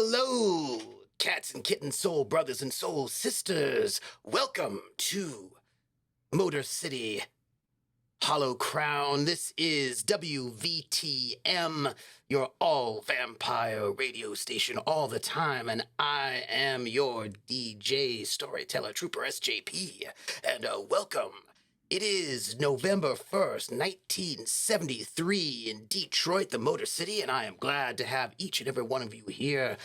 Hello, cats and kittens, soul brothers and soul sisters. Welcome to Motor City Hollow Crown. This is WVTM, your all vampire radio station all the time, and I am your DJ, storyteller, troopersjp, and welcome. It is November 1st, 1973 in Detroit, the Motor City, and I am glad to have each and every one of you here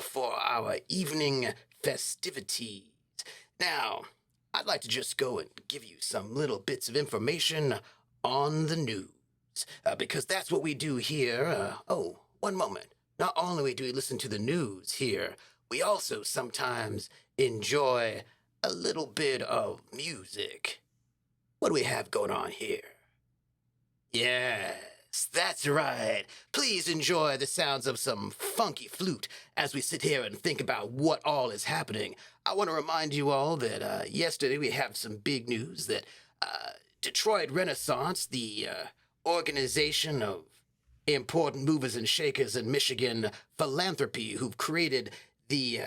for our evening festivities. Now, I'd like to just go and give you some little bits of information on the news, because that's what we do here. One moment. Not only do we listen to the news here, we also sometimes enjoy a little bit of music. What do we have going on here? Yes, that's right. Please enjoy the sounds of some funky flute as we sit here and think about what all is happening. I want to remind you all that yesterday we have some big news that Detroit Renaissance, the organization of important movers and shakers in Michigan philanthropy who've created the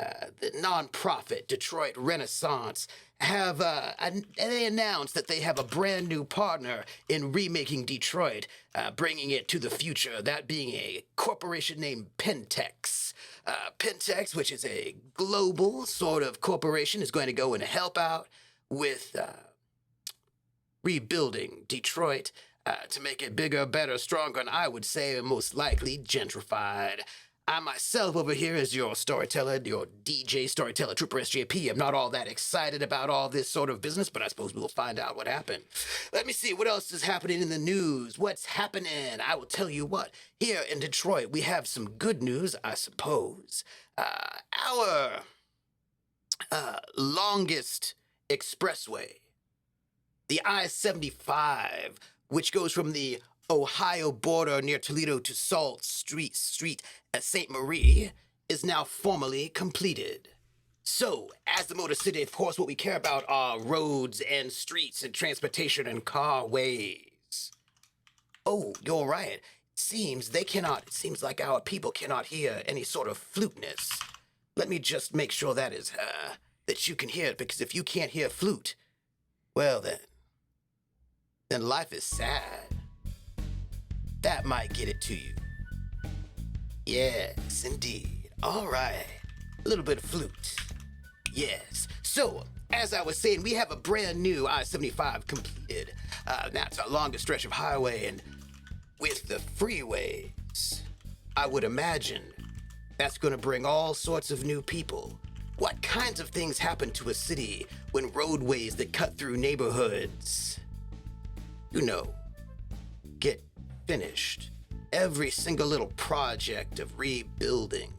nonprofit Detroit Renaissance, they announced that they have a brand new partner in remaking Detroit, bringing it to the future, that being a corporation named Pentex. Pentex, which is a global sort of corporation, is going to go and help out with rebuilding Detroit to make it bigger, better, stronger, and I would say most likely gentrified. I myself over here is your storyteller, your DJ, storyteller, troopersjp. I'm not all that excited about all this sort of business, but I suppose we'll find out what happened. Let me see, what else is happening in the news? What's happening? I will tell you what. Here in Detroit, we have some good news, I suppose. Our longest expressway, the I-75, which goes from the Ohio border near Toledo to Salt Street at St. Marie, is now formally completed. So, as the Motor City, of course, what we care about are roads and streets and transportation and carways. Oh, you're right. It seems like our people cannot hear any sort of fluteness. Let me just make sure that you can hear it, because if you can't hear flute, well then life is sad. That might get it to you. Yes, indeed. All right. A little bit of flute. Yes. So, as I was saying, we have a brand new I-75 completed. That's our longest stretch of highway, and with the freeways, I would imagine that's going to bring all sorts of new people. What kinds of things happen to a city when roadways that cut through neighborhoods, get finished? Every single little project of rebuilding,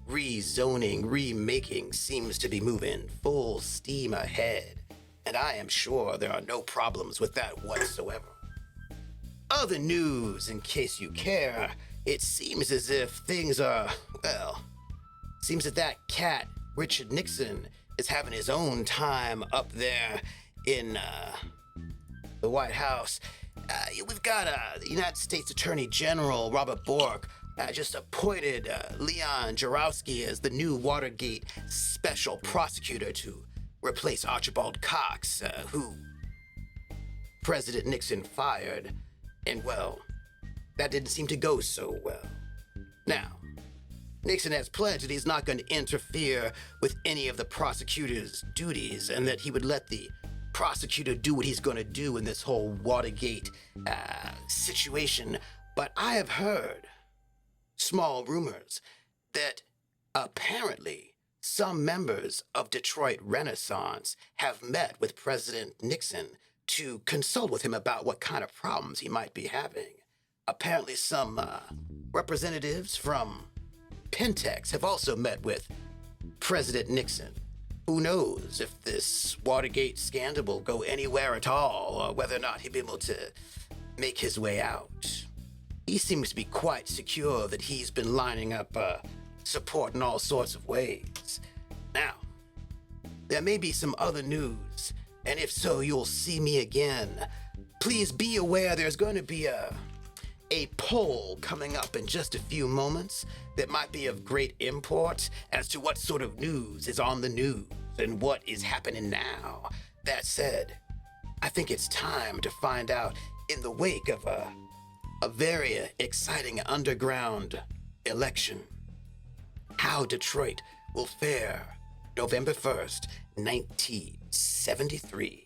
rezoning, remaking seems to be moving full steam ahead, and I am sure there are no problems with that whatsoever. Other news, in case you care, it seems as if things are, seems that cat, Richard Nixon, is having his own time up there in the White House. We've got the United States Attorney General Robert Bork just appointed Leon Jarowski as the new Watergate special prosecutor to replace Archibald Cox, who President Nixon fired. And, well, that didn't seem to go so well. Now, Nixon has pledged that he's not going to interfere with any of the prosecutor's duties, and that he would let the prosecutor do what he's going to do in this whole Watergate situation. But I have heard small rumors that apparently some members of Detroit Renaissance have met with President Nixon to consult with him about what kind of problems he might be having. Apparently some representatives from Pentex have also met with President Nixon. Who knows if this Watergate scandal will go anywhere at all, or whether or not he'll be able to make his way out. He seems to be quite secure that he's been lining up support in all sorts of ways. Now, there may be some other news, and if so, you'll see me again. Please be aware there's going to be a a poll coming up in just a few moments that might be of great import as to what sort of news is on the news and what is happening now. That said, I think it's time to find out, in the wake of a very exciting underground election, how Detroit will fare November 1st, 1973.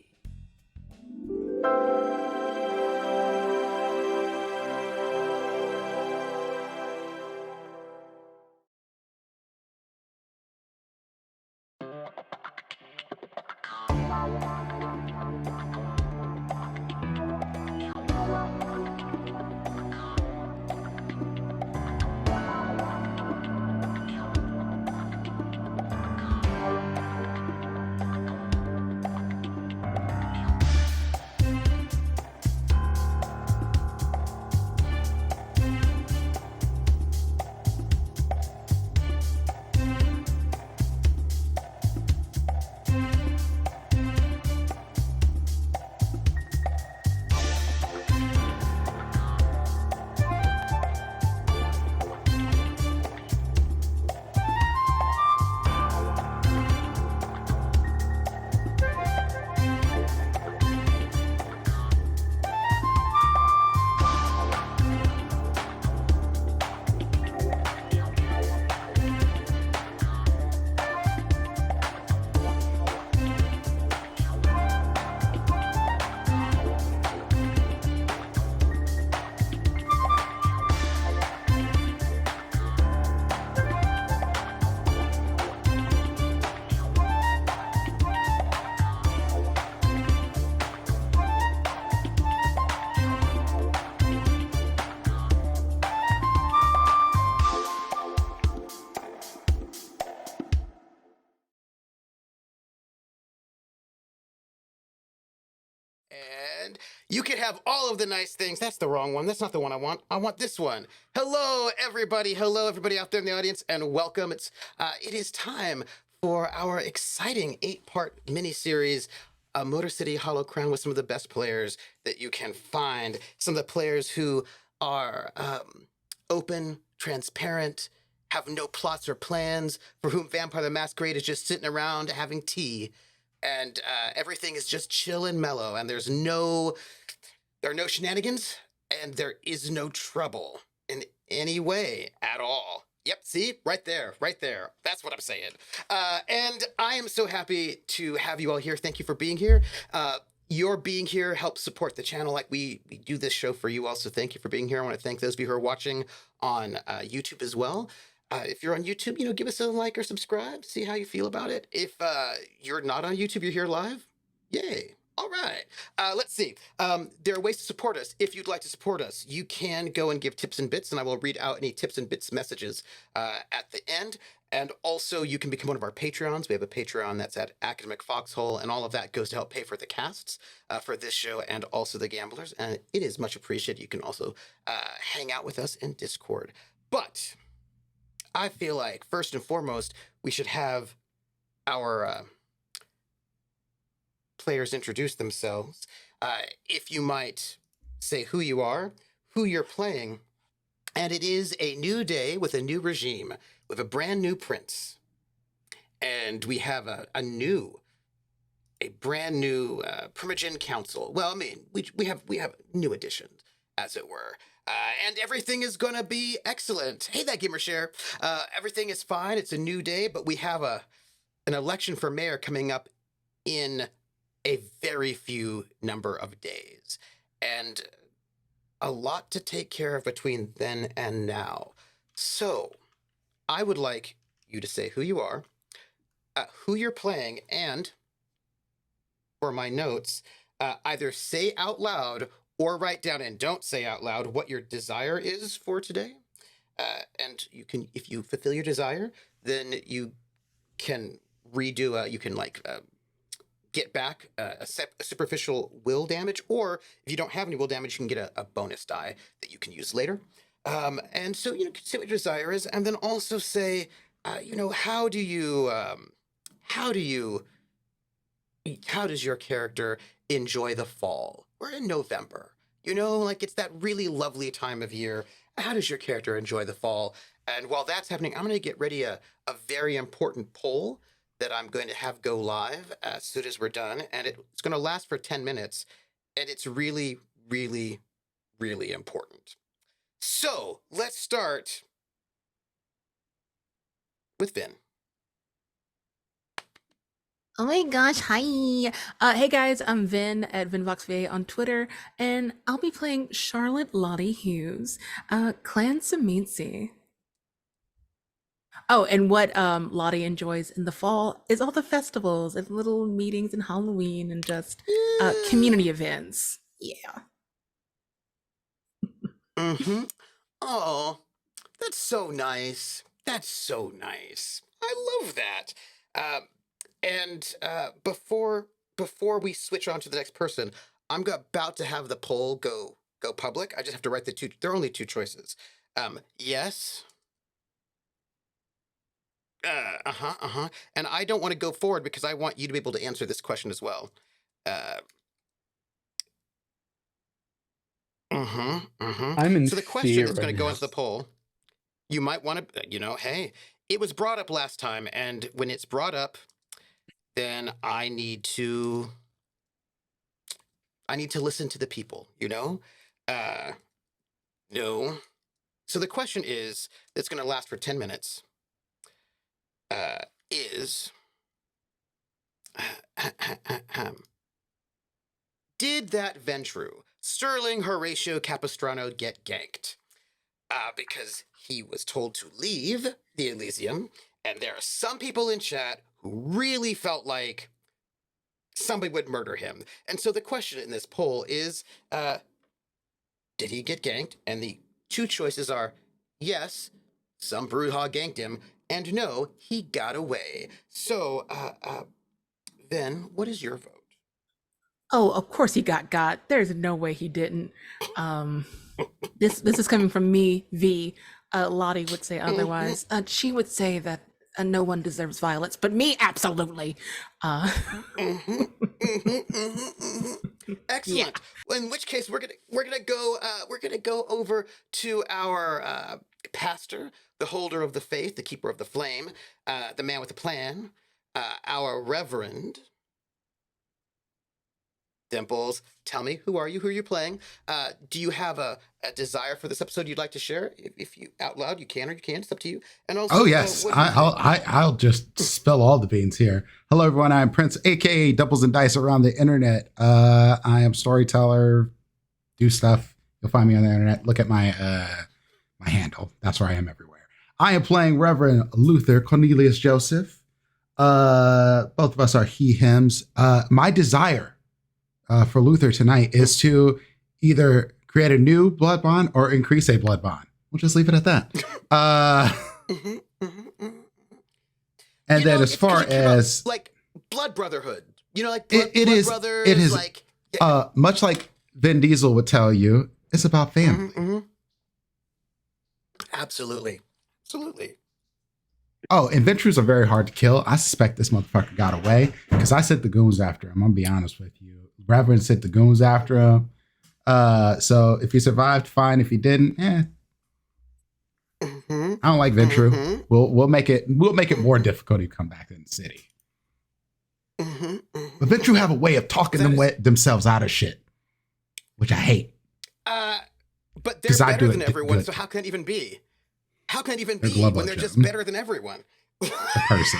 And you can have all of the nice things. That's the wrong one. That's not the one I want. I want this one. Hello, everybody. Hello, everybody out there in the audience, and welcome. It is time for our exciting 8-part miniseries, Motor City Hollow Crown, with some of the best players that you can find. Some of the players who are open, transparent, have no plots or plans, for whom Vampire the Masquerade is just sitting around having tea. And everything is just chill and mellow, and there are no shenanigans, and there is no trouble in any way at all. Yep, see? Right there, right there. That's what I'm saying. And I am so happy to have you all here. Thank you for being here. Your being here helps support the channel. Like we do this show for you all, so thank you for being here. I want to thank those of you who are watching on YouTube as well. If you're on YouTube, give us a like or subscribe, see how you feel about it. If you're not on YouTube, you're here live, yay. All right, let's see. There are ways to support us. If you'd like to support us, you can go and give tips and bits, and I will read out any tips and bits messages at the end. And also, you can become one of our Patreons. We have a Patreon that's at Academic Foxhole, and all of that goes to help pay for the casts for this show and also the Gamblers. And it is much appreciated. You can also hang out with us in Discord. But I feel like, first and foremost, we should have our players introduce themselves. If you might say who you are, who you're playing, and it is a new day with a new regime, with a brand new prince. And we have a brand new Primogen Council. Well, I mean, we have new additions, as it were. And everything is going to be excellent. Hey, that Gamershare. Everything is fine. It's a new day, but we have an election for mayor coming up in a very few number of days. And a lot to take care of between then and now. So I would like you to say who you are, who you're playing, and for my notes, either say out loud or write down, and don't say out loud, what your desire is for today. And you can, if you fulfill your desire, then you can redo, you can get back a superficial will damage, or if you don't have any will damage, you can get a bonus die that you can use later. And so, say what your desire is, and then also say, how does your character enjoy the fall? We're in November. You know, like it's that really lovely time of year. How does your character enjoy the fall? And while that's happening, I'm going to get ready a very important poll that I'm going to have go live as soon as we're done. And it's going to last for 10 minutes. And it's really, really, really important. So let's start with Vin. Oh my gosh, hi. Hey guys, I'm Vin at VinVoxVA on Twitter, and I'll be playing Charlotte Lottie Hughes, Clan Samitsi. Oh, and what Lottie enjoys in the fall is all the festivals and little meetings and Halloween and just community events. Yeah. Mm-hmm. Oh, that's so nice. That's so nice. I love that. And before we switch on to the next person, about to have the poll go public. I just have to write the two. There are only two choices. Yes. Uh-huh, uh-huh. And I don't want to go forward because I want you to be able to answer this question as well. Mm-hmm. I'm in So the question fear is going right to go now. into the poll. You might want to, hey, it was brought up last time, and when it's brought up, then I need to listen to the people, Uh, no. So the question is, that's going to last for 10 minutes, is did that Ventru, Sterling Horatio Capistrano, get ganked? Because he was told to leave the Elysium, and there are some people in chat who really felt like somebody would murder him. And so the question in this poll is, did he get ganked? And the two choices are yes, some Broodhog ganked him, and no, he got away. So, Then, what is your vote? Oh, of course he got. There's no way he didn't. Um, this is coming from me, V. Lottie would say Mhm, otherwise. She would say that no one deserves violence, but me, absolutely. Uh, mhm, mhm, mhm, mhm. yeah. Excellent. In which case, we're gonna go over to our pastor, the holder of the faith, the keeper of the flame, the man with the plan, our Reverend Dimples. Tell me, who are you? Who are you playing? Do you have a desire for this episode you'd like to share? If you out loud, you can or you can't. It's up to you. And Oh also, yes, what do you think? I'll just spill all the beans here. Hello everyone, I'm Prince, aka Doubles and Dice around the internet. I am storyteller, do stuff. You'll find me on the internet. Look at my handle. That's where I am everywhere. I am playing Reverend Luther Cornelius Joseph. Both of us are he hims. My desire for Luther tonight is to either create a new blood bond or increase a blood bond. We'll just leave it at that. Mhm, mhm, mhm. And then as It's because far you care about as like blood brotherhood. Like it blood is, it brothers. is Like, yeah. much like Vin Diesel would tell you, it's about Mhm, family. mhm. Absolutely, absolutely. Oh, and Ventrus are very hard to kill. I suspect this motherfucker got away because I sent the goons after him. I'm gonna be honest with you. Reverend sent the goons after him. So if he survived, fine. If he didn't, Mm-hmm. I don't like Ventru. Mm-hmm. We'll make it more difficult to come back in the city. Mm-hmm. But Mm-hmm. Ventru have a way of talking That is, themselves out of shit, which I hate uh, but they're because I better do than it everyone. good. So how can it even be? How can it even They're be when global they're just chum, better than everyone? a person.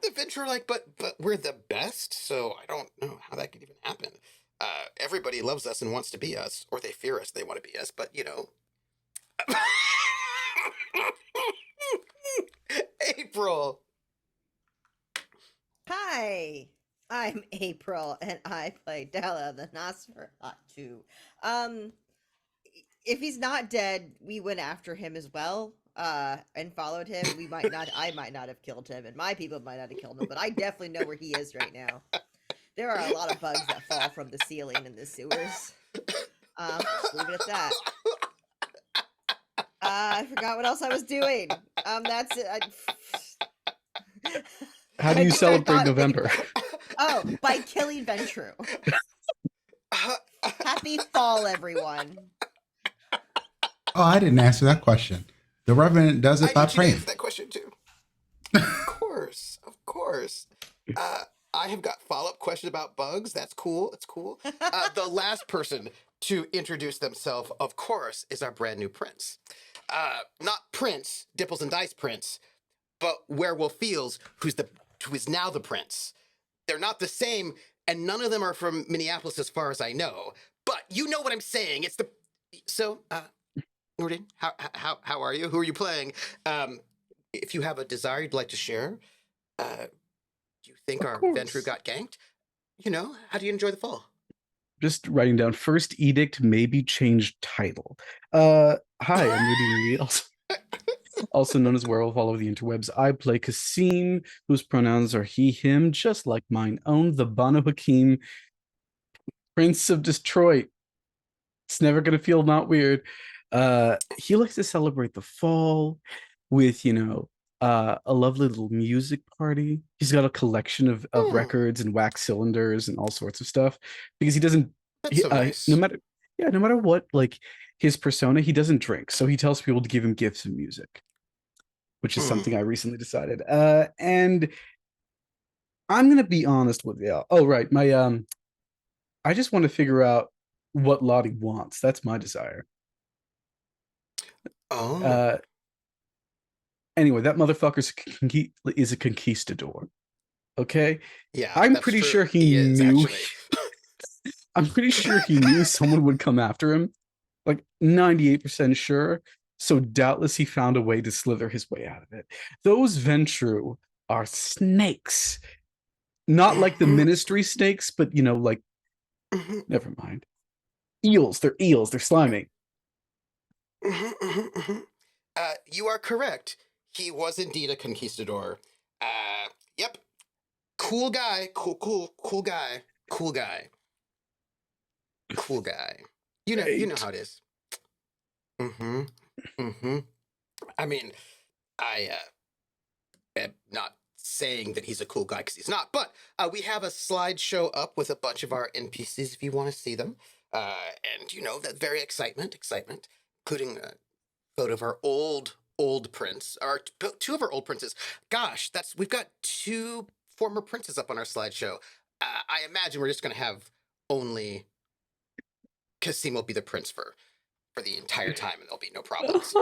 The Venture like, but we're the best, so I don't know how that could even happen. Everybody loves us and wants to be us, or they fear us, they want to be us, but April. Hi, I'm April, and I play Della the Nosferatu. Um, if he's not dead, we went after him as well, and followed him. I might not have killed him, and my people might not have killed him, but I definitely know where he is right now. There are a lot of bugs that fall from the ceiling in the sewers. Just leave it at that. I forgot what else I was doing. That's it. How do I you think I celebrate thought of November? Oh, by killing Ventru. Happy fall, everyone. Oh, I didn't answer that question. The Revenant does it I by need you to praying. answer that question too. Of course, of course. I have got follow-up questions about bugs. That's cool. It's cool. The last person to introduce themselves, of course, is our brand new prince. Not Prince, Dipples and Dice Prince, but Werewolf Fields, who is now the prince. They're not the same, and none of them are from Minneapolis, as far as I know. But you know what I'm saying. It's the Nordin, how are you? Who are you playing? If you have a desire you'd like to share, do you think Of our Ventru course. got ganked? How do you enjoy the fall? Just writing down first edict, maybe change title. Hi, I'm Rudy Lee, also known as Werewolf all over the interwebs. I play Qasim, whose pronouns are he, him, just like mine own, the Banu Hakim, Prince of Detroit. It's never gonna feel not weird. He likes to celebrate the fall with, a lovely little music party. He's got a collection of records and wax cylinders and all sorts of stuff because he doesn't. That's so nice. No matter what, like his persona, he doesn't drink, so he tells people to give him gifts of music, which is something I recently decided. And I'm gonna be honest with you. Oh, right, I just want to figure out what Lottie wants. That's my desire. Oh, Anyway, that motherfucker is a conquistador. Okay, yeah, I'm that's pretty true. sure He is knew. actually. I'm pretty sure he knew someone would come after him. Like 98% sure. So doubtless he found a way to slither his way out of it. Those Ventru are snakes. Not like the ministry snakes, but like never mind. Eels. They're eels. They're slimy. You are correct. He was indeed a conquistador. Yep. Cool guy. Cool guy. Cool guy. Cool guy. You know Great. how it is. Mm-hmm. Mm-hmm. I mean, I am not saying that he's a cool guy because he's not, but we have a slideshow up with a bunch of our NPCs if you want to see them. And that very excitement, including a photo of our old prince, or two of our old princes. Gosh, we've got two former princes up on our slideshow. I imagine we're just going to have only Qasim will be the prince for the entire time, and there'll be no problems.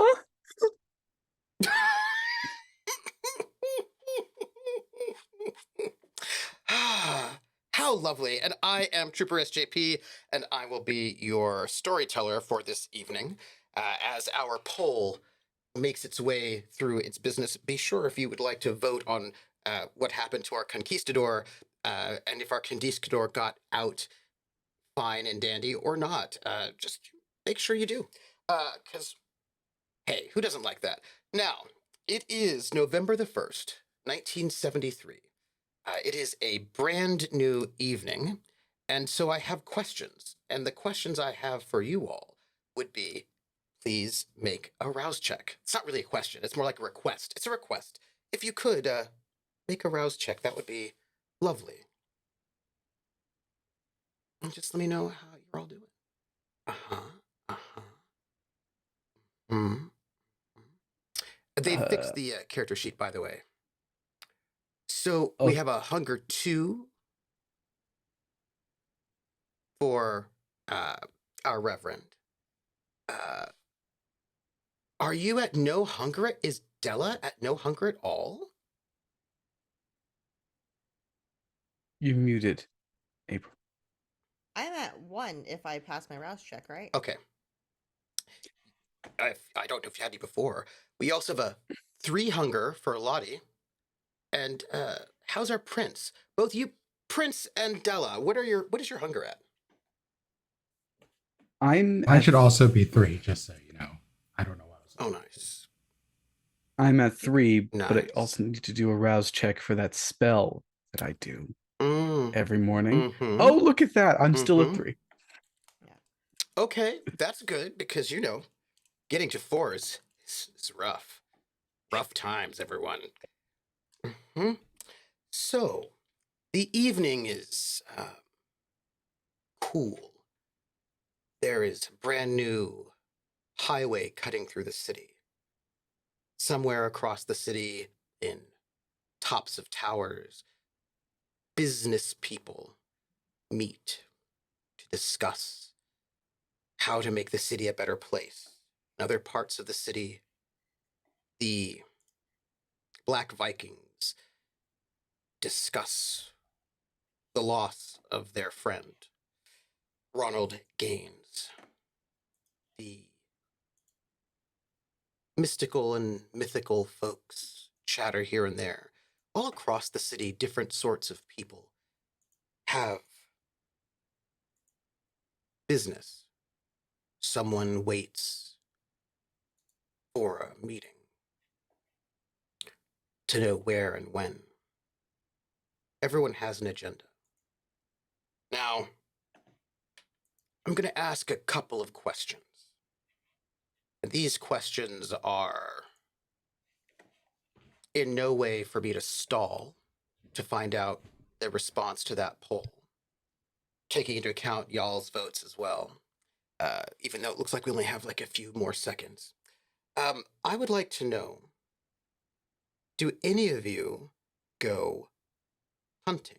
Uh-huh. How lovely. And I am troopersjp, and I will be your storyteller for this evening. As our poll makes its way through its business, be sure if you would like to vote on what happened to our conquistador, and if our conquistador got out fine and dandy or not. Just make sure you do. Because, hey, who doesn't like that? Now, it is November the 1st, 1973. It is a brand new evening, and so I have questions. And the questions I have for you all would be, please make a rouse check. It's not really a question, it's more like a request. It's a request. If you could make a rouse check, that would be lovely. And just let me know how you're all doing. Uh-huh. Uh-huh. Hmm. They fixed the character sheet, by the way. So we have a hunger 2 for our reverend. Are you at no hunger? Is Della at no hunger at all? You muted, April. I'm at 1 if I pass my rouse check, right? Okay. I don't know if you had any before. We also have a 3 hunger for Lottie. And how's our prince? Both you, Prince and Della, what is your hunger at? I should also be 3, just so you know. I don't know what I was. Oh, nice. I'm at 3, but I Nice. also need to do a rouse check for that spell that I do every morning. Mm-hmm. Oh, look at that. I'm still at 3. Okay, that's good because, getting to 4 is rough. Rough times, everyone. Mm-hmm. So, The evening is cool. There is a brand new highway cutting through the city. Somewhere across the city, in tops of towers, business people meet to discuss how to make the city a better place. In other parts of the city, the Black Vikings discuss the loss of their friend, Ronald Gaines. The mystical and mythical folks chatter here and there. All across the city, different sorts of people have business. Someone waits for a meeting to know where and when. Everyone has an agenda. Now, I'm going to ask a couple of questions. And these questions are in no way for me to stall to find out the response to that poll, taking into account y'all's votes as well, even though it looks like we only have like a few more seconds. I would like to know, do any of you go hunting?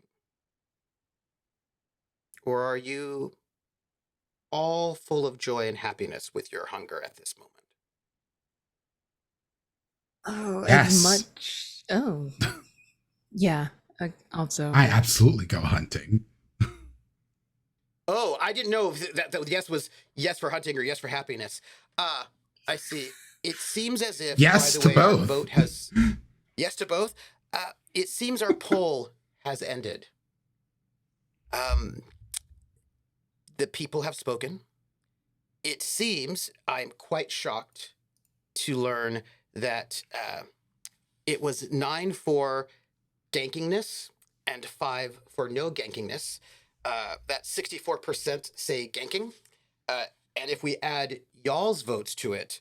Or are you all full of joy and happiness with your hunger at this moment? Oh, as Yes. much. Oh, yeah. Also, I absolutely go hunting. Oh, I didn't know if that yes was yes for hunting or yes for happiness. I see. It seems as if, Yes by to the way, our both. vote has yes to both. It seems our poll has ended. The people have spoken. It seems I'm quite shocked to learn that it was 9 for gankingness and 5 for no gankingness. That 64% say ganking. And if we add y'all's votes to it,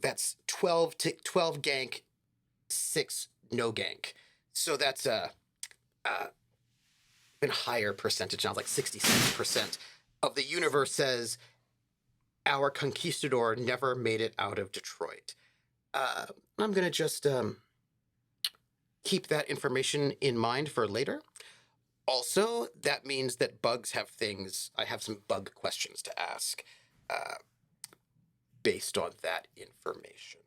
that's 12 gank, 6 no gank. So that's a even higher percentage now, like 66% of the universe says our conquistador never made it out of Detroit. I'm gonna just keep that information in mind for later. Also, that means that bugs have things. I have some bug questions to ask based on that information.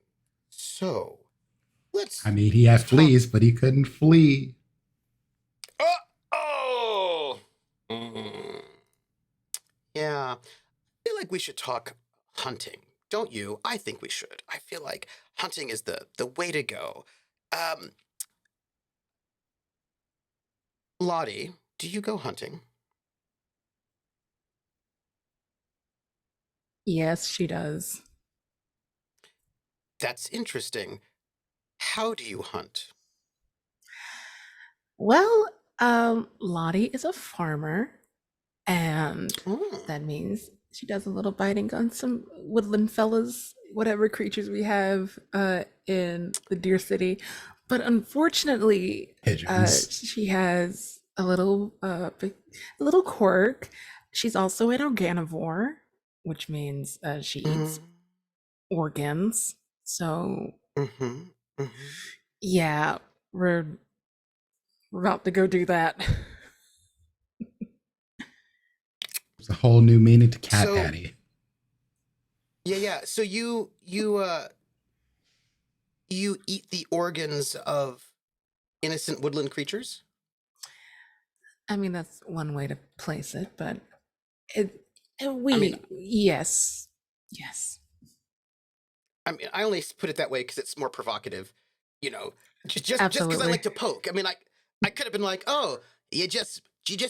So, let's. I mean, he had talk. fleas, but he couldn't flee. Oh! Mm. Yeah. I feel like we should talk hunting. Don't you? I think we should. I feel like hunting is the way to go. Lottie, do you go hunting? yes, she does. That's interesting. How do you hunt? Well, Lottie is a farmer, and Oh. that means she does a little biting on some woodland fellas, whatever creatures we have in the Deer City. But unfortunately, Pigeons. she has a little quirk. She's also an organivore, which means she eats organs. So yeah, we're about to go do that. There's a whole new meaning to cat So- daddy. Yeah. So you eat the organs of innocent woodland creatures? I mean, that's one way to place it, but yes. I mean, I only put it that way because it's more provocative, you know. Just because I Absolutely. like to poke. I mean, I could have been like, oh, you just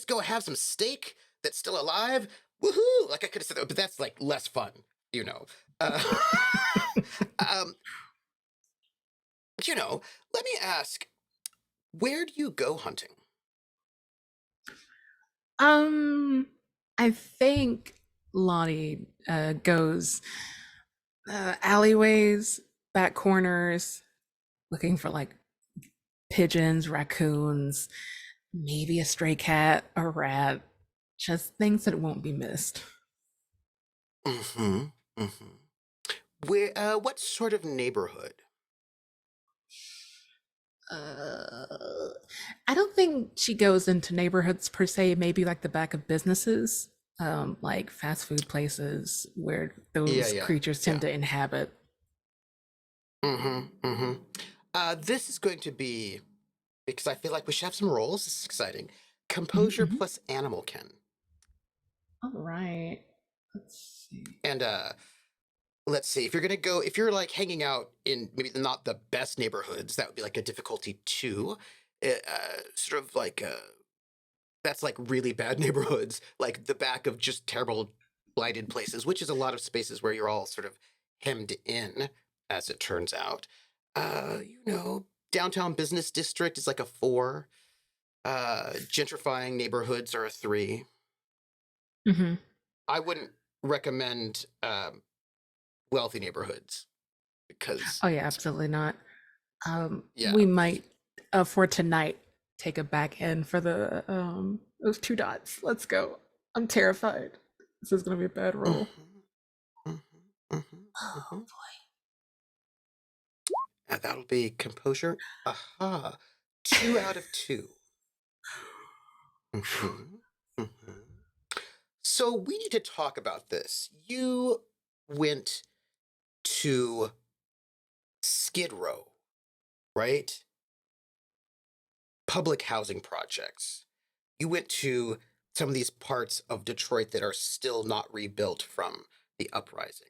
go have some steak that's still alive, woohoo! Like I could have said that, but that's like less fun, you know. You know, let me ask, where do you go hunting? I think Lottie goes alleyways, back corners, looking for like pigeons, raccoons, maybe a stray cat, a rat, just things that won't be missed. Mm-hmm. Mm-hmm. What sort of neighborhood? I don't think she goes into neighborhoods per se, maybe like the back of businesses, like fast food places where those Yeah. creatures tend to inhabit. Mm-hmm. Mm-hmm. This is going to be, because I feel like we should have some roles. This is exciting. Composure Mhm. plus animal kin. All right. Let's see. And let's see, if you're like hanging out in maybe not the best neighborhoods, that would be like a difficulty 2. Sort of like that's like really bad neighborhoods, like the back of just terrible blighted places, which is a lot of spaces where you're all sort of hemmed in, as it turns out. Downtown business district is like a 4. Gentrifying neighborhoods are a 3. Hmm. I wouldn't recommend wealthy neighborhoods because Oh yeah, absolutely not. yeah. We might, for tonight, take a back end for the those 2 dots. Let's go. I'm terrified. This is gonna be a bad roll. Mhm, mhm, mhm, Oh mhm. boy. That'll be composure. Aha. 2 out of 2. Mhm, mhm. So we need to talk about this. You went to Skid Row, right? Public housing projects. You went to some of these parts of Detroit that are still not rebuilt from the uprising.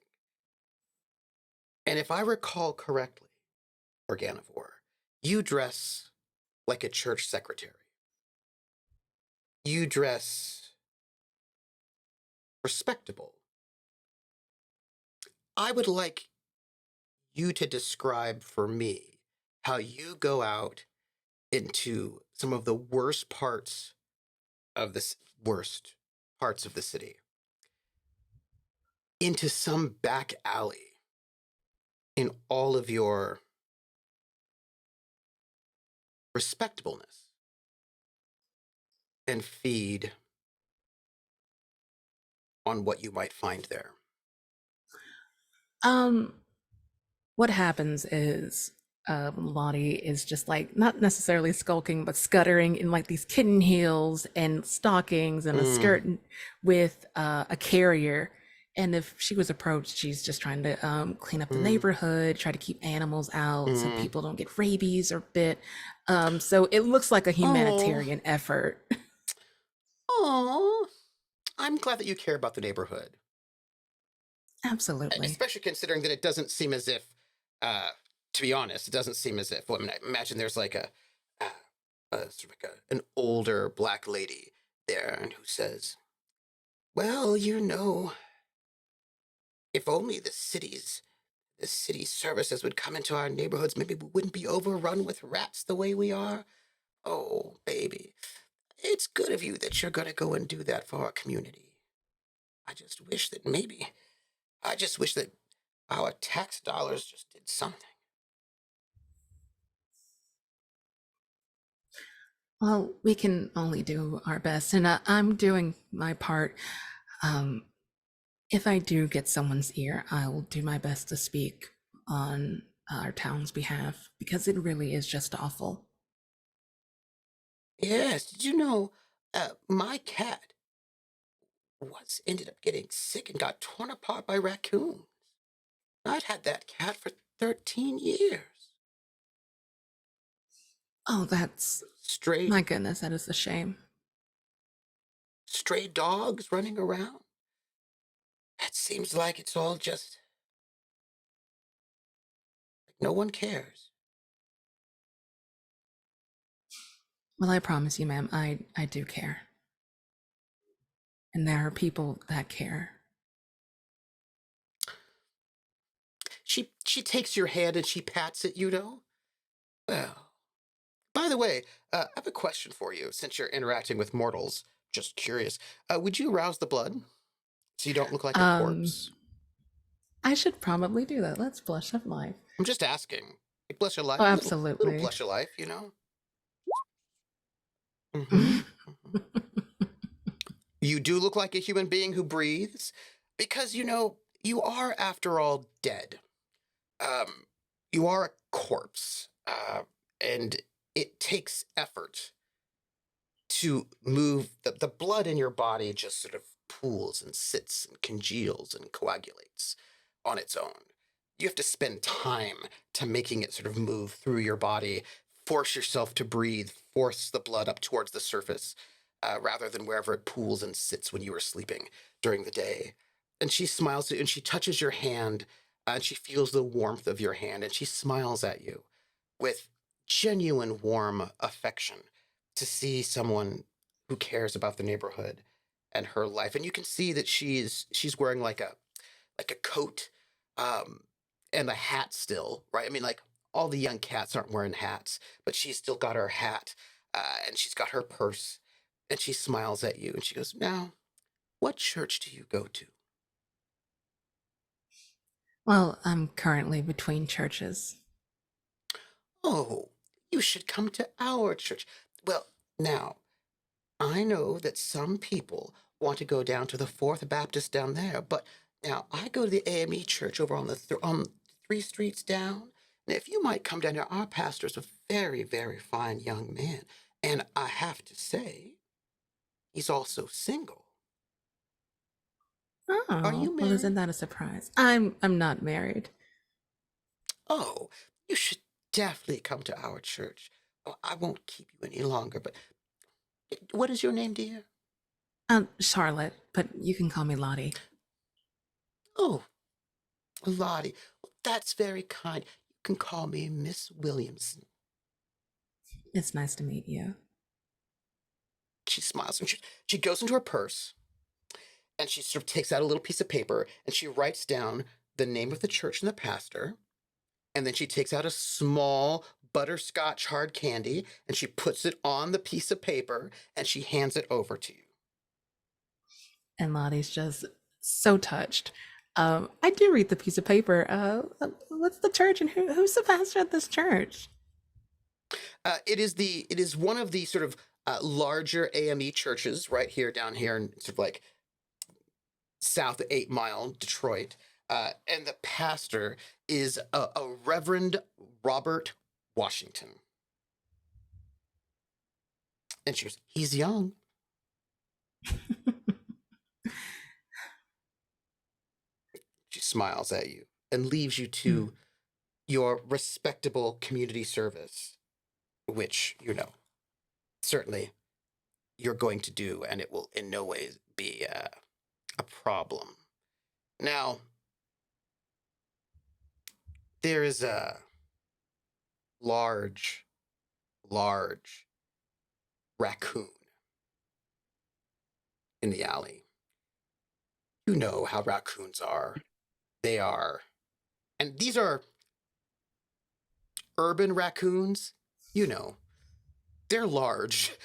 And if I recall correctly, Organivore, you dress like a church secretary. You dress respectable. I would like you to describe for me how you go out into some of the worst parts of the city, into some back alley in all of your respectableness, and feed on what you might find there. Um, what happens is Lottie is just like not necessarily skulking, but scuttering in like these kitten heels and stockings and a skirt with a carrier. And if she was approached, she's just trying to clean up the neighborhood, try to keep animals out so people don't get rabies or bit. So it looks like a humanitarian effort. Oh, I'm glad that you care about the neighborhood. Absolutely. Especially considering that it doesn't seem as if, to be honest, it doesn't seem as if. Well, I mean, I imagine there's like sort of like an older black lady there, and who says, "Well, if only the city services would come into our neighborhoods, maybe we wouldn't be overrun with rats the way we are. Oh, baby, it's good of you that you're gonna go and do that for our community. I just wish that our tax dollars just did something." Well, we can only do our best, and I'm doing my part. Um, if I do get someone's ear, I will do my best to speak on our town's behalf because it really is just awful. Yes, did you know my cat once ended up getting sick and got torn apart by raccoons? I'd had that cat for 13 years. Oh, that's Stray my goodness, that is a shame. stray dogs running around. It seems like it's all just like no one cares. Well, I promise you, ma'am, I do care. And there are people that care. She takes your hand and she pats it. Well, by the way, I have a question for you. Since you're interacting with mortals, just curious, would you rouse the blood so you don't look like a Um, corpse? I should probably do that. Let's blush of life. I'm just asking. Like, bless your life, Oh, little absolutely. blush of life. Mhm. You do look like a human being who breathes because, you are, after all, dead. Um, you are a corpse, and it takes effort to move the blood in your body just sort of pools and sits and congeals and coagulates on its own. You have to spend time to making it sort of move through your body, force yourself to breathe, force the blood up towards the surface, rather than wherever it pools and sits when you were sleeping during the day. And she smiles at you and she touches your hand, and she feels the warmth of your hand, and she smiles at you with genuine warm affection to see someone who cares about the neighborhood and her life. And you can see that she's wearing like a coat, um, and a hat still, right? I mean, like, all the young cats aren't wearing hats, but she's still got her hat, and she's got her purse, and she smiles at you and she goes, "Now, what church do you go to?" Well, I'm currently between churches. "Oh, you should come to our church." Well, now, I know that some people want to go down to the Fourth Baptist down there, but now I go to the AME church over on on 3 streets down. And if you might come down here, our pastor's a very, very fine young man, and I have to say, he's also single. Are Oh, you well, isn't married? that a surprise? I'm not married. Oh, you should definitely come to our church. Oh, I won't keep you any longer, but what is your name, dear? Charlotte, but you can call me Lottie. Oh, Lottie. Well, that's very kind. You can call me Miss Williamson. It's nice to meet you. She smiles and she goes into her purse and she sort of takes out a little piece of paper and she writes down the name of the church and the pastor. And then she takes out a small butterscotch hard candy and she puts it on the piece of paper and she hands it over to you. And Lottie's just so touched. I do read the piece of paper. What's the church and who's the pastor at this church? It is one of the sort of larger AME churches right here down here in sort of like south of 8 Mile, Detroit. And the pastor is a Reverend Robert Washington. And she goes, "He's young." She smiles at you and leaves you to your respectable community service, which, certainly you're going to do, and it will in no way be a problem. Now, there is a large, large raccoon in the alley. You know how raccoons are. They are, and these are urban raccoons. They're large,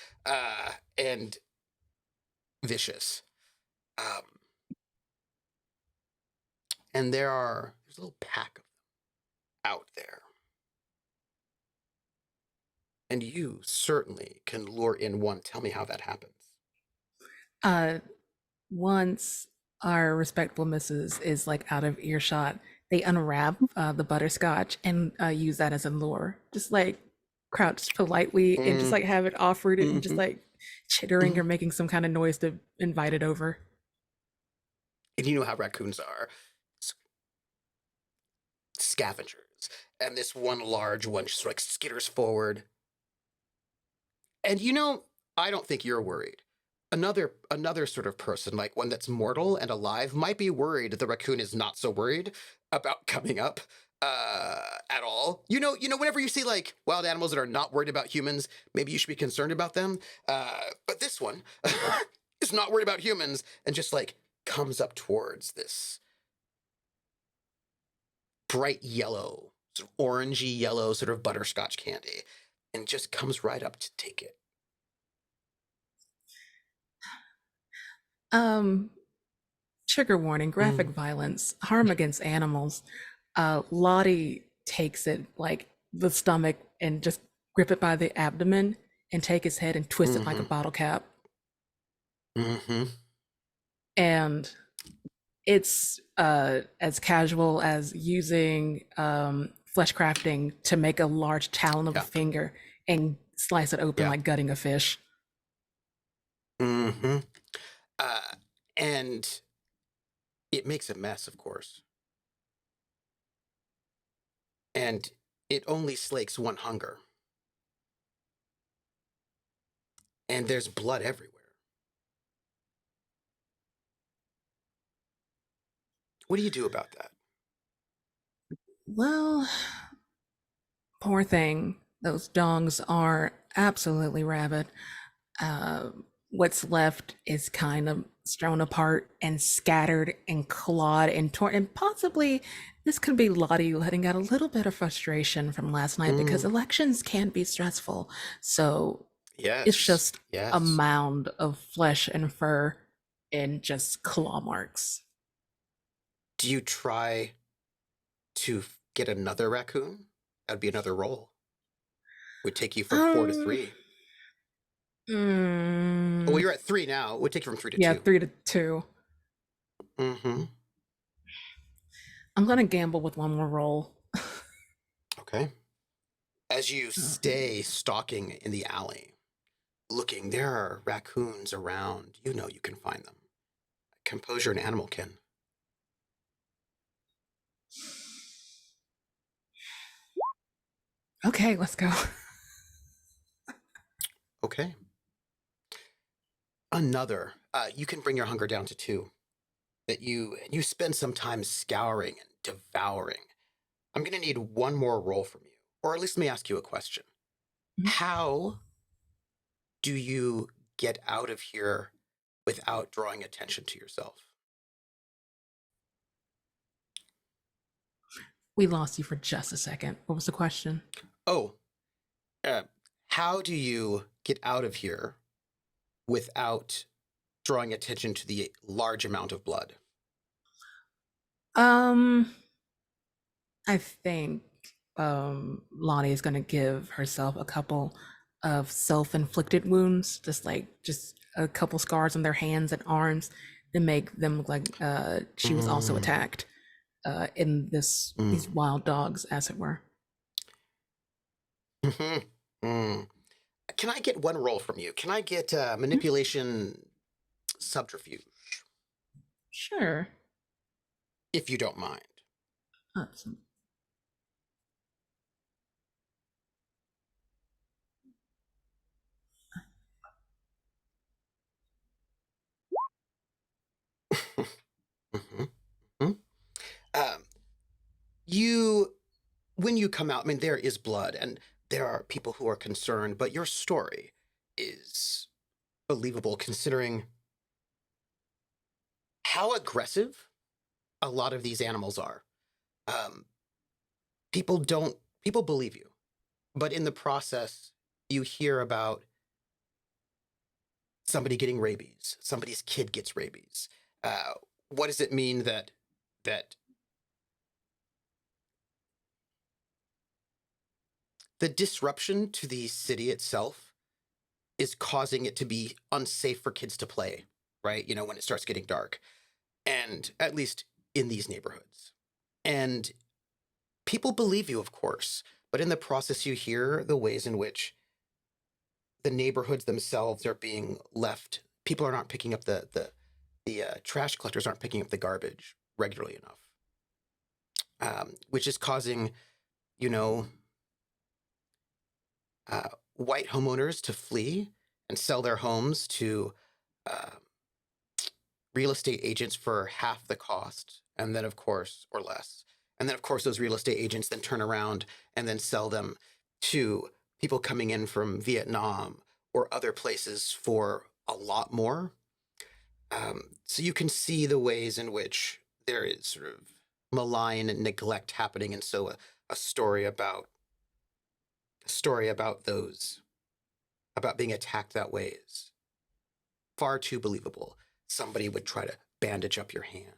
and vicious. Um, and there's a little pack of them out there. And you certainly can lure in one. Tell me how that happens. Uh, Once our respectable missus is like out of earshot, they unwrap the butterscotch and use that as a lure. Just like crouch politely and just Mm, like have it offered and just mhm, like chittering or mhm. making some kind of noise to invite it over. And you know how raccoons are, scavengers. And this one large one just like skitters forward. And I don't think you're worried. Another sort of person, like one that's mortal and alive, might be worried. The raccoon is not so worried about coming up at all. Whenever you see like wild animals that are not worried about humans, maybe you should be concerned about them. But this one is not worried about humans and just like comes up towards this bright yellow, sort of orangey yellow, sort of butterscotch candy, and just comes right up to take it. Um, Trigger warning, graphic Mm. violence, harm against animals. Lottie takes it like the stomach and just grip it by the abdomen and take his head and twist it like a bottle cap. Mm-hmm. And it's as casual as using flesh crafting to make a large talon of a finger and slice it open like gutting a fish. Mm-hmm. And it makes a mess, of course. And it only slakes one hunger. And there's blood everywhere. What do you do about that? Well, poor thing. Those dongs are absolutely rabid. What's left is kind of strewn apart and scattered and clawed and torn. And possibly this could be Lottie letting out a little bit of frustration from last night because elections can be stressful. So it's just a mound of flesh and fur and just claw marks. Do you try to get another raccoon? That'd be another roll. Would take you from 4 to 3. Well, you're at 3 now. It would take you from 3 to 2. Yeah, 3 to 2. Mm-hmm. I'm gonna gamble with one more roll. Okay. As you stay stalking in the alley, looking, there are raccoons around. You know you can find them. Composure and animal kin. Okay, let's go. Okay. Another. You can bring your hunger down to 2. That you spend some time scouring and devouring. I'm going to need one more roll from you. Or at least let me ask you a question. How do you get out of here without drawing attention to yourself? We lost you for just a second. What was the question? Oh, how do you get out of here without drawing attention to the large amount of blood? I think Lonnie is going to give herself a couple of self-inflicted wounds, just a couple scars on their hands and arms to make them look like she was also attacked in these wild dogs, as it were. Can I get one roll from you? Can I get manipulation subterfuge? Sure. If you don't mind. Awesome. When you come out, I mean, there is blood and there are people who are concerned, but your story is believable considering how aggressive a lot of these animals are. People believe you, but in the process, you hear about somebody getting rabies, somebody's kid gets rabies. What does it mean that the disruption to the city itself is causing it to be unsafe for kids to play, right? You know, when it starts getting dark, and at least in these neighborhoods. And people believe you, of course, but in the process, you hear the ways in which the neighborhoods themselves are being left. People are not picking up the trash collectors aren't picking up the garbage regularly enough, which is causing, you know, white homeowners to flee and sell their homes to real estate agents for half the cost, and then of course, or less. And then of course, those real estate agents then turn around and then sell them to people coming in from Vietnam or other places for a lot more. So you can see the ways in which there is sort of malign and neglect happening. And so a story about those, about being attacked that way is far too believable. Somebody would try to bandage up your hand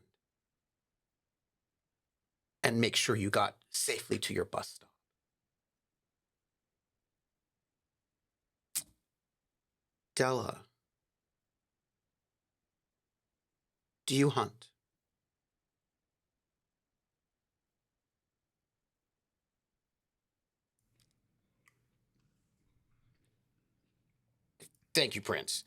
and make sure you got safely to your bus stop. Della, do you hunt? Thank you, Prince.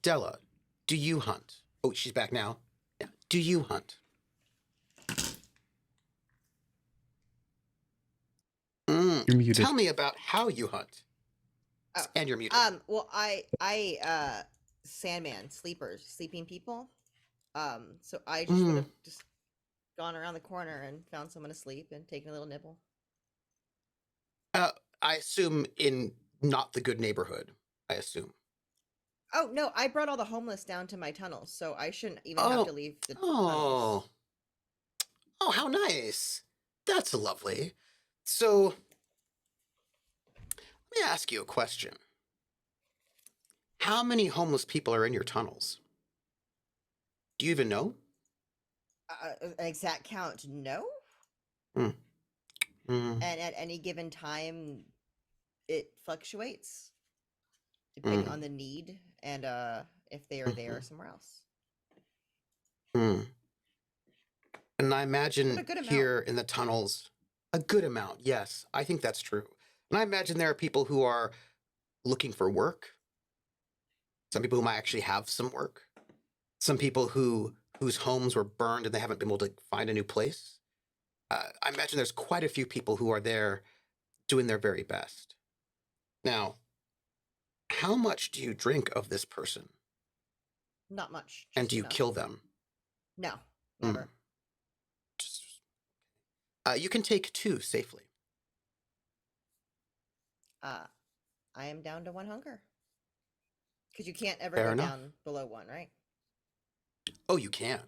Della, do you hunt? Oh, she's back now. Yeah. Do you hunt? You're muted. Tell me about how you hunt. Oh, And you're muted. Well, Sandman, sleeping people. So I just would have just gone around the corner and found someone asleep and taken a little nibble. I assume in not the good neighborhood. I assume. Oh no, I brought all the homeless down to my tunnels, so I shouldn't even have to leave the tunnels. Oh, how nice. That's lovely. So, let me ask you a question. How many homeless people are in your tunnels? Do you even know? An exact count, no. Mm. And at any given time, it fluctuates depending on the need and if they are there somewhere else. And I imagine a good here in the tunnels, a good amount, yes, I think that's true. And I imagine there are people who are looking for work. Some people who might actually have some work. Some people whose homes were burned and they haven't been able to find a new place. I imagine there's quite a few people who are there doing their very best. Now, how much do you drink of this person? Not much. And do you enough. kill them? No, never. You can take 2 safely. I am down to 1 hunger. Because you can't ever Fair go enough. down below 1, right? Oh, you can.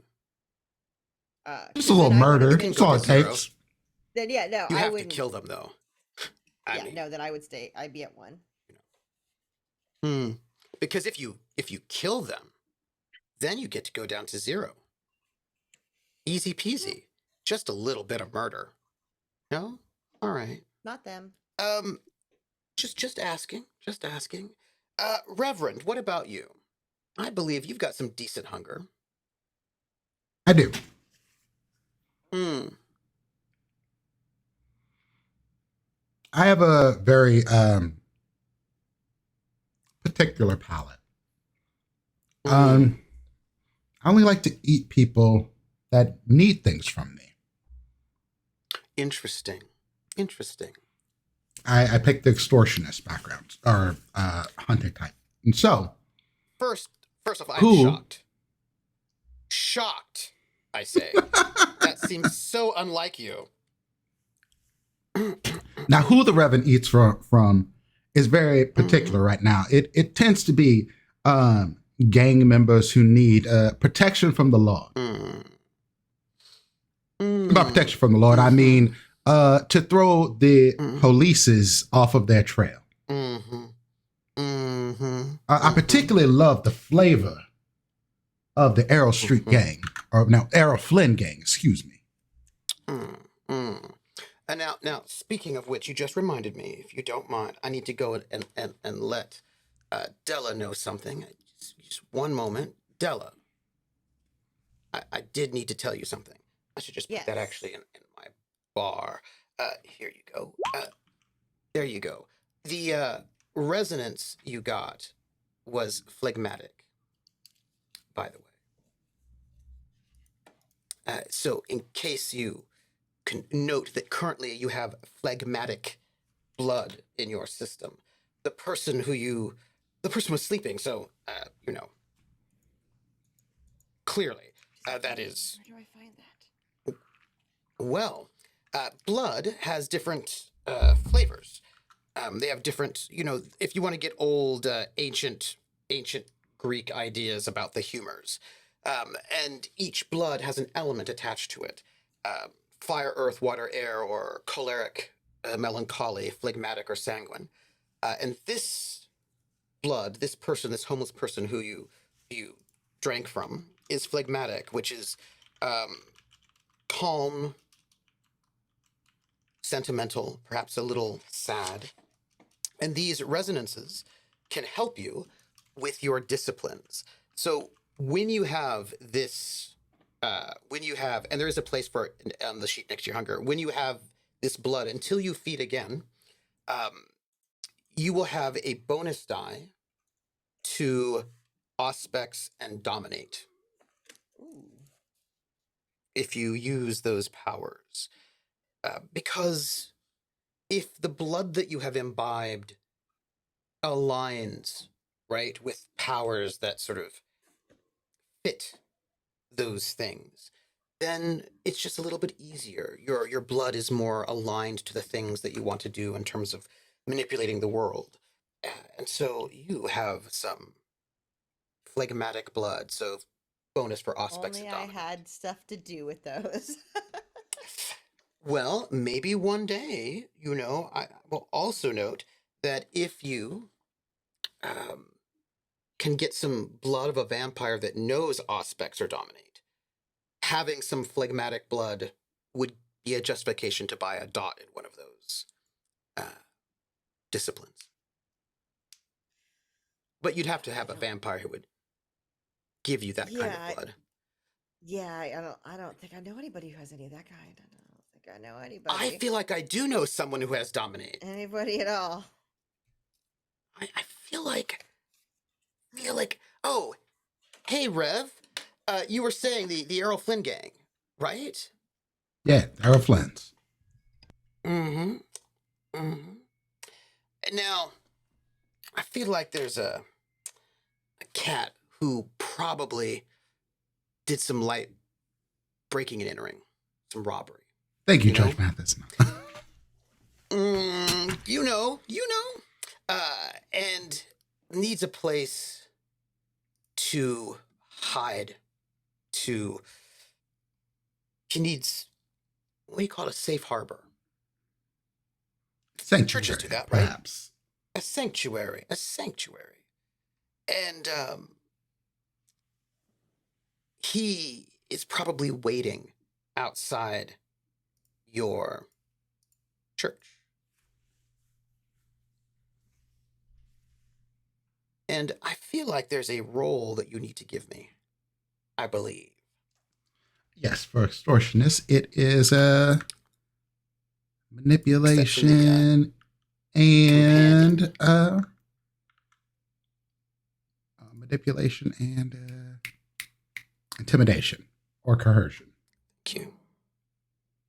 Just a little murder. That's all it takes. Then yeah, no, You I have to wouldn't kill them though. I mean, no, then I would stay. I'd be at 1. Because if you kill them, then you get to go down to 0. Easy peasy. Just a little bit of murder. No? All right. Not them. Just asking. Just asking. Reverend, what about you? I believe you've got some decent hunger. I do. I have a very particular palate. I only like to eat people that need things from me. Interesting. I picked the extortionist background or hunting type. And so First off, I'm shocked, I say. That seems so unlike you. Now, who the Reverend eats from is very particular right now. It tends to be gang members who need protection from the law. By protection from the Lord, I mean to throw the polices off of their trail. I particularly love the flavor of the Arrow Street gang, or no, Arrow Flynn gang, excuse me. And now, speaking of which, you just reminded me, if you don't mind, I need to go and let Della know something. Just one moment. Della, I did need to tell you something. I should just put that actually in my bar. Here you go. There you go. The resonance you got was phlegmatic, by the way. So in case you can note that currently you have phlegmatic blood in your system, the person was sleeping, so, clearly, that is... Where do I find that? Well, blood has different flavors. They have different, if you want to get old, ancient Greek ideas about the humors, and each blood has an element attached to it. Fire, earth, water, air, or choleric, melancholy, phlegmatic, or sanguine. And this blood, this homeless person who you drank from, is phlegmatic, which is calm, sentimental, perhaps a little sad. And these resonances can help you with your disciplines. So when you have this, and there is a place for it on the sheet next to your hunger, when you have this blood, until you feed again, you will have a bonus die to Auspex and Dominate Ooh. if you use those powers. Because if the blood that you have imbibed aligns, right, with powers that sort of fit those things, then it's just a little bit easier. Your blood is more aligned to the things that you want to do in terms of manipulating the world. And so you have some phlegmatic blood, so bonus for Auspex Only and I Dominate. had stuff to do with those. Well, maybe one day, I will also note that if you can get some blood of a vampire that knows Auspex or Dominate, having some phlegmatic blood would be a justification to buy a dot in one of those disciplines. But you'd have to have a vampire who would give you that kind of blood. Yeah, I don't think I know anybody who has any of that kind. I don't think I know anybody. I feel like I do know someone who has Dominate. Anybody at all. I feel like, oh, hey, Rev, you were saying the Errol Flynn gang, right? Yeah, Errol Flynn's. Mm-hmm. Mm-hmm. Now, I feel like there's a cat who probably did some light breaking and entering, some robbery. Thank you, Judge Mathis. You know, and needs a place to hide. He needs, what do you call it, a safe harbor? Sanctuary, Churches do that, right? perhaps. A sanctuary. And he is probably waiting outside your church. And I feel like there's a role that you need to give me, I believe. Yes, for extortionist, it is a manipulation and intimidation or coercion. Thank you.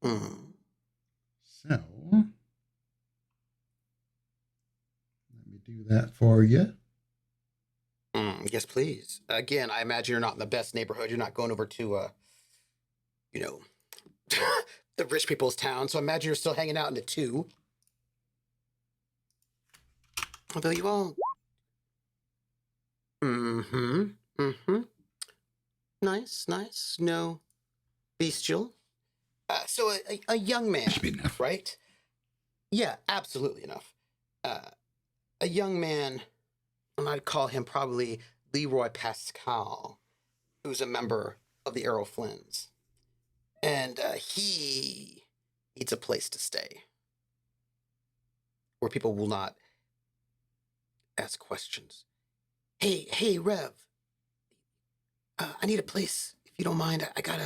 Mm. So let me do that for you. Yes, please. Again, I imagine you're not in the best neighborhood. You're not going over to, the rich people's town. So I imagine you're still hanging out in the 2. Although you all. Nice. No bestial. So a young man, Should be enough. right? Yeah, absolutely enough. A young man, and I'd call him probably Leroy Pascal, who's a member of the Errol Flynns. And he needs a place to stay where people will not ask questions. Hey, Rev. I need a place, if you don't mind. I got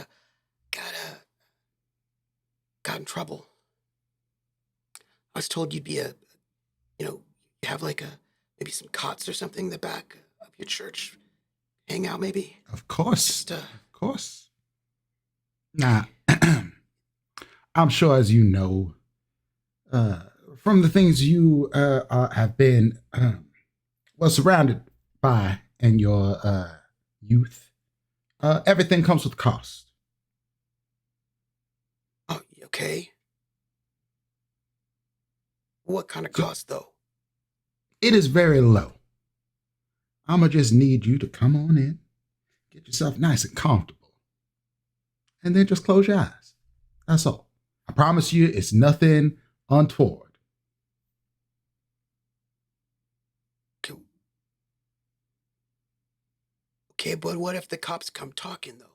in trouble. I was told you'd be you have maybe some cots or something in the back of your church. Hang out, maybe. Of course. Just, of course. Now, I'm sure, as you know, from the things you have been surrounded by in your youth, everything comes with cost. Oh, okay. What kind of cost, though? It is very low. I'm going to just need you to come on in, get yourself nice and comfortable, and then just close your eyes. That's all. I promise you it's nothing untoward. Okay, but what if the cops come talking, though?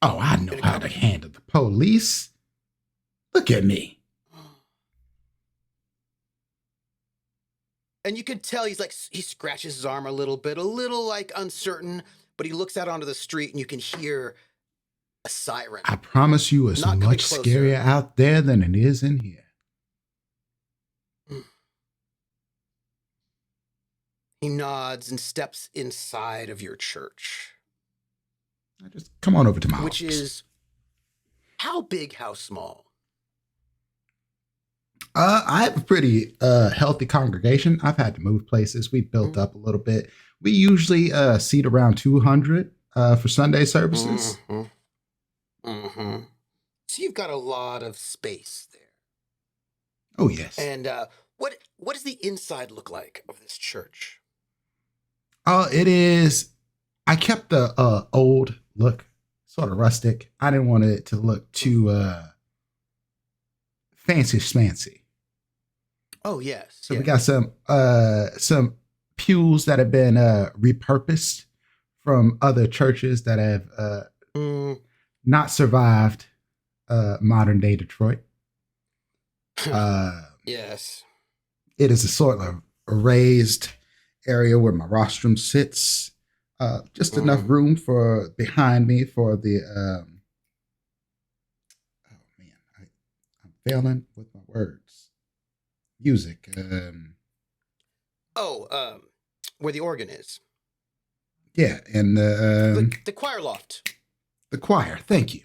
Oh, I know how to handle the police. Look at me. And you can tell he's like, he scratches his arm a little like uncertain, but he looks out onto the street and you can hear a siren. I promise you, it's Not coming much closer. scarier out there than it is in here. He nods and steps inside of your church. Just come on over to my Which office. is how big, how small? I have a pretty healthy congregation. I've had to move places. We built up a little bit. We usually seat around 200 for Sunday services. So you've got a lot of space there. Oh, yes. And what does the inside look like of this church? It is. I kept the old look, sort of rustic. I didn't want it to look too fancy schmancy. Oh yes. So we got some pews that have been repurposed from other churches that have not survived modern day Detroit. Yes. It is a sort of raised area where my rostrum sits. Just enough room for behind me for the oh man, I'm failing with my words. Music. Where the organ is. Yeah, and The choir loft. the choir. Thank you.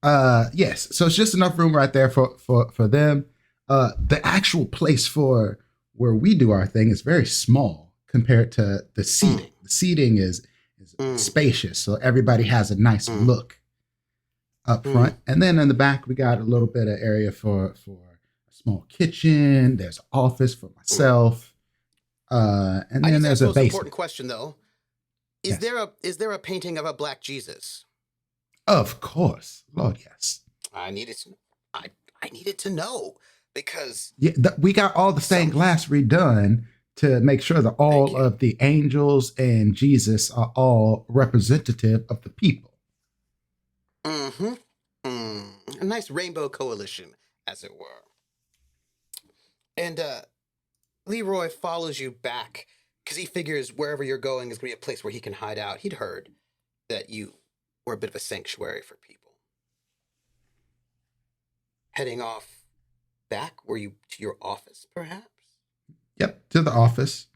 Yes, so it's just enough room right there for them. The actual place for where we do our thing is very small compared to the seating. The seating is spacious, so everybody has a nice look up front. And then in the back, we got a little bit of area for a small kitchen. There's an office for myself. And then there's a basement. Important question though. Is there a painting of a black Jesus? Of course. Lord, yes. I needed to know because we got all the stained glass redone to make sure that all of the angels and Jesus are all representative of the people. A nice rainbow coalition, as it were. And Leroy follows you back because he figures wherever you're going is going to be a place where he can hide out. He'd heard that you were a bit of a sanctuary for people. Heading off back, were you to your office, perhaps? Yep, to the office.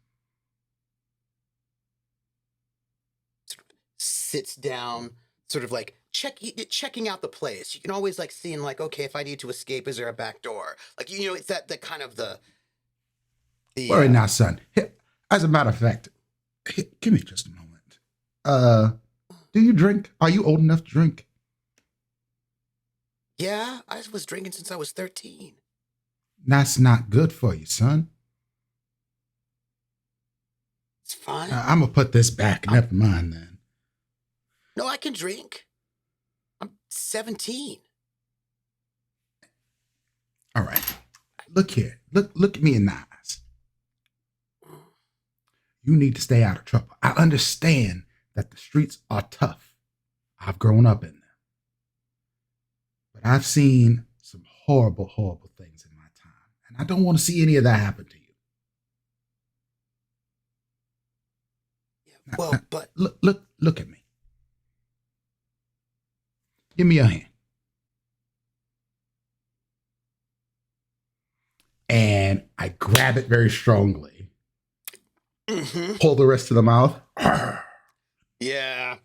Sort of sits down, sort of like checking out the place. You can always like seeing like, okay, if I need to escape, is there a back door? Like, you know, it's that kind of the Worry not, son. Here, as a matter of fact, give me just a moment. Do you drink? Are you old enough to drink? Yeah, I was drinking since I was 13. That's not good for you, son. It's fine. I'm going to put this back. Never mind then. No, I can drink. I'm 17. All right. Look here. Look at me in the eyes. You need to stay out of trouble. I understand that the streets are tough. I've grown up in them. But I've seen some horrible, horrible things in my time. And I don't want to see any of that happen to you. Yeah, well, but look at me. Give me your hand. And I grab it very strongly. Pull the rest of the mouth. Yeah.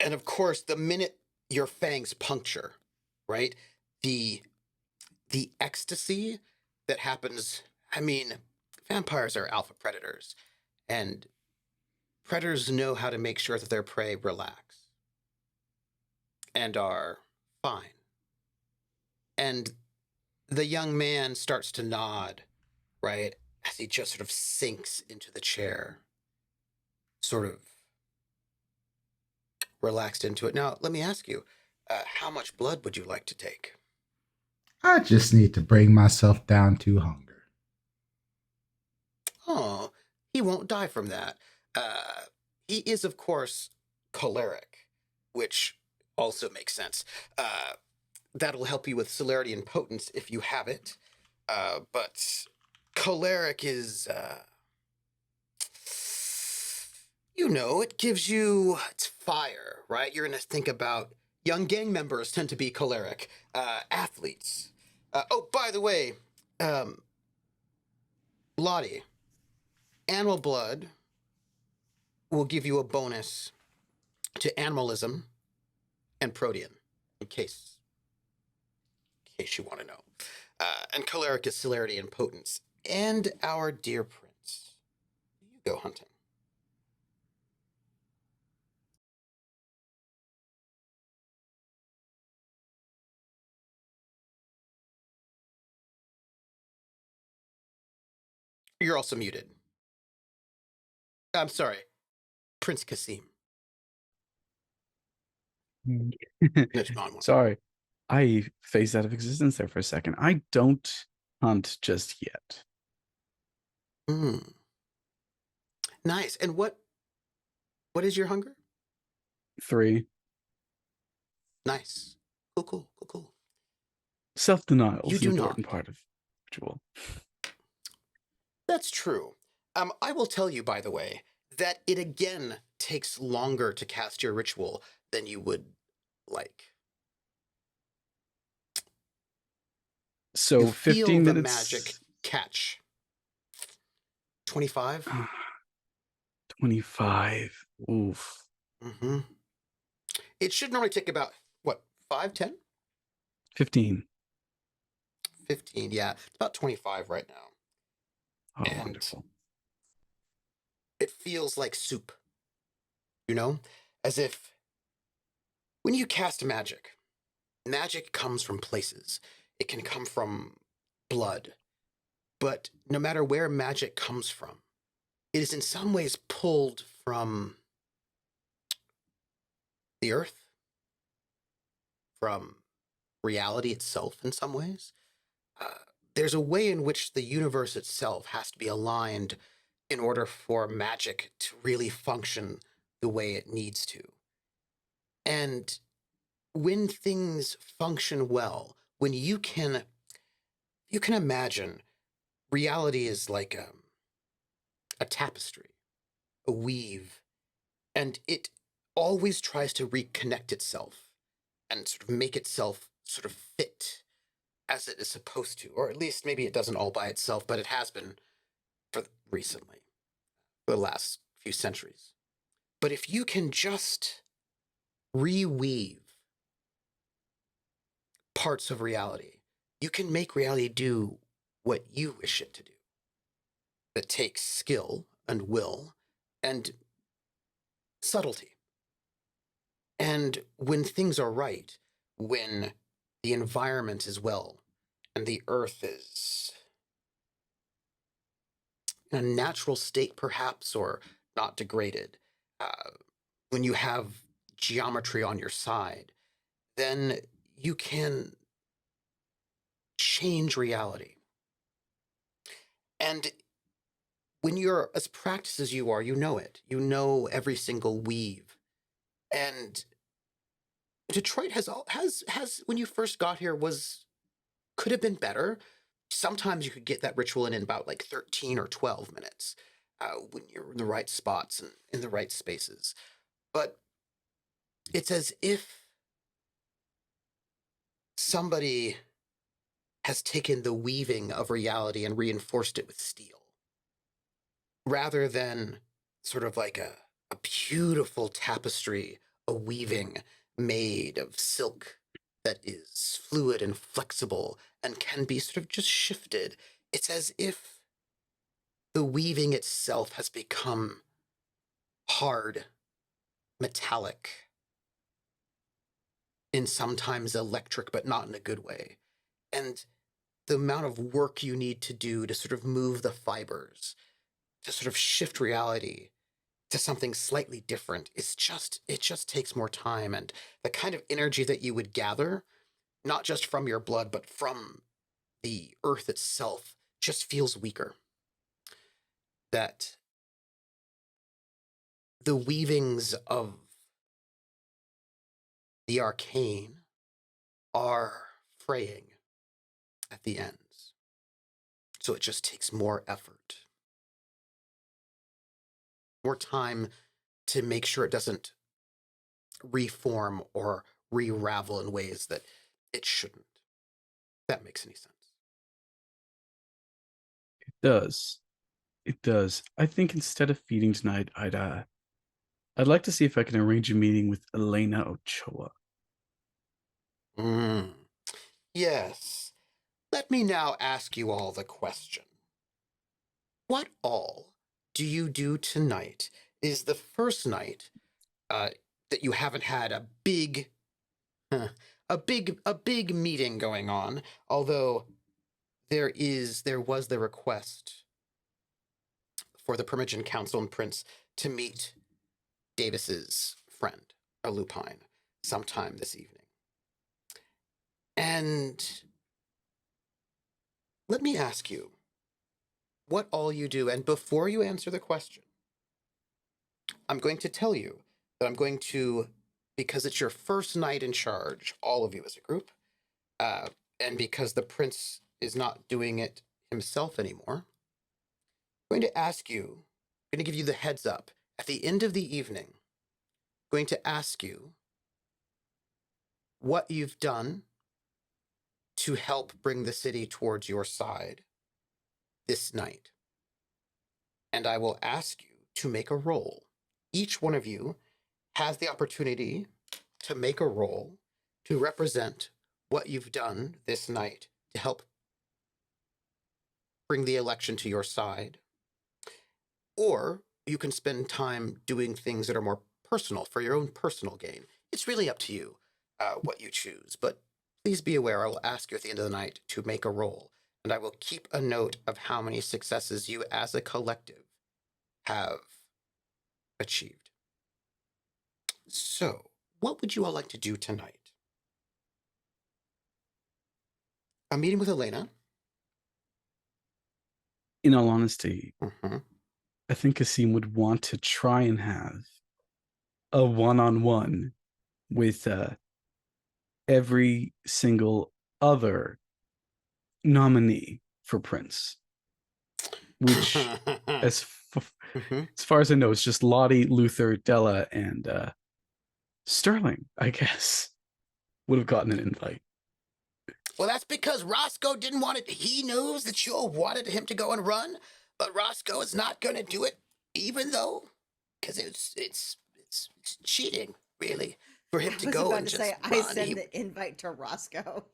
And of course, the minute your fangs puncture, right? The ecstasy that happens, I mean, vampires are alpha predators, and predators know how to make sure that their prey relax and are fine. And the young man starts to nod, right? As he just sort of sinks into the chair, sort of relaxed into it. Now, let me ask you, how much blood would you like to take? I just need to bring myself down to hunger. Oh, he won't die from that. He is, of course, choleric, which also makes sense. That'll help you with celerity and potence if you have it. But choleric is, it gives you, it's fire, right? You're going to think about young gang members tend to be choleric, athletes. Oh, by the way, Lottie, animal blood will give you a bonus to animalism and protean, in case you want to know. And choleric is celerity and potence. And our dear prince, you go hunting. You're also muted. I'm sorry, Prince Qasim. That's not one. Sorry, I phased out of existence there for a second. I don't hunt just yet. Nice. And what is your hunger? 3. Nice. Cool. Self-denial You is an do important not. part of ritual. That's true. I will tell you, by the way, that it again takes longer to cast your ritual than you would like. So You 15 feel the minutes. magic catch. 25? 25. Oof. Mm-hmm. It should normally take about, 5, 10? 15. 15, yeah. It's about 25 right now. Oh, And wonderful. it feels like soup. As if when you cast magic comes from places. It can come from blood. But no matter where magic comes from, it is in some ways pulled from the earth, from reality itself in some ways. There's a way in which the universe itself has to be aligned in order for magic to really function the way it needs to. And when things function well, when you can imagine reality is like a tapestry, a weave, and it always tries to reconnect itself and sort of make itself sort of fit as it is supposed to, or at least maybe it doesn't all by itself, but it has been for recently, for the last few centuries. But if you can just reweave parts of reality, you can make reality do what you wish it to do. That takes skill and will and subtlety. And when things are right, when the environment is well, and the earth is in a natural state, perhaps, or not degraded, when you have geometry on your side, then you can change reality. And when you're as practiced as you are, you know it. You know every single weave. And Detroit has when you first got here could have been better. Sometimes you could get that ritual in about like 13 or 12 minutes when you're in the right spots and in the right spaces. But it's as if somebody has taken the weaving of reality and reinforced it with steel, rather than sort of like a beautiful tapestry, a weaving made of silk that is fluid and flexible and can be sort of just shifted. It's as if the weaving itself has become hard, metallic, and sometimes electric, but not in a good way. And the amount of work you need to do to sort of move the fibers, to sort of shift reality to something slightly different, it just takes more time. And the kind of energy that you would gather, not just from your blood, but from the earth itself, just feels weaker. That the weavings of the arcane are fraying at the ends. So it just takes more effort, more time to make sure it doesn't reform or re-ravel in ways that it shouldn't. If that makes any sense. It does. It does. I think instead of feeding tonight, I'd like to see if I can arrange a meeting with Elena Ochoa. Yes. Let me now ask you all the question. What all do you do tonight is the first night that you haven't had a big meeting going on, although there was the request for the Primogen Council and Prince to meet Davis's friend, a lupine, sometime this evening. And let me ask you what all you do, and before you answer the question, I'm going to tell you that I'm going to, because it's your first night in charge, all of you as a group, and because the prince is not doing it himself anymore, I'm going to ask you, I'm going to give you the heads up. At the end of the evening, I'm going to ask you what you've done to help bring the city towards your side this night. And I will ask you to make a roll. Each one of you has the opportunity to make a roll to represent what you've done this night to help bring the election to your side. Or you can spend time doing things that are more personal for your own personal gain. It's really up to you what you choose, but please be aware I will ask you at the end of the night to make a roll, and I will keep a note of how many successes you as a collective have achieved. So, what would you all like to do tonight? A meeting with Elena? In all honesty, Mm-hmm. I think Qasim would want to try and have a one-on-one with every single other nominee for Prince, which, as far as I know, it's just Lottie, Luther, Della, and Sterling, I guess, would have gotten an invite. Well, that's because Roscoe didn't want it. He knows that you all wanted him to go and run, but Roscoe is not going to do it, even though, because it's cheating, really, for him to I was go about and to just say, run. I send the invite to Roscoe.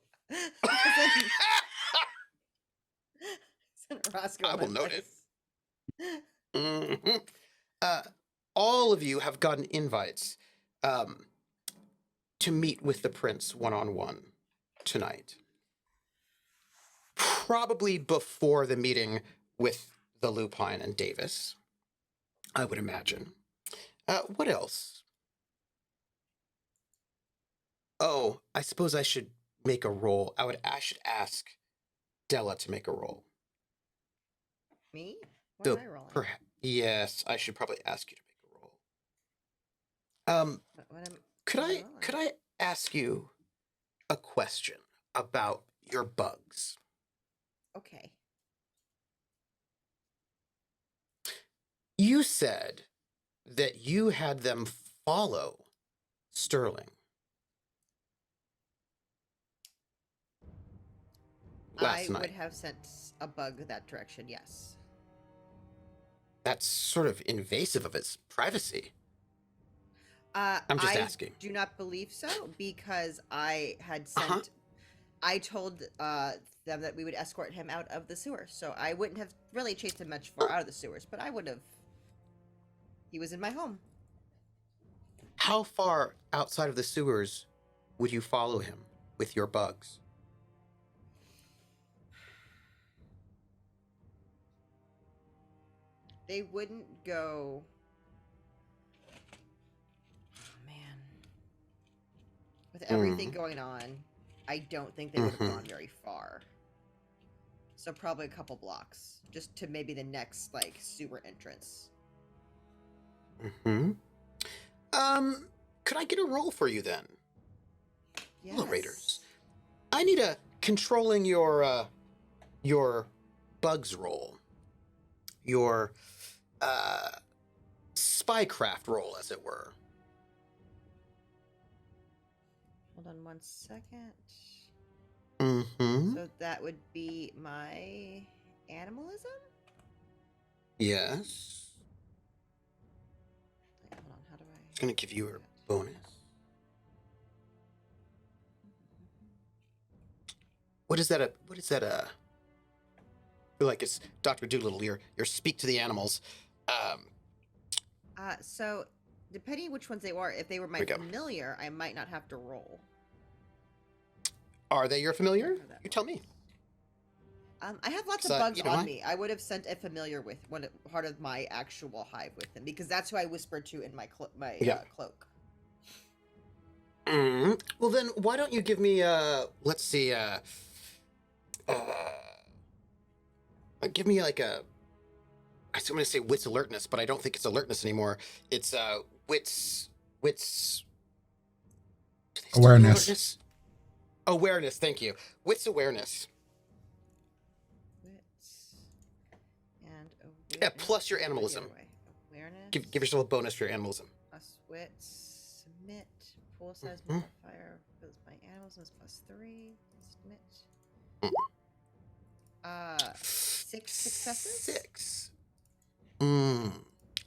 Send Roscoe. I will note it. it. Mm-hmm. All of you have gotten invites to meet with the prince one-on-one tonight. Probably before the meeting with the lupine and Davis, I would imagine. What else? Oh, I suppose I should make a roll. I should ask Della to make a roll. Me? What So am I rolling? yes, I should probably ask you to make a roll. Could what am I could rolling? I ask you a question about your bugs? Okay. You said that you had them follow Sterling last I would night. have sent a bug that direction, yes. That's sort of invasive of his privacy. I'm just I asking. do not believe so because I had sent. I told them that we would escort him out of the sewers, so I wouldn't have really chased him much far out of the sewers, but I would have. He was in my home. How far outside of the sewers would you follow him with your bugs? They wouldn't go. Oh, man. With everything going on, I don't think they would have gone very far. So probably a couple blocks, just to maybe the next like sewer entrance. Could I get a roll for you then? Yes. Hello, Raiders. I need a controlling your bugs roll, your spycraft roll, as it were. Hold on 1 second. Mm-hmm. So that would be my animalism? Yes. Wait, hold on, how do I... It's going to give you a bonus. What is that? I feel like it's Dr. Doolittle. Your speak to the animals. So, depending which ones they were, if they were my Here we go. familiar, I might not have to roll. Are they your familiar? You tell me. I have lots of So, bugs you know on what? me. I would have sent a familiar with part of my actual hive with them, because that's who I whispered to in my cloak. Well, then, why don't you give me, let's see, give me like a, I'm going to say wits alertness, but I don't think it's alertness anymore. It's, wits, do they still do Awareness. Awareness, thank you. Wits awareness. Wits and awareness. Yeah, plus your animalism. Awareness. Give yourself a bonus for your animalism. Plus wits. Submit. Pool size modifier. Because my animalism is +3. Submit. 6 successes? 6.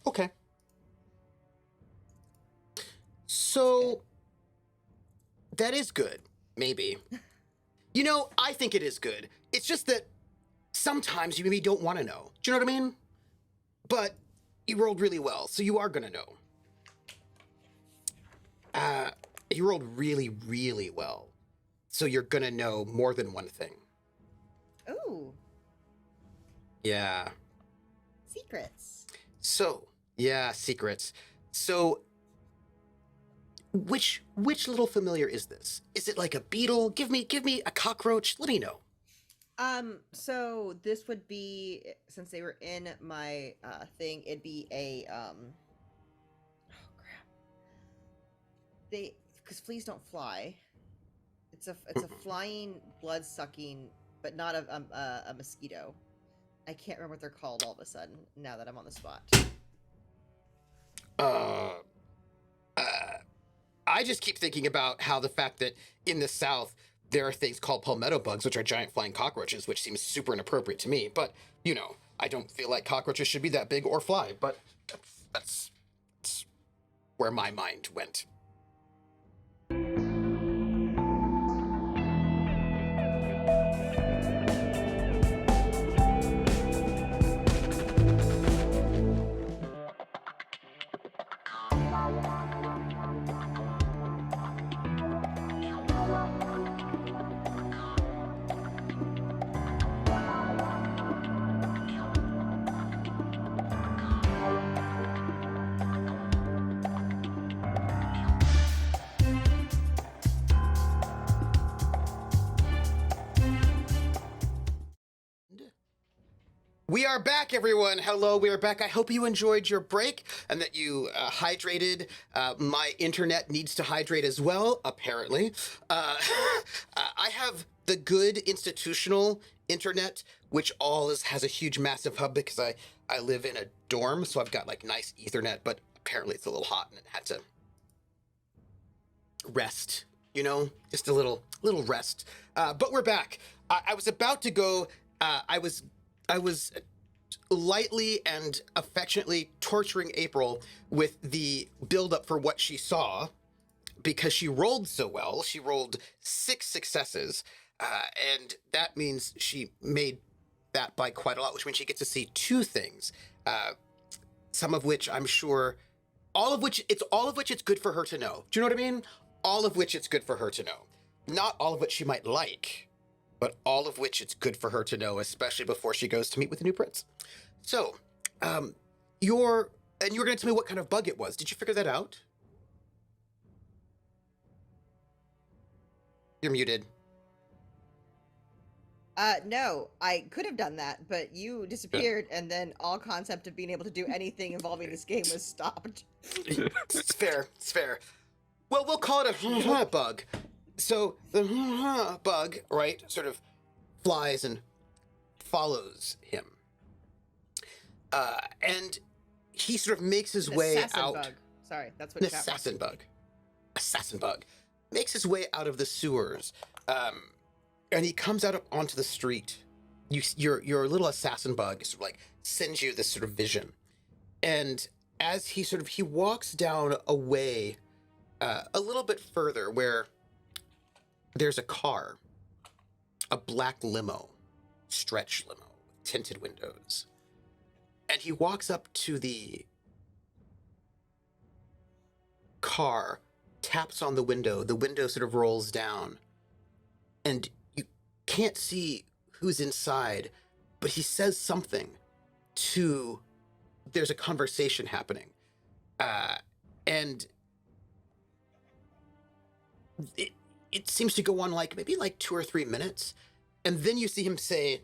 Okay. So, that is good. Maybe. You know, I think it is good. It's just that sometimes you maybe don't want to know. Do you know what I mean? But you rolled really well, so you are going to know. You rolled really, really well. So you're going to know more than one thing. Ooh. Yeah. Secrets. So, yeah, secrets. So, which little familiar is this? Is it like a beetle? Give me a cockroach. Let me know. So this would be, since they were in my thing, it'd be a oh crap. Because fleas don't fly. It's a flying, blood sucking, but not a mosquito. I can't remember what they're called all of a sudden now that I'm on the spot. I just keep thinking about how the fact that in the South there are things called palmetto bugs, which are giant flying cockroaches, which seems super inappropriate to me. But you know, I don't feel like cockroaches should be that big or fly. But that's where my mind went. We are back, everyone. Hello, we are back. I hope you enjoyed your break and that you hydrated. My internet needs to hydrate as well, apparently. I have the good institutional internet, which has a huge, massive hub because I live in a dorm, so I've got like nice Ethernet, but apparently it's a little hot and it had to rest, you know, just a little rest. But we're back. I was about to go. I was lightly and affectionately torturing April with the build-up for what she saw because she rolled so well. She rolled 6 successes, and that means she made that by quite a lot, which means she gets to see 2 things, some of which I'm sure, all of which it's good for her to know. Do you know what I mean? All of which it's good for her to know. Not all of which she might like, but all of which it's good for her to know, especially before she goes to meet with the new prince. So, you were going to tell me what kind of bug it was. Did you figure that out? You're muted. No, I could have done that, but you disappeared, and then all concept of being able to do anything involving this game was stopped. It's fair. Well, we'll call it a bug. So the bug, right, sort of flies and follows him. And he sort of makes his way Assassin out. bug. Sorry, that's what An chat assassin wants. bug. Assassin bug. Makes his way out of the sewers. And he comes out onto the street. Your little assassin bug sort of like sends you this sort of vision. And as he walks down a way a little bit further where there's a car, a black limo, stretch limo, tinted windows. And he walks up to the car, taps on the window sort of rolls down, and you can't see who's inside, but he says something to, there's a conversation happening. And it seems to go on maybe 2 or 3 minutes. And then you see him say,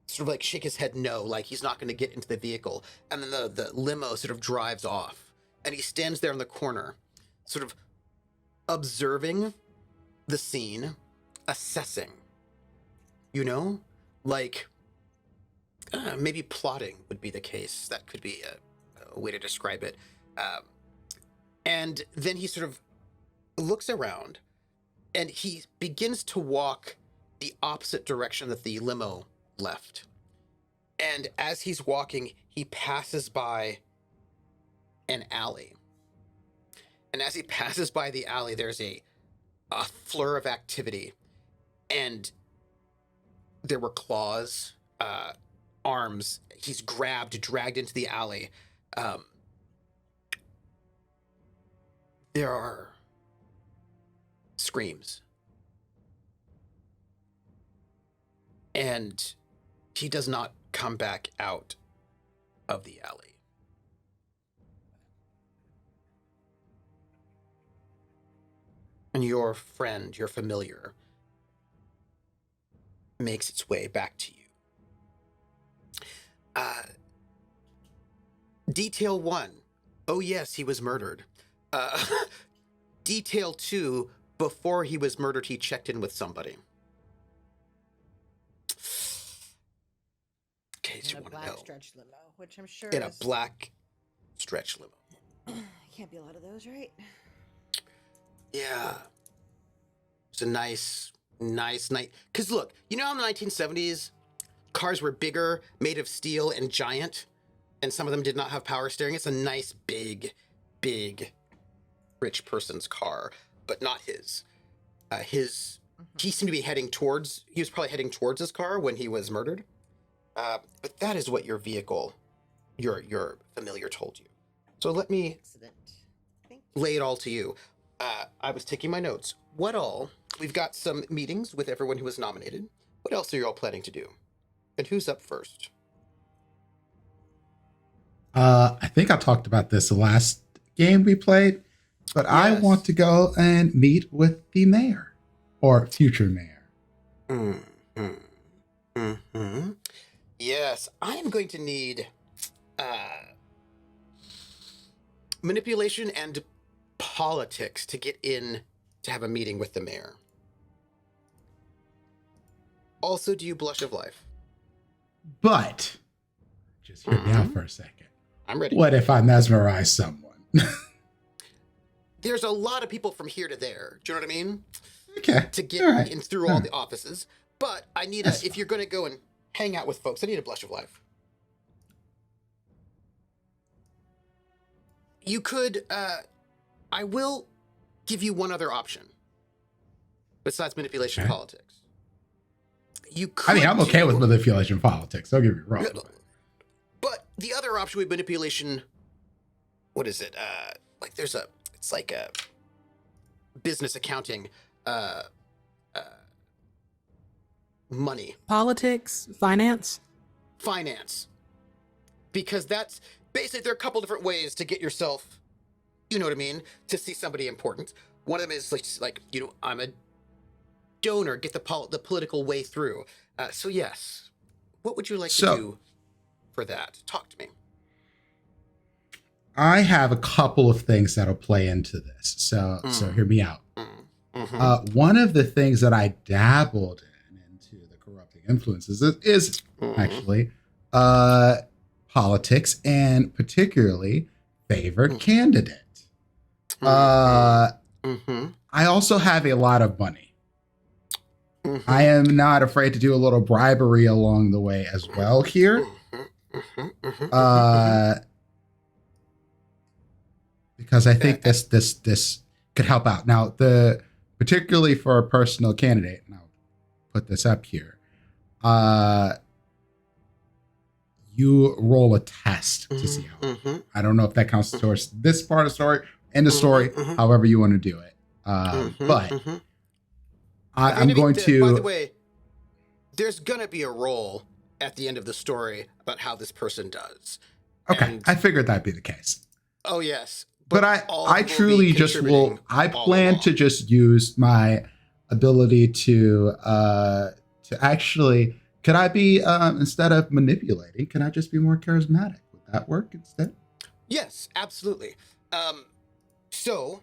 sort of shake his head no, like he's not going to get into the vehicle. And then the limo sort of drives off. And he stands there in the corner, sort of observing the scene, assessing, maybe plotting would be the case. That could be a way to describe it. And then he sort of looks around and he begins to walk the opposite direction that the limo left. And as he's walking, he passes by an alley. And as he passes by the alley, there's a flur of activity. And there were claws, arms. He's grabbed, dragged into the alley. There are screams. And he does not come back out of the alley. And your friend, your familiar, makes its way back to you. Detail 1. Oh yes, he was murdered. Detail 2. Before he was murdered, he checked in with somebody. Okay, In a black stretch limo, which I'm sure in a black stretch limo. Can't be a lot of those, right? Yeah. It's a nice night. Because look, in the 1970s, cars were bigger, made of steel, and giant, and some of them did not have power steering. It's a nice, big rich person's car, but not his. He seemed to be he was probably heading towards his car when he was murdered. But that is what your vehicle, your familiar told you. So let me lay it all to you. I was taking my notes. We've got some meetings with everyone who was nominated. What else are you all planning to do? And who's up first? I think I talked about this the last game we played, but yes. I want to go and meet with the mayor or future mayor. Yes, I am going to need manipulation and politics to get in to have a meeting with the mayor. Also, do you blush of life? But just hear me out for a second. I'm ready. What if I mesmerize someone? There's a lot of people from here to there. Do you know what I mean? Okay. To get in through all the offices. But I need if you're going to go and hang out with folks, I need a blush of life. You could, I will give you one other option. Besides manipulation politics. You could I'm okay with manipulation politics. Don't get me wrong. But the other option with manipulation, what is it? It's like a business accounting, money. Politics, finance. Because that's basically, there are a couple different ways to get yourself, you know what I mean, to see somebody important. One of them is I'm a donor, get the political way through. So yes, what would you like to do for that? Talk to me. I have a couple of things that'll play into this. So hear me out. One of the things that I dabbled into the corrupting influences is Mm-hmm. actually politics, and particularly favored candidate. I also have a lot of money. I am not afraid to do a little bribery along the way as well here. Because I think this could help out. Now, particularly for a personal candidate, and I'll put this up here. You roll a test to see how. I don't know if that counts towards this part of the story, end of story, however you want to do it. But I'm going to. By the way, there's gonna be a roll at the end of the story about how this person does. Okay, And, I figured that'd be the case. Oh yes, but I truly just will. I plan to just use my ability to actually. Could I be instead of manipulating? Can I just be more charismatic? Would that work instead? Yes, absolutely. So,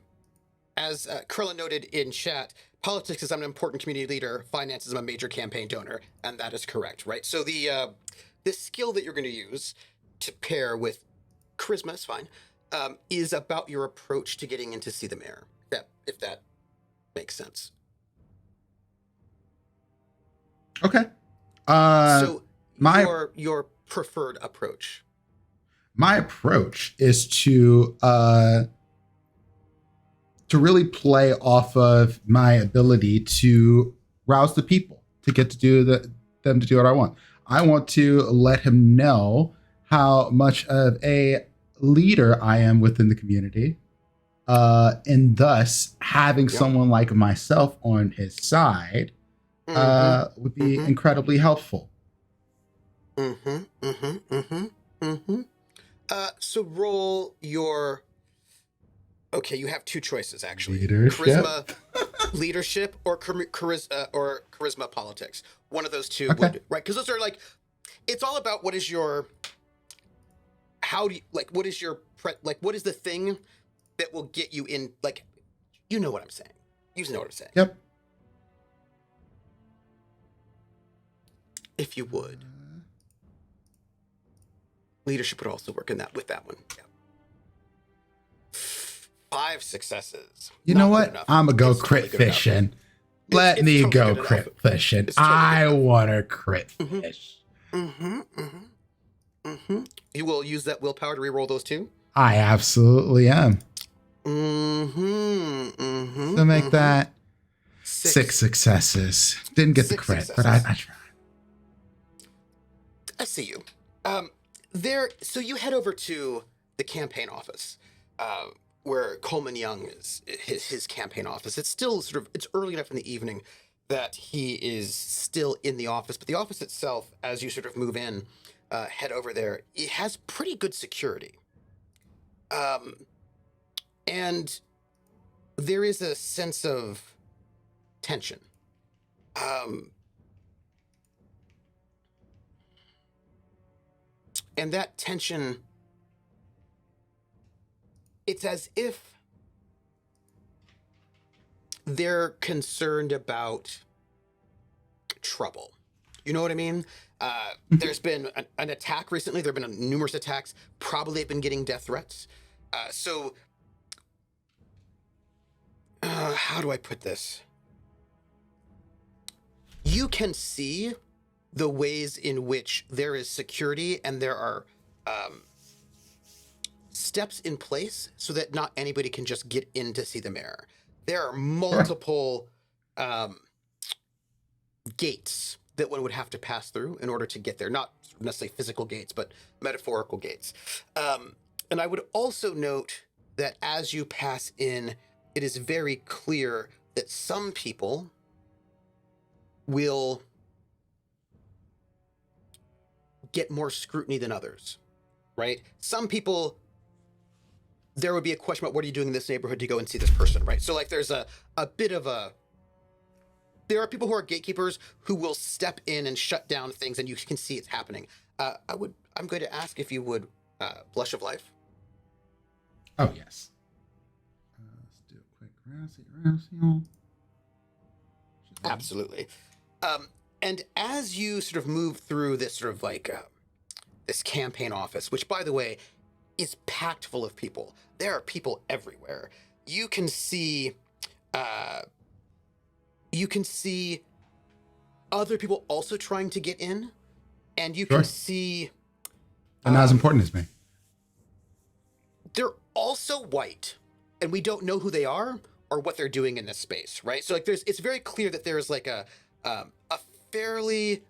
as Curlin noted in chat, politics is I'm an important community leader. Finance is I'm a major campaign donor, and that is correct, right? So the skill that you're going to use to pair with charisma is fine. Is about your approach to getting in to see the mayor. If that makes sense. Okay. So your preferred approach. My approach is to really play off of my ability to rouse the people to get to do them to do what I want. I want to let him know how much of a leader I am within the community, and thus having someone like myself on his side would be incredibly helpful. So roll your. Okay, you have two choices actually: leadership, leadership, or charisma politics. One of those two would right because those are like. It's all about what is your. How do you like? What is your what is the thing that will get you in? Like, you know what I'm saying. You know what I'm saying. Yep. If you would. Leadership would also work with that one. Yeah. 5 successes. You know what? I'm gonna go crit fishing. Let me go crit fishing. I want to crit fish. You will use that willpower to reroll those two? I absolutely am. So make that 6 successes. Didn't get the crit, but I tried. I see you. So you head over to the campaign office, where Coleman Young is his campaign office. It's still it's early enough in the evening that he is still in the office, but the office itself, as you sort of move in, head over there, it has pretty good security. And there is a sense of tension. And that tension, it's as if they're concerned about trouble. You know what I mean? There's been an attack recently. There have been numerous attacks. Probably have been getting death threats. How do I put this? You can see the ways in which there is security and there are steps in place so that not anybody can just get in to see the mayor. There are multiple gates that one would have to pass through in order to get there. Not necessarily physical gates, but metaphorical gates. And I would also note that as you pass in, it is very clear that some people will get more scrutiny than others, right? Some people, there would be a question about what are you doing in this neighborhood to go and see this person, right? So like there's a bit of a, there are people who are gatekeepers who will step in and shut down things and you can see it's happening. I'm going to ask if you would Blush of Life. Oh, yes. Let's do a quick Rousey. Absolutely. And as you sort of move through this sort of like this campaign office, which by the way is packed full of people, there are people everywhere. You can see other people also trying to get in, and you Sure. can see They're not as important as me. they're also white, and we don't know who they are or what they're doing in this space, right? So like it's very clear that there's like a fairly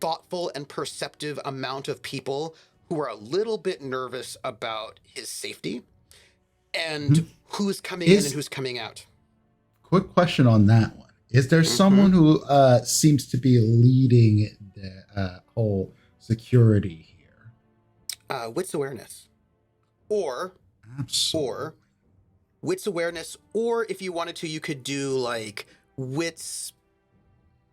thoughtful and perceptive amount of people who are a little bit nervous about his safety and who's coming in and who's coming out. Quick question on that one. Is there someone who seems to be leading the whole security here? Wits awareness. Or wits awareness, or if you wanted to, you could do like wits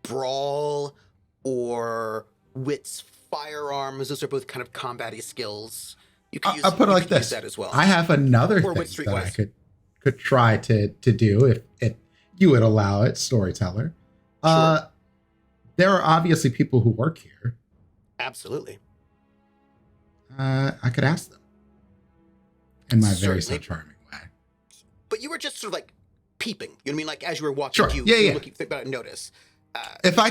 brawl or wits firearms. Those are both kind of combat-y skills. You could use, I'll put it like this. That as well. I have another Or thing wit that I streetwise. could try to do if you would allow it, storyteller. Sure. There are obviously people who work here. Absolutely. I could ask them in my very Certainly. charming way. But you were just sort of like peeping. You know what I mean? Like as you were watching, Sure. you Yeah. looking, think about it, and notice. If I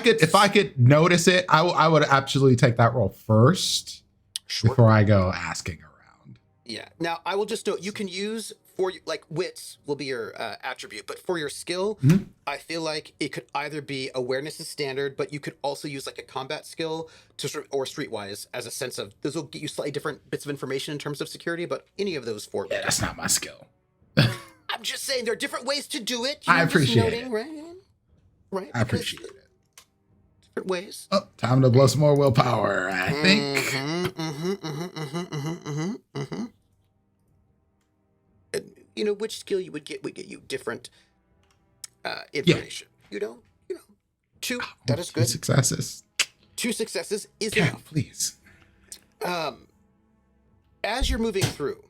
could notice it, I would absolutely take that role first Sure. before I go asking around. Yeah. Now I will just note you can use for like wits will be your attribute, but for your skill, I feel like it could either be awareness is standard, but you could also use like a combat skill to sort of, or streetwise as a sense of those will get you slightly different bits of information in terms of security, but any of those four. Yeah, that's not my skill. I'm just saying there are different ways to do it. I You're just appreciate noting, it. Right. I appreciate it. Different ways. Oh, time to blow some more willpower, I think. And, you know, which skill you would get you different information. You know, two. That is Two good. successes. 2 successes is Yeah, enough. please. As you're moving through,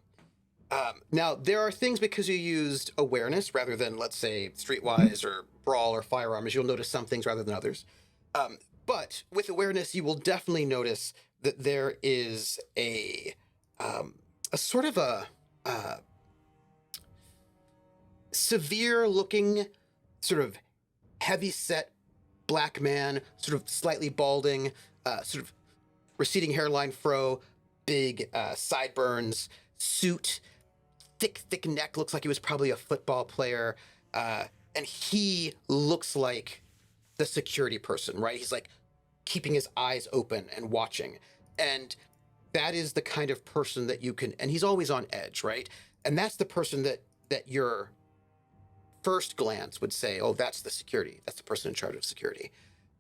now there are things because you used awareness rather than, let's say, streetwise or brawl or firearms. You'll notice some things rather than others. But with awareness, you will definitely notice that there is a sort of a severe-looking, sort of heavy-set black man, sort of slightly balding, sort of receding hairline fro, big sideburns, suit, thick neck, looks like he was probably a football player, and he looks like the security person, right? He's like keeping his eyes open and watching, and that is the kind of person that you can, and he's always on edge, right? And that's the person that your first glance would say, oh, that's the security, that's the person in charge of security.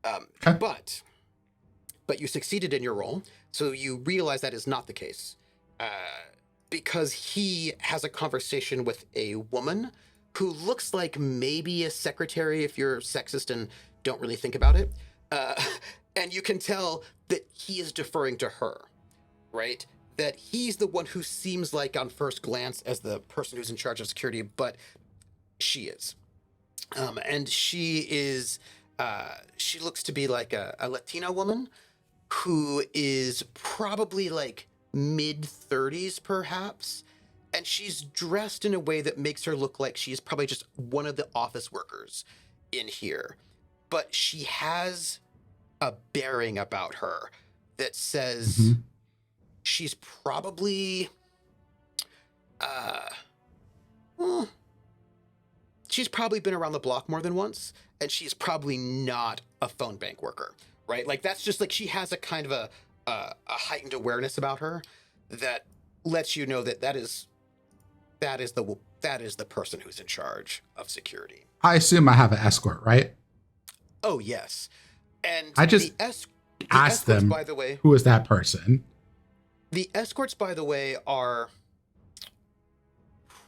Okay. But you succeeded in your role, so you realize that is not the case, because he has a conversation with a woman who looks like maybe a secretary if you're sexist and don't really think about it, and you can tell that he is deferring to her, right? That he's the one who seems like on first glance as the person who's in charge of security, but she is, and she is. She looks to be like a Latina woman who is probably like mid-30s perhaps, and she's dressed in a way that makes her look like she's probably just one of the office workers in here. But she has a bearing about her that says she's probably she's probably been around the block more than once, and she's probably not a phone bank worker, right? Like that's just like she has a kind of a heightened awareness about her that lets you know that that is the person who's in charge of security. I assume I have an escort, right? Oh yes, and I just asked them, by the way, who is that person? the escorts, by the way, are.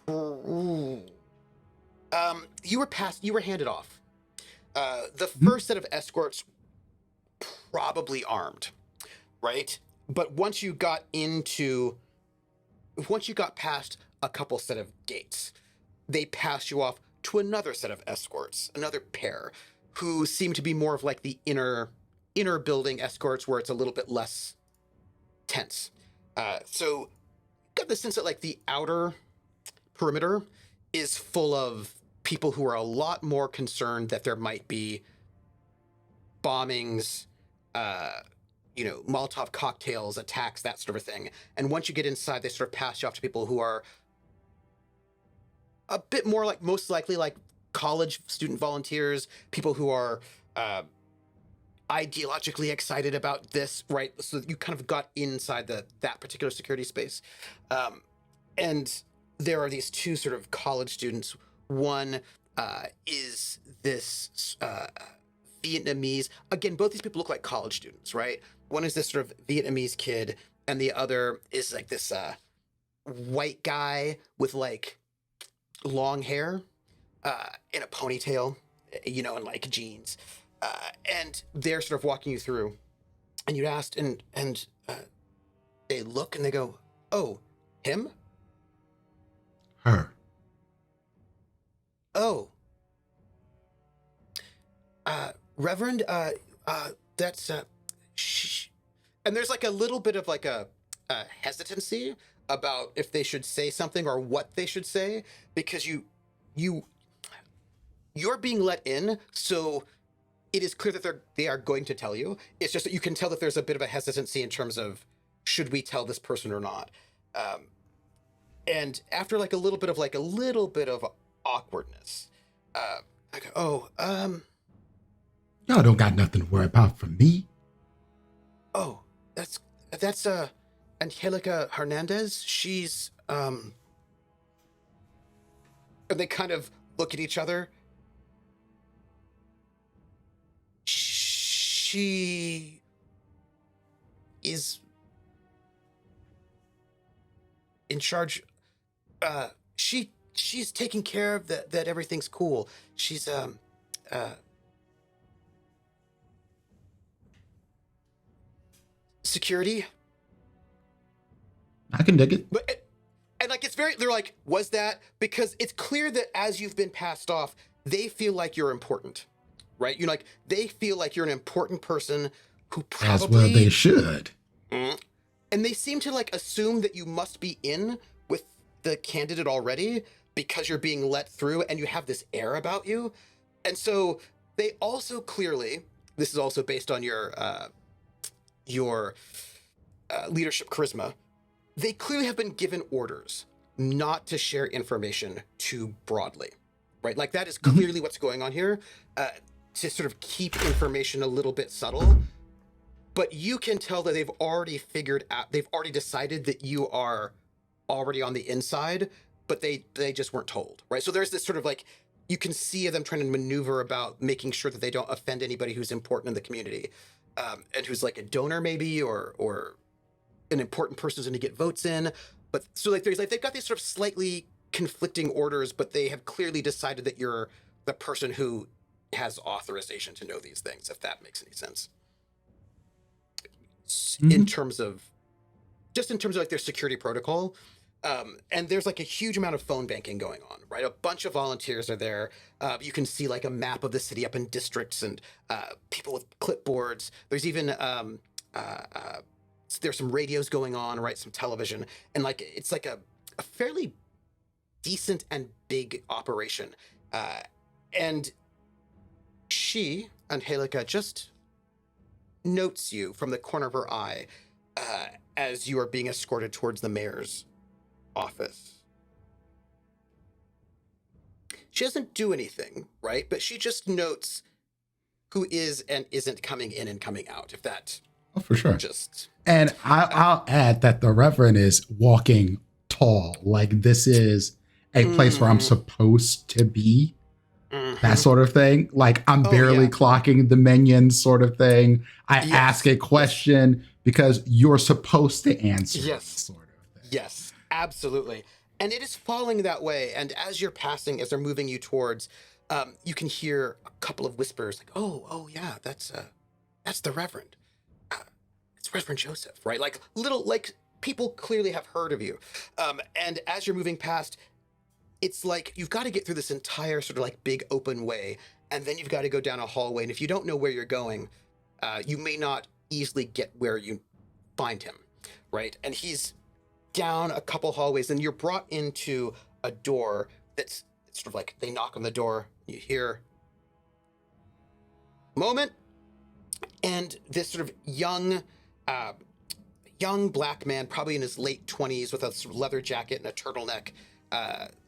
You were handed off. The first set of escorts probably armed, right? But once you got past a couple set of gates, they passed you off to another set of escorts, another pair, who seem to be more of like the inner inner building escorts where it's a little bit less tense. So got the sense that like the outer perimeter is full of people who are a lot more concerned that there might be bombings, Molotov cocktails, attacks, that sort of thing. And once you get inside, they sort of pass you off to people who are a bit more like, most likely like college student volunteers, people who are ideologically excited about this, right? So you kind of got inside that particular security space. And there are these two sort of college students. One is this Vietnamese. Again, both these people look like college students, right? One is this sort of Vietnamese kid, and the other is like this white guy with like long hair in a ponytail, and like jeans. And they're sort of walking you through, and you asked, and they look and they go, "Oh, him? Her. Oh, Reverend, that's and there's like a little bit of like a hesitancy about if they should say something or what they should say, because you're being let in, so it is clear that they are going to tell you. It's just that you can tell that there's a bit of a hesitancy in terms of, should we tell this person or not? And after like a little bit of awkwardness, I go, Y'all don't got nothing to worry about from me. oh, that's Angelica Hernandez. She's and they kind of look at each other. She is in charge. She's taking care of that everything's cool. She's security. I can dig it. But and like they're like, was that? Because it's clear that as you've been passed off, they feel like you're important, right? They feel like you're an important person who probably, as well they should. And they seem to like assume that you must be in with the candidate already because you're being let through and you have this air about you. And so they also clearly, this is also based on your leadership charisma, they clearly have been given orders not to share information too broadly, right? Like that is clearly what's going on here, to sort of keep information a little bit subtle. But you can tell that they've already decided that you are already on the inside, but they just weren't told, right? So there's this sort of like, you can see them trying to maneuver about making sure that they don't offend anybody who's important in the community, and who's like a donor maybe, or an important person who's going to get votes in. But so like they've got these sort of slightly conflicting orders, but they have clearly decided that you're the person who has authorization to know these things, if that makes any sense. In terms of like their security protocol. And there's like a huge amount of phone banking going on, right? A bunch of volunteers are there. You can see like a map of the city up in districts, and people with clipboards. There's even there's some radios going on, right? Some television, and like it's like a fairly decent and big operation. And Angelica, just notes you from the corner of her eye as you are being escorted towards the mayor's office. She doesn't do anything, right? But she just notes who is and isn't coming in and coming out, if that... Oh, for sure. Just... And I'll add that the Reverend is walking tall. Like this is a place where I'm supposed to be. That sort of thing. Like I'm barely clocking the minions sort of thing. I ask a question because you're supposed to answer. Yes. Sort of thing. Yes, absolutely. And it is falling that way. And as you're passing, as they're moving you towards, you can hear a couple of whispers like, oh yeah, that's the Reverend. It's Reverend Joseph, right? Like little, like people clearly have heard of you. And as you're moving past, it's like you've got to get through this entire sort of like big open way, and then you've got to go down a hallway. And if you don't know where you're going, you may not easily get where you find him, right? And he's down a couple hallways, and you're brought into a door that's sort of like they knock on the door. You hear moment, and this sort of young black man, probably in his late 20s, with a sort of leather jacket and a turtleneck,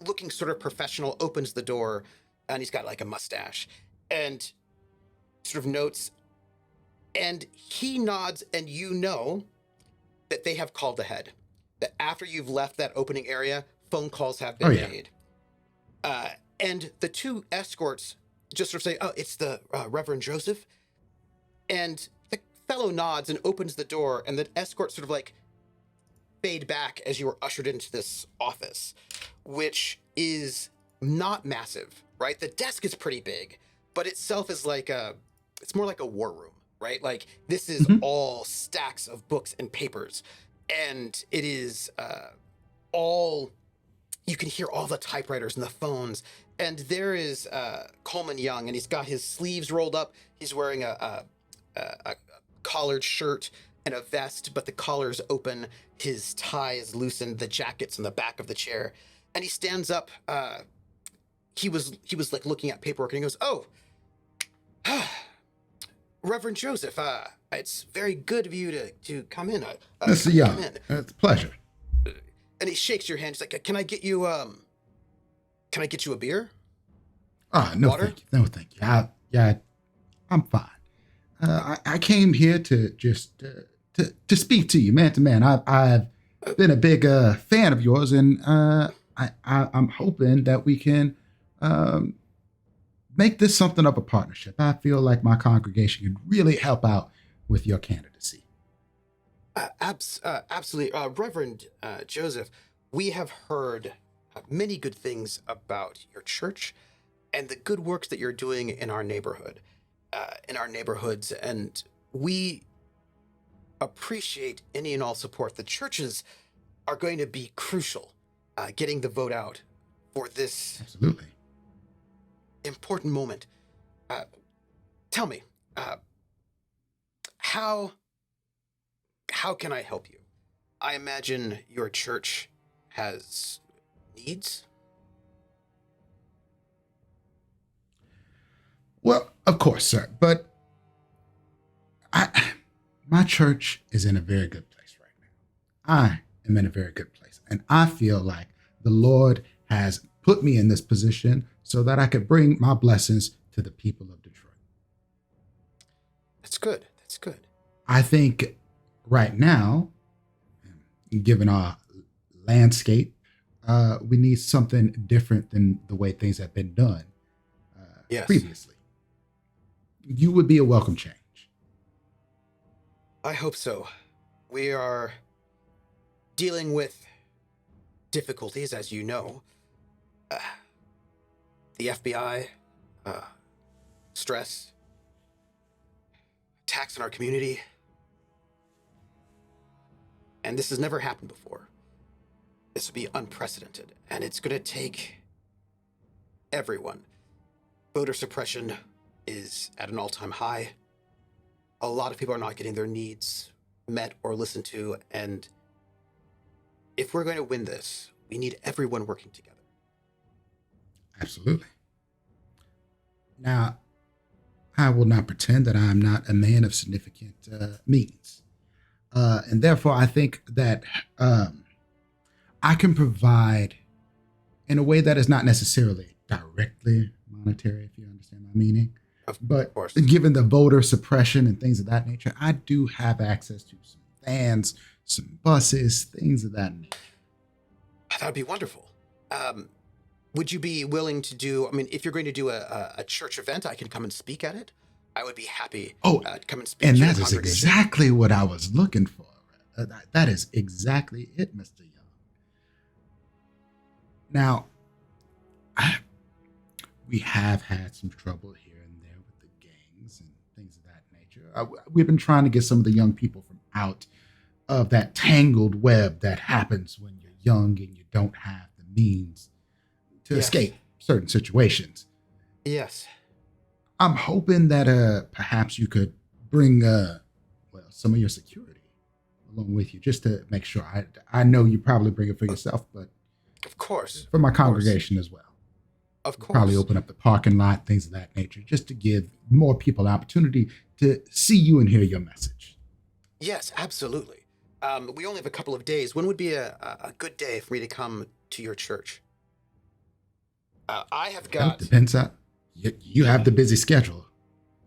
looking sort of professional, opens the door, and he's got like a mustache, and sort of notes, and he nods, and you know that they have called ahead. That after you've left that opening area, phone calls have been made. And the two escorts just sort of say, "Oh, it's the Reverend Joseph." And the fellow nods and opens the door, and the escort sort of like fade back as you are ushered into this office, which is not massive, right? The desk is pretty big, but itself is like it's more like a war room, right? Like this is all stacks of books and papers, and it is all, you can hear all the typewriters and the phones, and there is Coleman Young, and he's got his sleeves rolled up. He's wearing a collared shirt and a vest, but the collar's open. His tie is loosened. The jacket's in the back of the chair, and he stands up. He was like looking at paperwork, and he goes, "Oh, Reverend Joseph, it's very good of you to come in. Mr. Young, it's a pleasure." And he shakes your hand. He's like, "Can I get you a beer?" No, Water? thank you. No, thank you. I'm fine. I came here to just to speak to you, man to man. I've been a big fan of yours, and I'm hoping that we can make this something of a partnership. I feel like my congregation could really help out with your candidacy. Absolutely. Reverend Joseph, we have heard many good things about your church and the good works that you're doing in our neighborhoods, and we appreciate any and all support. The churches are going to be crucial, getting the vote out for this Absolutely. important moment. Tell me, how can I help you? I imagine your church has needs. Well, of course, sir, but my church is in a very good place right now. I am in a very good place, and I feel like the Lord has put me in this position so that I could bring my blessings to the people of Detroit. That's good. That's good. I think right now, given our landscape, we need something different than the way things have been done Yes. previously. You would be a welcome change. I hope so. We are dealing with difficulties, as you know. The FBI, stress, attacks in our community. And this has never happened before. This would be unprecedented, and it's going to take everyone. Voter suppression is at an all-time high. A lot of people are not getting their needs met or listened to, and if we're going to win this, we need everyone working together. Absolutely. Now, I will not pretend that I am not a man of significant means. And therefore, I think that I can provide in a way that is not necessarily directly monetary, if you understand my meaning. But course. Given the voter suppression and things of that nature, I do have access to some vans, some buses, things of that nature. That would be wonderful. Would you be willing to do, I mean, if you're going to do a church event, I can come and speak at it. I would be happy to come and speak And to your that is congregation. exactly what I was looking for. That is exactly it, Mr. Young. Now, we have had some trouble here and there with the gangs and things of that nature. We've been trying to get some of the young people from out of that tangled web that happens when you're young and you don't have the means to Yes. escape certain situations. Yes. I'm hoping that perhaps you could bring some of your security along with you, just to make sure. I know you probably bring it for yourself, but of course, for my congregation as well. Of course. Probably open up the parking lot, things of that nature, just to give more people an opportunity to see you and hear your message. Yes, absolutely. We only have a couple of days. When would be a good day for me to come to your church? I have got... That depends on... You have the busy schedule.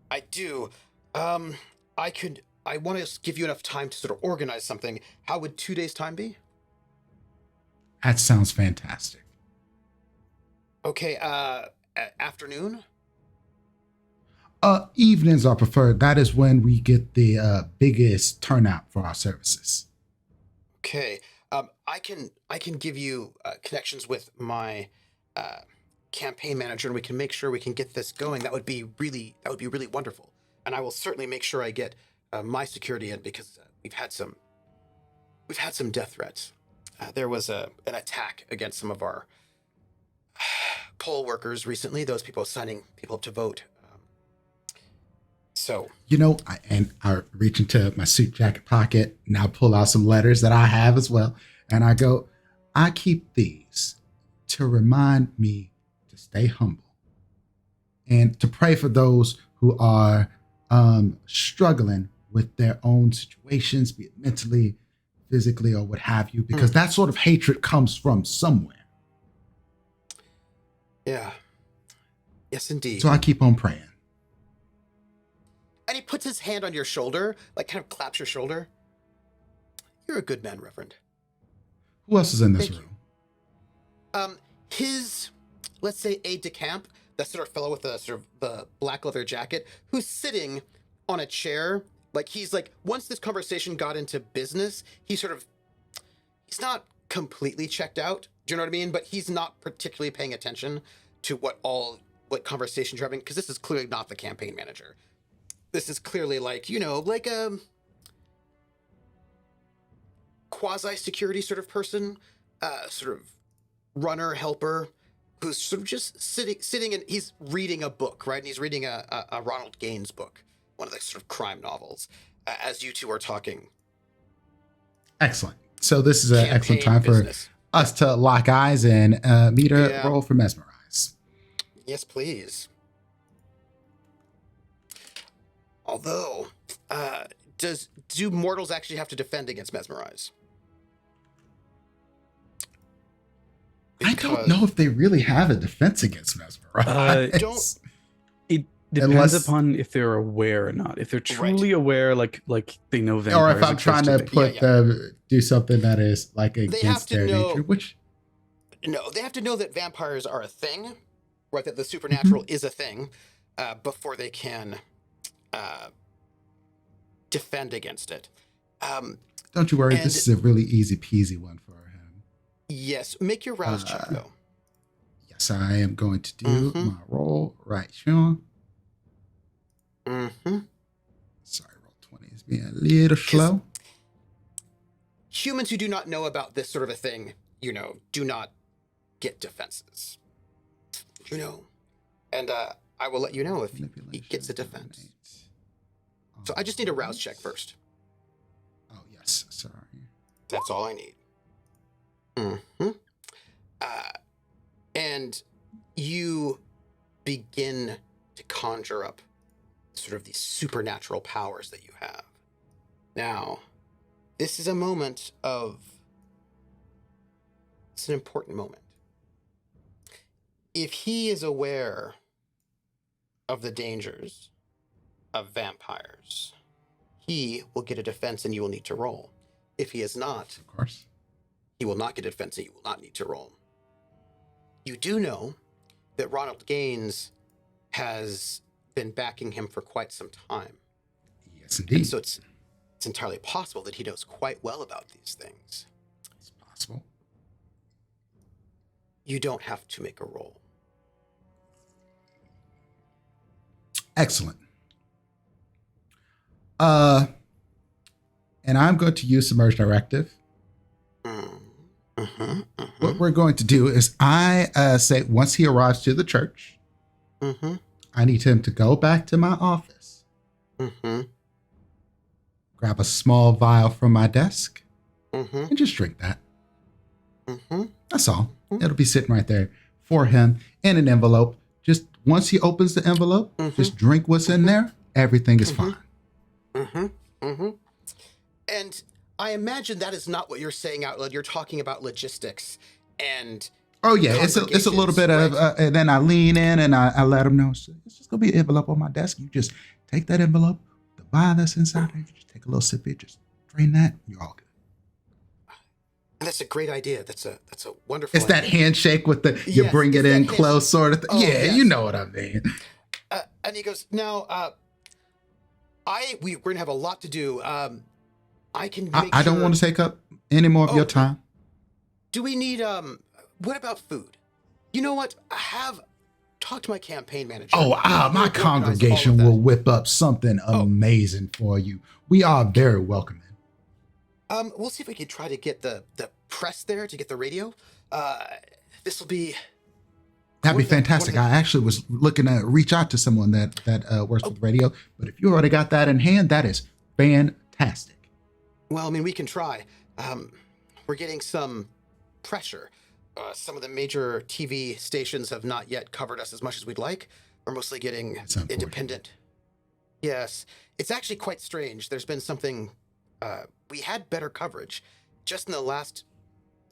I do. I want to give you enough time to sort of organize something. How would 2 days' time be? That sounds fantastic. Okay, afternoon? Evenings are preferred. That is when we get the biggest turnout for our services. Okay. I can give you connections with my campaign manager, and we can make sure we can get this going. That would be really wonderful. And I will certainly make sure I get my security in, because we've had some death threats. There was an attack against some of our poll workers recently. Those people signing people up to vote. So I reach into my suit jacket pocket and I pull out some letters that I have as well, and I go, I keep these to remind me to stay humble and to pray for those who are struggling with their own situations, be it mentally, physically, or what have you, because that sort of hatred comes from somewhere. Yeah. Yes, indeed. So I keep on praying. And he puts his hand on your shoulder, like kind of claps your shoulder. You're a good man, Reverend. Who else is in this Thank room? His, let's say, aide-de-camp, that sort of fellow with the sort of the black leather jacket, who's sitting on a chair. Like, he's like, once this conversation got into business, he's not completely checked out. Do you know what I mean? But he's not particularly paying attention to what conversations you're having, because this is clearly not the campaign manager. This is clearly like a quasi-security sort of person, sort of runner, helper, who's sort of just sitting and he's reading a book, right? And he's reading a Ronald Gaines book, one of the sort of crime novels, as you two are talking. Excellent. So this is an excellent time for us to lock eyes and meet a roll for mesmerize. Yes, please. Although, do mortals actually have to defend against mesmerize? I don't know if they really have a defense against mesmerize. It depends upon if they're aware or not. If they're truly aware, like they know vampires, or if I'm trying to put them do something that is like against their nature. No, they have to know that vampires are a thing, right? That the supernatural is a thing, before they can defend against it. Don't you worry, this is a really easy peasy one for him. Yes, make your rouse check though. Yes, I am going to do my roll right here. Sorry, roll 20 is being a little slow. Humans who do not know about this sort of a thing, do not get defenses. And I will let you know if he gets a defense. So I just need a rouse check first. Oh, yes. Sorry. That's all I need. And you begin to conjure up sort of these supernatural powers that you have. Now, this is a moment it's an important moment. If he is aware of the dangers of vampires, he will get a defense and you will need to roll. If he is not, of course, he will not get a defense and you will not need to roll. You do know that Ronald Gaines has been backing him for quite some time. Yes, indeed. And so it's entirely possible that he knows quite well about these things. It's possible. You don't have to make a roll. Excellent. And I'm going to use Submerge Directive. What we're going to do is I say once he arrives to the church, I need him to go back to my office grab a small vial from my desk, Mm-hmm. and just drink that. Mm-hmm. That's all. It'll be sitting right there for him in an envelope. Just once he opens the envelope, just drink what's in there. Everything is fine. Mm-hmm. Mm-hmm. And I imagine that is not what you're saying out loud. You're talking about logistics and Oh yeah, it's a little bit of, and then I lean in and I let him know it's just gonna be an envelope on my desk. You just take that envelope, the vial that's inside there. You just take a little sip of it, just drain that. You're all good. That's a great idea. That's a wonderful. It's that handshake with the you bring it in close sort of thing. Oh, yeah, yes. you know what I mean. And he goes, now, we're gonna have a lot to do. I can. I don't want to take up any more of your time. Do we need what about food? You know what? Talk to my campaign manager. My congregation will whip up something amazing for you. We are very welcoming. We'll see if we can try to get the press there to get the radio. This will be. That'd be fantastic. I actually was looking to reach out to someone that works with radio, but if you already got that in hand, that is fantastic. Well, I mean, we can try. We're getting some pressure. Some of the major TV stations have not yet covered us as much as we'd like. We're mostly getting independent. Yes, it's actually quite strange. There's been something. We had better coverage just in the last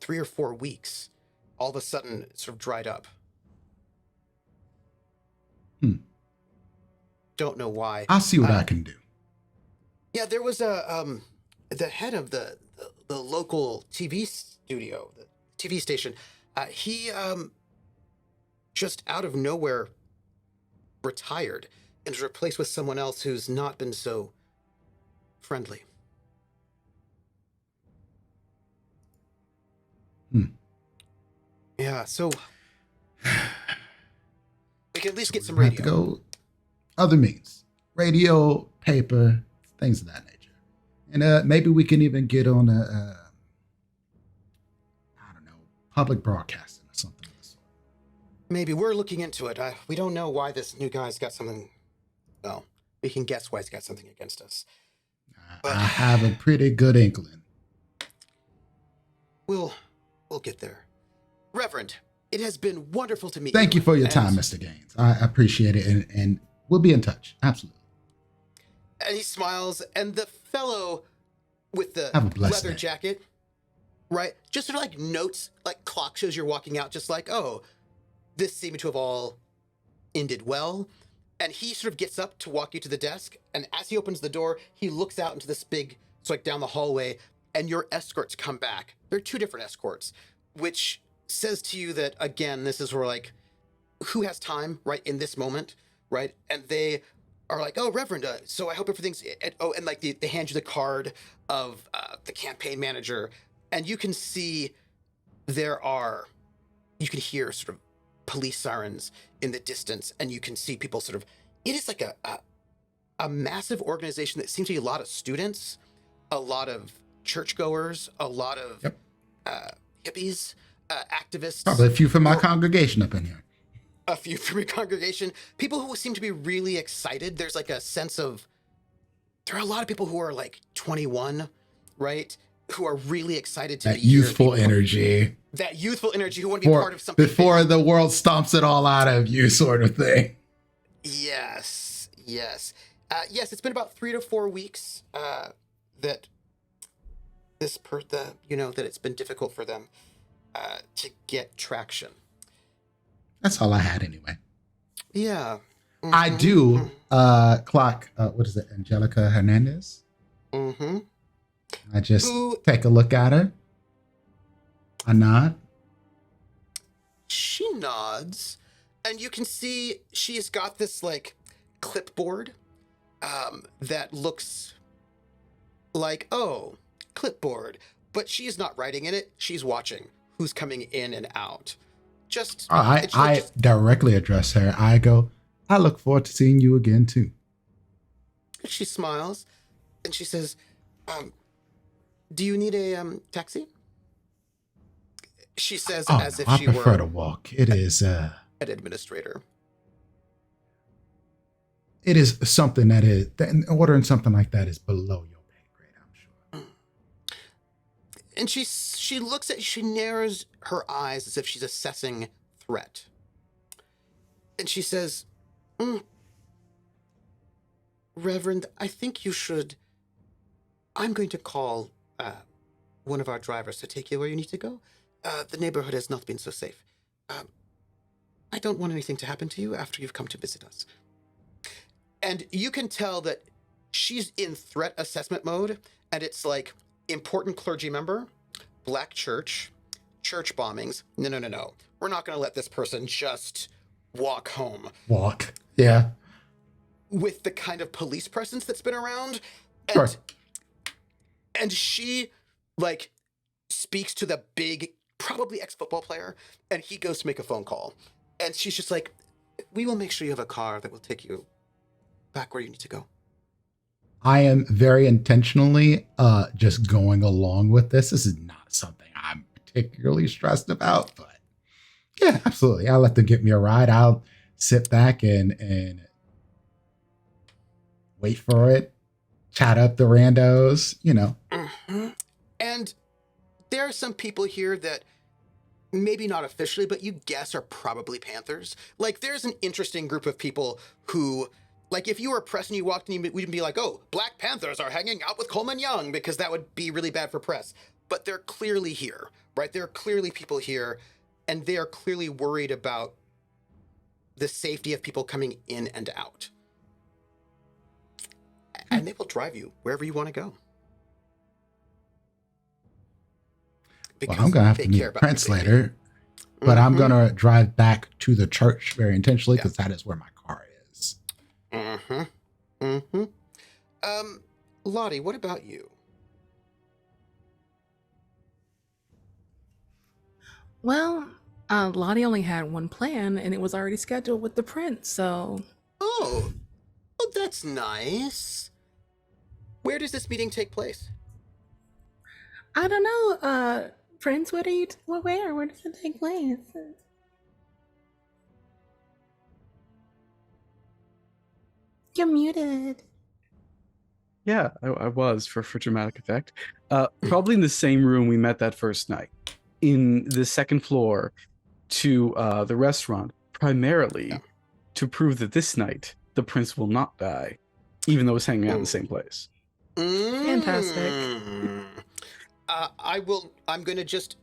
3 or 4 weeks. All of a sudden, it sort of dried up. Don't know why. I'll see what I can do. Yeah, there was the head of the local TV studio, the TV station. He just out of nowhere retired and was replaced with someone else who's not been so friendly. Yeah, so we can at least get some radio. Have to go other means, radio, paper, things of that nature, and maybe we can even get on I don't know, public broadcasting or something of the sort. Maybe we're looking into it. We don't know why this new guy's got something. Well, we can guess why he's got something against us. I have a pretty good inkling. We'll get there. Reverend, it has been wonderful to meet you. Thank you for your time, Mr. Gaines. I appreciate it, and we'll be in touch. Absolutely. And he smiles, and the fellow with the leather jacket, right, just sort of like notes, like clock shows you're walking out, just like, oh, this seemed to have all ended well. And he sort of gets up to walk you to the desk, and as he opens the door, he looks out into this big, it's like down the hallway, and your escorts come back. They're 2 different escorts, which says to you that, again, this is where, like, who has time, right, in this moment, right? And they are like, oh, Reverend, so I hope everything's, and like they hand you the card of the campaign manager, and you can see you can hear sort of police sirens in the distance, and you can see people sort of, it is like a massive organization that seems to be a lot of students, a lot of churchgoers, a lot of hippies, activists. Probably a few from my congregation up in here. A few from your congregation. People who seem to be really excited. There's like a sense of, there are a lot of people who are like 21, right? Who are really excited to be here. Youthful energy. That youthful energy who want to be part of something. Before the world stomps it all out of you, sort of thing. Yes. Yes, it's been about 3 to 4 weeks that that it's been difficult for them to get traction. That's all I had anyway. Yeah. Mm-hmm. I do clock, what is it, Angelica Hernandez? Mm-hmm. I just take a look at her. I nod. She nods, and you can see she's got this, like, clipboard that looks like, oh, clipboard. But she's not writing in it. She's watching who's coming in and out. I directly address her. I go, I look forward to seeing you again, too. She smiles, and she says, do you need a taxi? She says as if she were... I prefer to walk. It is... an administrator. It is something that is... Ordering something like that is below your pay And she looks at, she narrows her eyes as if she's assessing threat. And she says, Reverend, I think you should, I'm going to call one of our drivers to take you where you need to go. The neighborhood has not been so safe. I don't want anything to happen to you after you've come to visit us. And you can tell that she's in threat assessment mode, and it's like important clergy member, black church bombings. No. We're not going to let this person just walk home. Walk. Yeah. With the kind of police presence that's been around. Sure. And she, like, speaks to the big, probably ex-football player, and he goes to make a phone call. And she's just like, we will make sure you have a car that will take you back where you need to go. I am very intentionally just going along with this. This is not something I'm particularly stressed about, but yeah, absolutely. I'll let them get me a ride. I'll sit back and wait for it, chat up the randos, you know. Mm-hmm. And there are some people here that maybe not officially, but you guess are probably Panthers. Like, there's an interesting group of people who, like, if you were press and you walked in, we wouldn't be like, oh, Black Panthers are hanging out with Coleman Young, because that would be really bad for press. But they're clearly here, right? There are clearly people here, and they are clearly worried about the safety of people coming in and out. And they will drive you wherever you want to go. Well, I'm going to have to meet Prince later, but I'm going to drive back to the church very intentionally because that is where my car is. Lottie, what about you? Well, Lottie only had one plan, and it was already scheduled with the prince, so... Oh, that's nice. Where does this meeting take place? I don't know, Prince, where does it take place? You're muted. Yeah, I was for dramatic effect. Probably in the same room we met that first night, in the second floor to the restaurant, primarily to prove that this night the prince will not die, even though it's hanging out in the same place. Fantastic. I'm going to just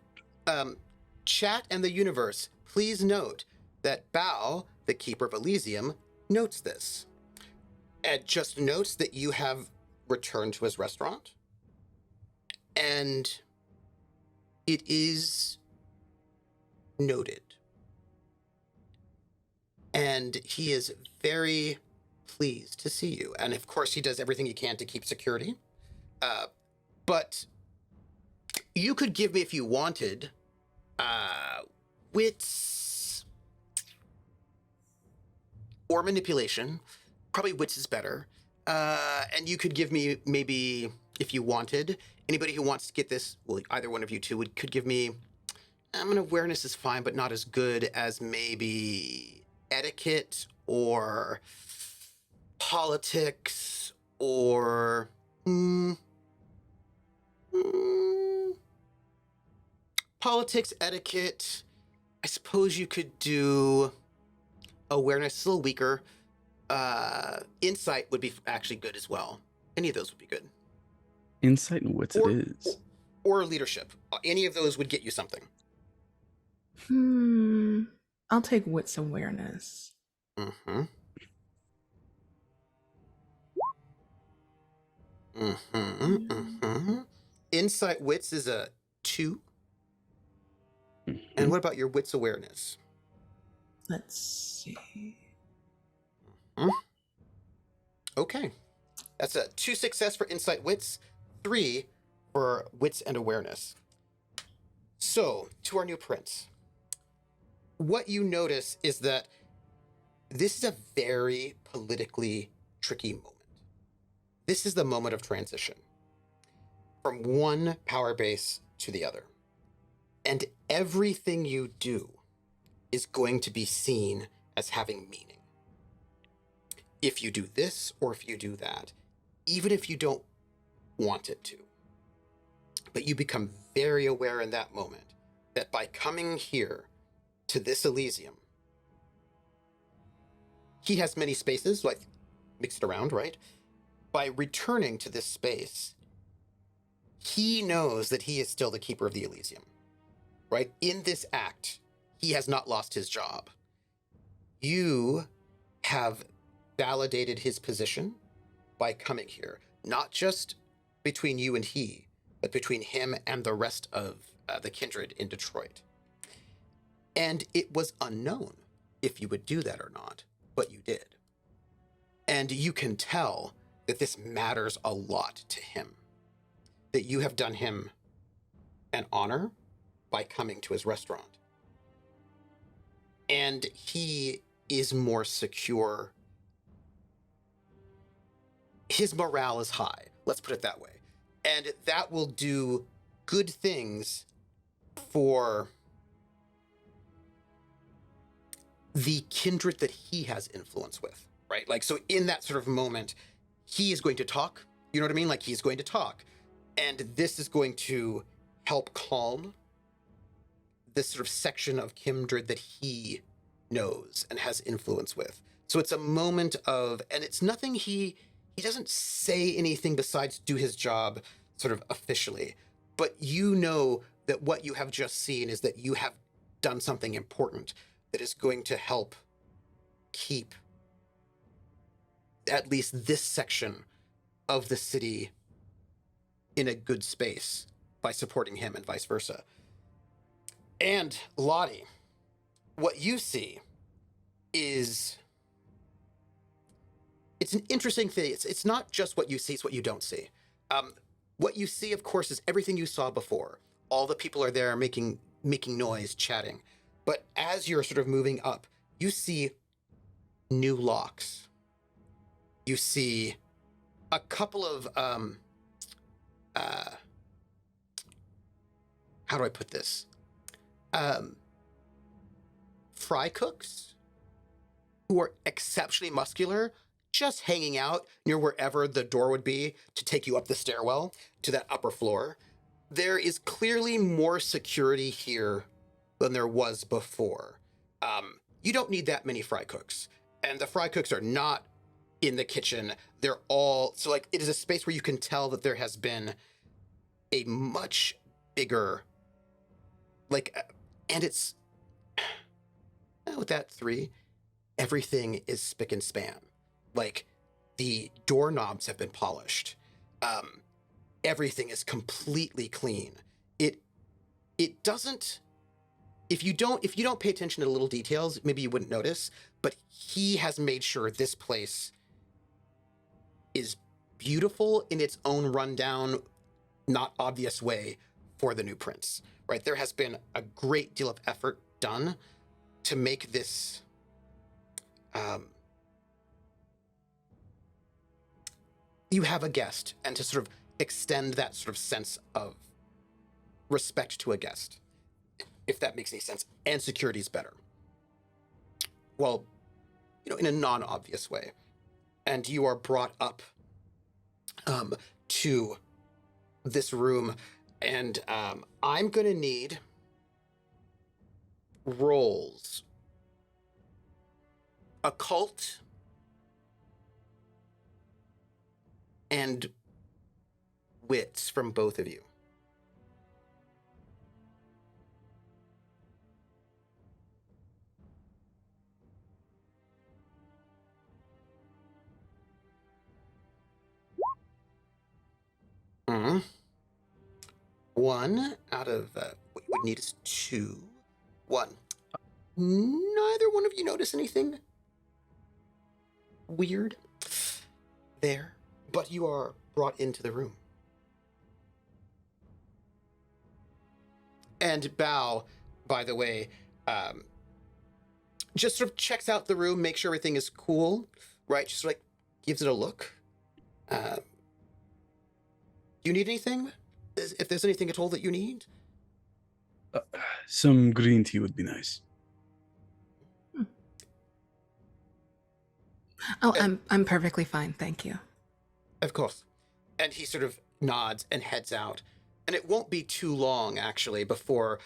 chat and the universe. Please note that Bao, the Keeper of Elysium, notes this. And just notes that you have returned to his restaurant. And it is noted. And he is very pleased to see you. And of course, he does everything he can to keep security. But you could give me, if you wanted, wits or manipulation. Probably wits is better. And you could give me, maybe, if you wanted, anybody who wants to get this, well, either one of you two could give me, an awareness is fine, but not as good as maybe etiquette or politics or politics, etiquette. I suppose you could do awareness, it's a little weaker. Insight would be actually good as well. Any of those would be good. Insight and wits it is. Or leadership. Any of those would get you something. I'll take wits awareness. Insight wits is a 2. And what about your wits awareness? Let's see. Okay. That's a 2 success for insight wits, 3 for wits and awareness. So, to our new prince. What you notice is that this is a very politically tricky moment. This is the moment of transition from one power base to the other. And everything you do is going to be seen as having meaning. If you do this or if you do that, even if you don't want it to. But you become very aware in that moment that by coming here to this Elysium, he has many spaces, like mixed around, right? By returning to this space, he knows that he is still the keeper of the Elysium, right? In this act, he has not lost his job. You have validated his position by coming here, not just between you and he, but between him and the rest of the Kindred in Detroit. And it was unknown if you would do that or not, but you did. And you can tell that this matters a lot to him, that you have done him an honor by coming to his restaurant. And he is more secure. His morale is high, let's put it that way. And that will do good things for the kindred that he has influence with, right? Like, so in that sort of moment, he is going to talk, you know what I mean? Like, he's going to talk. And this is going to help calm this sort of section of kindred that he knows and has influence with. So it's a moment of, and it's nothing he doesn't say anything besides do his job sort of officially, but you know that what you have just seen is that you have done something important that is going to help keep at least this section of the city in a good space by supporting him and vice versa. And Lottie, what you see is, it's an interesting thing. It's not just what you see, it's what you don't see. What you see, of course, is everything you saw before. All the people are there making noise, chatting. But as you're sort of moving up, you see new locks. You see a couple of, how do I put this? Fry cooks who are exceptionally muscular, just hanging out near wherever the door would be to take you up the stairwell to that upper floor. There is clearly more security here than there was before. You don't need that many fry cooks. And the fry cooks are not in the kitchen. They're all, so like, it is a space where you can tell that there has been a much bigger, like, and it's, with that 3, everything is spick and span. Like, the doorknobs have been polished. Everything is completely clean. It doesn't, if you don't pay attention to the little details, maybe you wouldn't notice, but he has made sure this place is beautiful in its own rundown, not obvious way for the new prince, right? There has been a great deal of effort done to make this you have a guest, and to sort of extend that sort of sense of respect to a guest, if that makes any sense. And security is better. Well, in a non-obvious way. And you are brought up to this room, and I'm going to need rolls. Occult and wits from both of you. Mm-hmm. 1 out of what you would need is 2. 1. Neither one of you notice anything weird there, but you are brought into the room. And Bao, by the way, just sort of checks out the room, makes sure everything is cool, right? Just like gives it a look. Do you need anything? If there's anything at all that you need? Some green tea would be nice. Oh, I'm perfectly fine, thank you. Of course. And he sort of nods and heads out. and it won't be too long, actually, before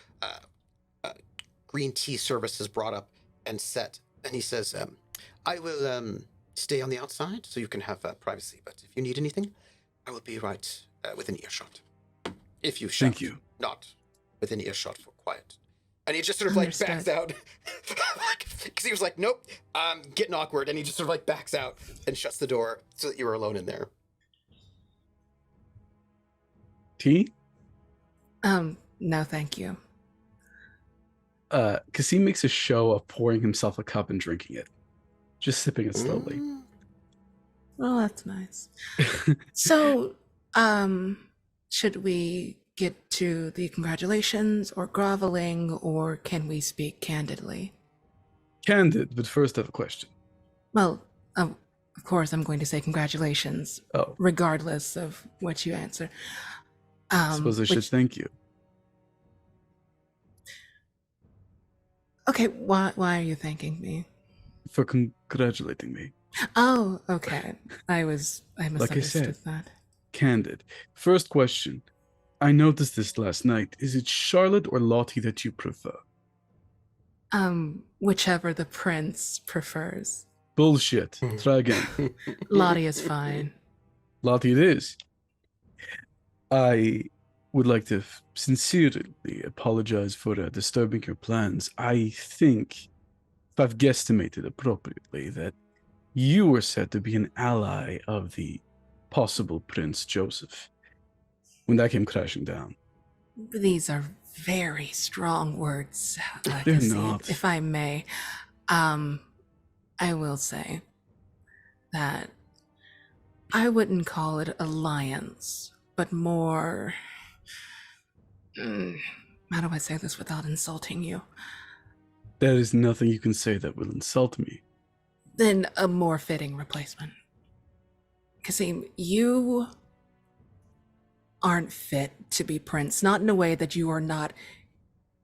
green tea service is brought up and set. And he says, I will stay on the outside so you can have privacy, but if you need anything, I will be right within earshot. If you shout. Thank you. Not within earshot for quiet. And he just sort of like backs Understood. out. Because he was like, nope, I'm getting awkward. And he just sort of like backs out and shuts the door so that you were alone in there. Tea? No, thank you. Qasim makes a show of pouring himself a cup and drinking it, just sipping it slowly. Well, that's nice. So, should we get to the congratulations or groveling, or can we speak candidly? Candid, but first I have a question. Well, of course, I'm going to say congratulations, Oh, regardless of what you answer. I suppose I should which- thank you. Okay, why are you thanking me? For congratulating me. Oh, okay. I misunderstood that. Candid. First question. I noticed this last night. Is it Charlotte or Lottie that you prefer? Whichever the prince prefers. Bullshit. Try again. Lottie is fine. Lottie it is. I would like to sincerely apologize for disturbing your plans. I think, if I've guesstimated appropriately, that you were said to be an ally of the possible Prince Joseph when that came crashing down. These are very strong words, They're Qasim, not. if I may. I will say that I wouldn't call it alliance, but more... how do I say this without insulting you? There is nothing you can say that will insult me. Then a more fitting replacement. Qasim, you aren't fit to be prince, not in a way that you are not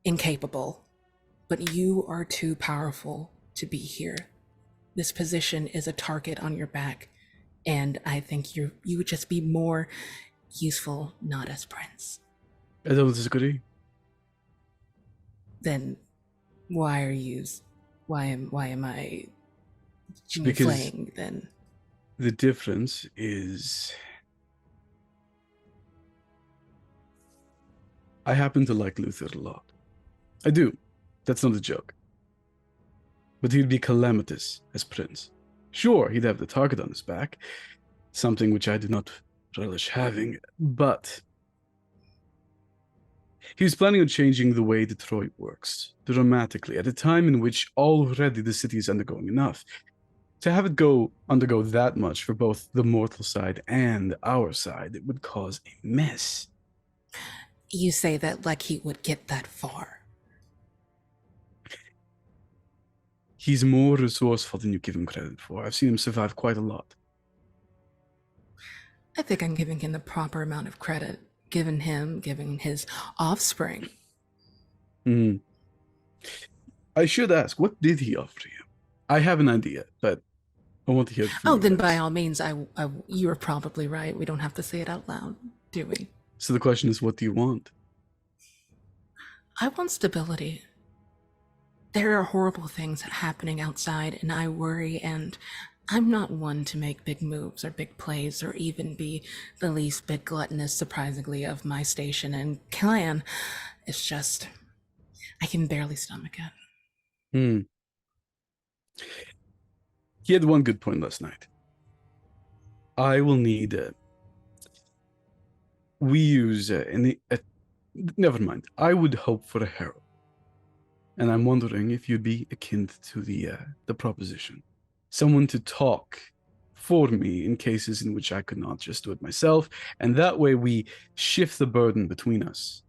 incapable, but you are too powerful to be here. This position is a target on your back, and I think you would just be more useful not as prince. I don't disagree. Then why am I Because playing then? the difference is I happen to like Luther a lot. I do. That's not a joke. But he'd be calamitous as prince. Sure, he'd have the target on his back, something which I do not relish having, but he was planning on changing the way Detroit works dramatically at a time in which already the city is undergoing enough. To have it undergo that much for both the mortal side and our side, it would cause a mess. You say that like he would get that far. He's more resourceful than you give him credit for. I've seen him survive quite a lot. I think I'm giving him the proper amount of credit, giving his offspring. I should ask, what did he offer you? I have an idea, but I want to hear it from Oh, you then first. by all means, you are probably right. We don't have to say it out loud, do we? So the question is, what do you want? I want stability. There are horrible things happening outside, and I worry, and I'm not one to make big moves or big plays or even be the least bit gluttonous, surprisingly, of my station and clan. It's just, I can barely stomach it. He had one good point last night. I will need... never mind. I would hope for a herald. And I'm wondering if you'd be akin to the proposition. Someone to talk for me in cases in which I could not just do it myself. And that way we shift the burden between us.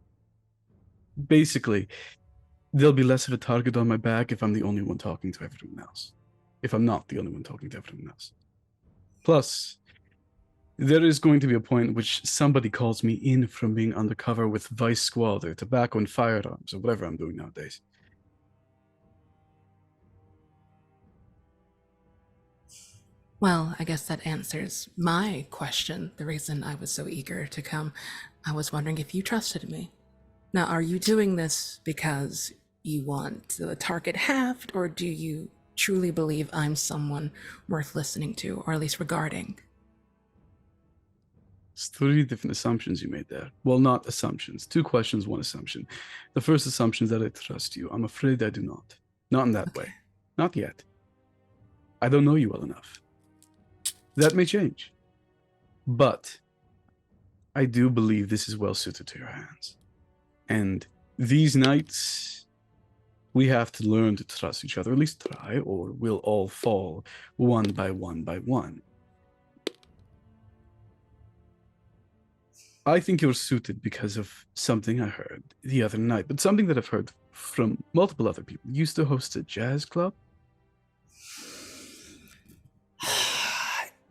Basically, there'll be less of a target on my back if I'm the only one talking to everyone else. If I'm not the only one talking to everyone else. Plus, there is going to be a point at which somebody calls me in from being undercover with Vice Squad or tobacco and firearms or whatever I'm doing nowadays. Well, I guess that answers my question, the reason I was so eager to come. I was wondering if you trusted me. Now, are you doing this because you want the target halved, or do you truly believe I'm someone worth listening to, or at least regarding? It's 3 different assumptions you made there. Well, not assumptions. 2 questions, 1 assumption. The first assumption is that I trust you. I'm afraid I do not. Not in that Okay. way. Not yet. I don't know you well enough. That may change. But I do believe this is well suited to your hands. And these nights, we have to learn to trust each other, at least try, or we'll all fall one by one by one. I think you're suited because of something I heard the other night, but something that I've heard from multiple other people. You used to host a jazz club?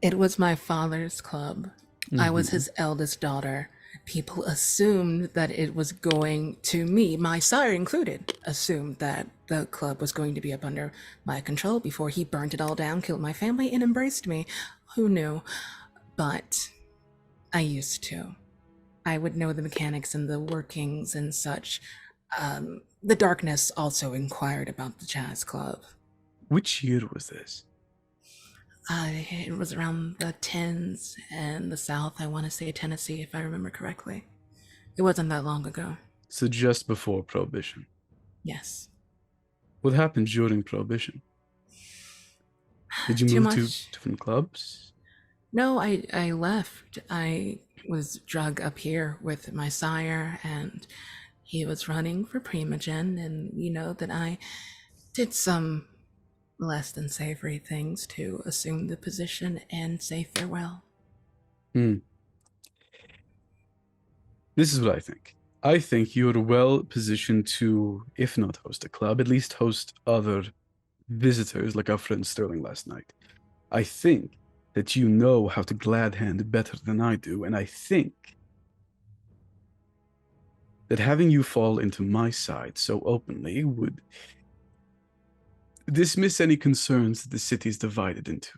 It was my father's club. I was Mhm. his eldest daughter. People assumed that it was going to me, my sire included, assumed that the club was going to be up under my control before he burnt it all down, killed my family, and embraced me. Who knew? But I used to. I would know the mechanics and the workings and such. The darkness also inquired about the jazz club. Which year was this? It was around the 10s and the South, I want to say Tennessee, if I remember correctly. It wasn't that long ago. So just before Prohibition. Yes. What happened during Prohibition? Did you Too move to much? different clubs? No, I left. I was drug up here with my sire, and he was running for Primogen, and you know that I did some less than savory things to assume the position and say farewell. This is what I think. I think you're well positioned to, if not host a club, at least host other visitors like our friend Sterling last night. I think that you know how to glad hand better than I do, and I think that having you fall into my side so openly would dismiss any concerns that the city is divided into.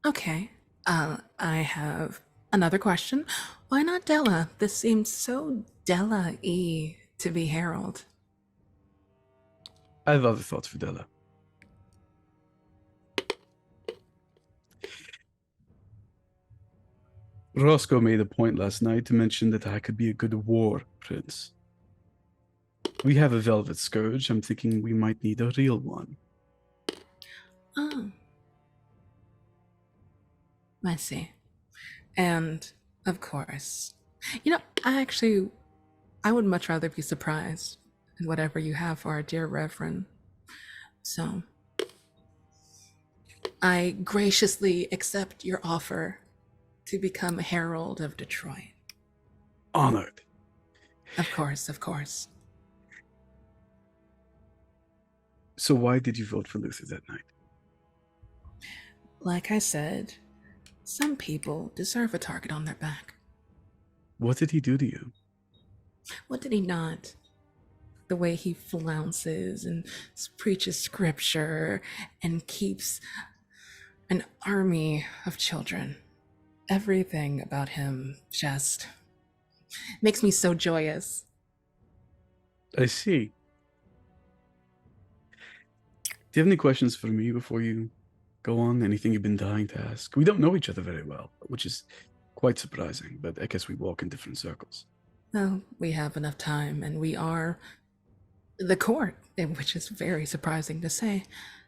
Okay. I have another question. Why not Della? This seems so Della-y to be Harold. I have other thoughts for Della. Roscoe made a point last night to mention that I could be a good war prince. We have a velvet scourge. I'm thinking we might need a real one. Oh, I see. And of course, I would much rather be surprised in whatever you have for our dear Reverend. So, I graciously accept your offer to become a Herald of Detroit. Honored. Of course, of course. So why did you vote for Luther that night? Like I said, some people deserve a target on their back. What did he do to you? What did he not? The way he flounces and preaches scripture and keeps an army of children. Everything about him just makes me so joyous. I see. Do you have any questions for me before you go on? Anything you've been dying to ask? We don't know each other very well, which is quite surprising, but I guess we walk in different circles. Well, we have enough time, and we are the court, which is very surprising to say.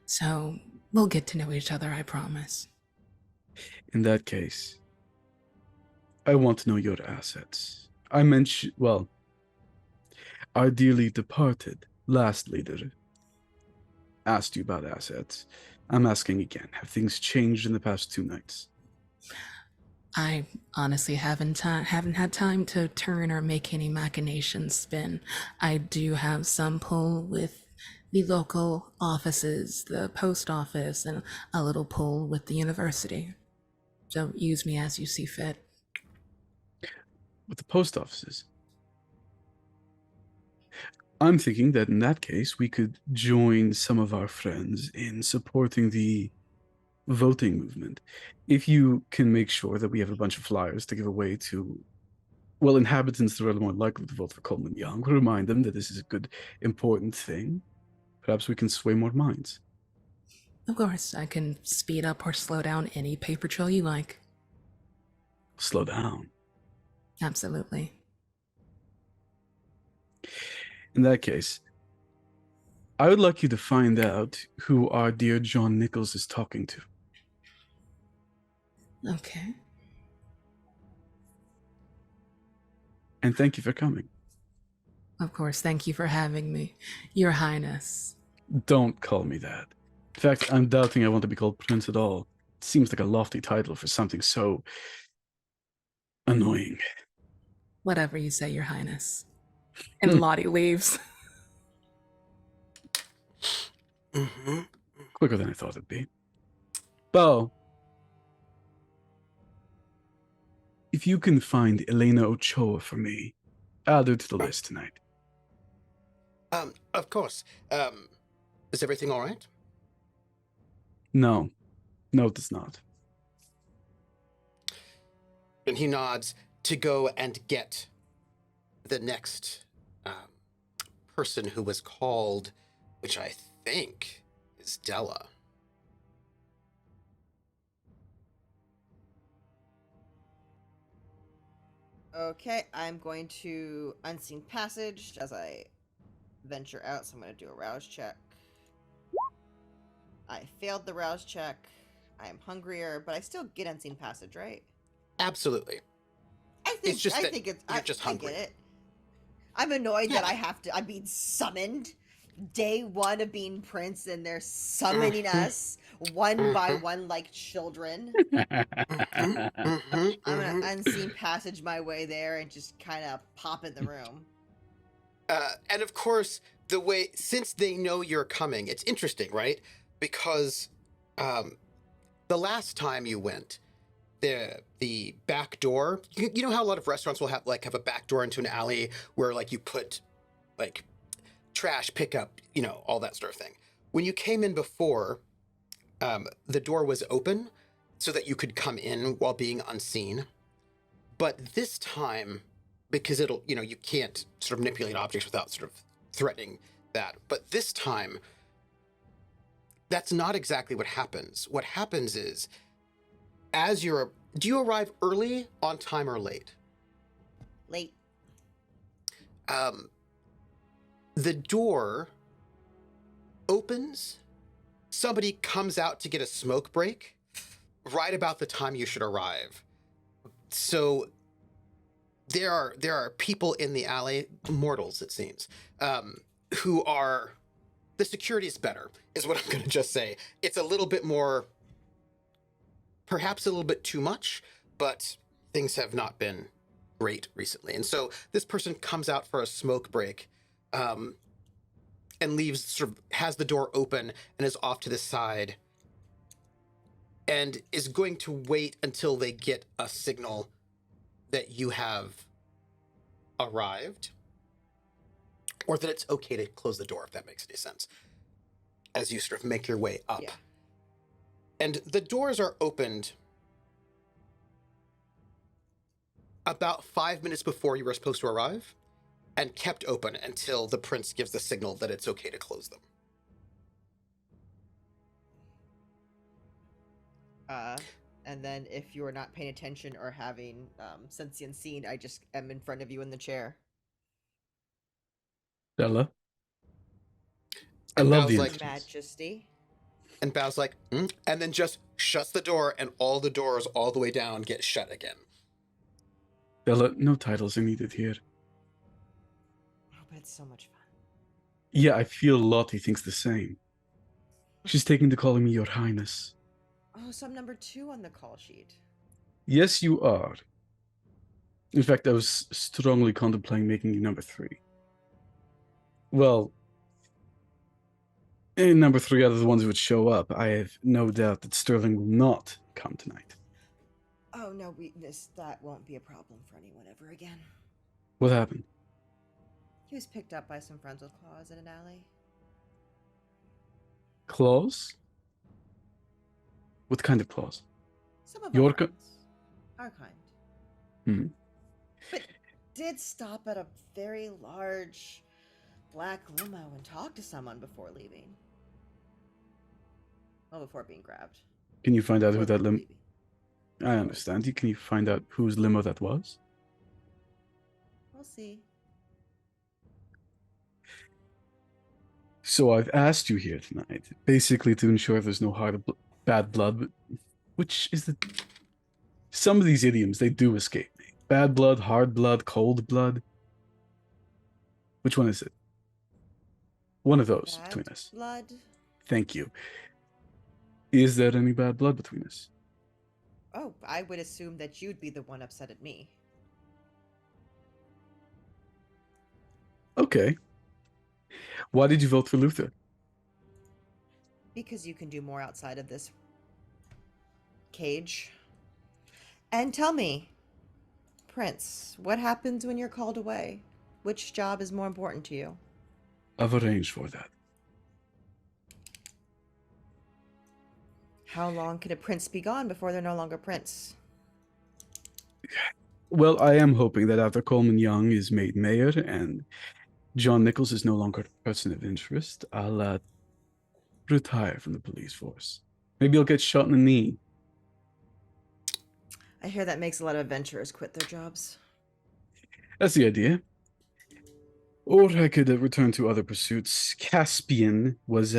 So we'll get to know each other, I promise. In that case, I want to know your assets. I mentioned, well, our dearly departed last leader asked you about assets. I'm asking again. Have things changed in the past 2 nights? I honestly haven't had time to turn or make any machinations spin. I do have some pull with the local offices, the post office, and a little pull with the university. So use me as you see fit. With the post offices? I'm thinking that in that case, we could join some of our friends in supporting the voting movement. If you can make sure that we have a bunch of flyers to give away to, well, inhabitants that are more likely to vote for Coleman Young, remind them that this is a good, important thing. Perhaps we can sway more minds. Of course, I can speed up or slow down any paper trail you like. Slow down. Absolutely. In that case, I would like you to find out who our dear John Nichols is talking to. Okay. And thank you for coming. Of course, thank you for having me, Your Highness. Don't call me that. In fact, I'm doubting I want to be called Prince at all. It seems like a lofty title for something so annoying. Whatever you say, Your Highness. And Lottie leaves. Quicker than I thought it'd be. Bo, if you can find Elena Ochoa for me, add her to the list tonight. Of course. Is everything all right? No, it does not. And he nods to go and get the next person who was called, which I think is Della. Okay, I'm going to Unseen Passage as I venture out, so I'm going to do a rouse check. I failed the rouse check. I am hungrier, but I still get Unseen Passage, right? Absolutely. I think It's just that you're just I hungry. get it. I'm annoyed that I'm being summoned. Day one of being prince, and they're summoning us one by one like children. I'm gonna Unseen Passage my way there and just kind of pop in the room. And of course, since they know you're coming, it's interesting, right? Because the last time you went, the back door, you know how a lot of restaurants will have a back door into an alley where you put trash pickup, all that sort of thing. When you came in before, the door was open so that you could come in while being unseen. But this time, because you can't sort of manipulate objects without sort of threatening that. But this time, that's not exactly what happens. What happens is, do you arrive early, on time, or late? Late. The door opens, somebody comes out to get a smoke break right about the time you should arrive. So there are people in the alley, mortals it seems, who are, the security is better, is what I'm going to just say. It's a little bit more, perhaps a little bit too much, but things have not been great recently. And so this person comes out for a smoke break, and leaves, sort of has the door open and is off to the side and is going to wait until they get a signal that you have arrived, or that it's okay to close the door, if that makes any sense, as you sort of make your way up. Yeah. And the doors are opened about 5 minutes before you were supposed to arrive, and kept open until the prince gives the signal that it's okay to close them. And then if you're not paying attention or having sense the unseen, I just am in front of you in the chair. Bella? I And love Bao's the like, instance. Majesty. and Bao's like, and then just shuts the door, and all the doors all the way down get shut again. Bella, no titles are needed here. Oh, but it's so much fun. Yeah, I feel Lottie thinks the same. She's taking to calling me Your Highness. Oh, so I'm number 2 on the call sheet. Yes, you are. In fact, I was strongly contemplating making you number 3. Well, number 3 out of the ones who would show up. I have no doubt that Sterling will not come tonight. Oh, no, that won't be a problem for anyone ever again. What happened? He was picked up by some friends with claws in an alley. Claws? What kind of claws? Some of Your our ki- friends. Our kind. Hmm. But did stop at a very large black limo and talk to someone before leaving. Well, before being grabbed. Can you find out who Before that they were limo? leaving. I understand. Can you find out whose limo that was? We'll see. So I've asked you here tonight, basically to ensure there's no bad blood, which is the... Some of these idioms, they do escape me. Bad blood, hard blood, cold blood. Which one is it? One of those Bad between us. blood. Thank you. Is there any bad blood between us? Oh, I would assume that you'd be the one upset at me. Okay. Why did you vote for Luther? Because you can do more outside of this cage. And tell me, Prince, what happens when you're called away? Which job is more important to you? I've arranged for that. How long can a prince be gone before they're no longer prince? Well, I am hoping that after Coleman Young is made mayor and John Nichols is no longer a person of interest, I'll retire from the police force. Maybe I'll get shot in the knee. I hear that makes a lot of adventurers quit their jobs. That's the idea. Or I could return to other pursuits. Caspian was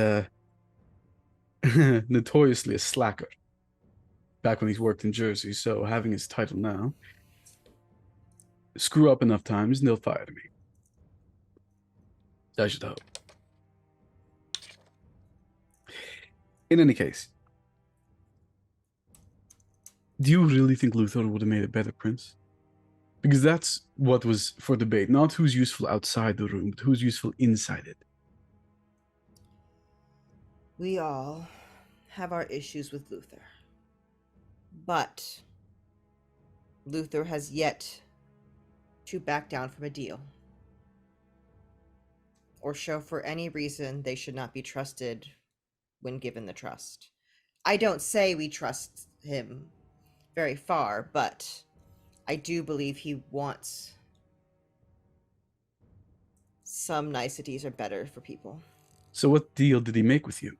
notoriously a slacker back when he worked in Jersey, so having his title now, screw up enough times and they'll fire me. I should hope. In any case, do you really think Luther would have made a better prince? Because that's what was for debate, not who's useful outside the room, but who's useful inside it. We all have our issues with Luther. But Luther has yet to back down from a deal or show for any reason they should not be trusted when given the trust. I don't say we trust him very far, but I do believe he wants some niceties are better for people. So what deal did he make with you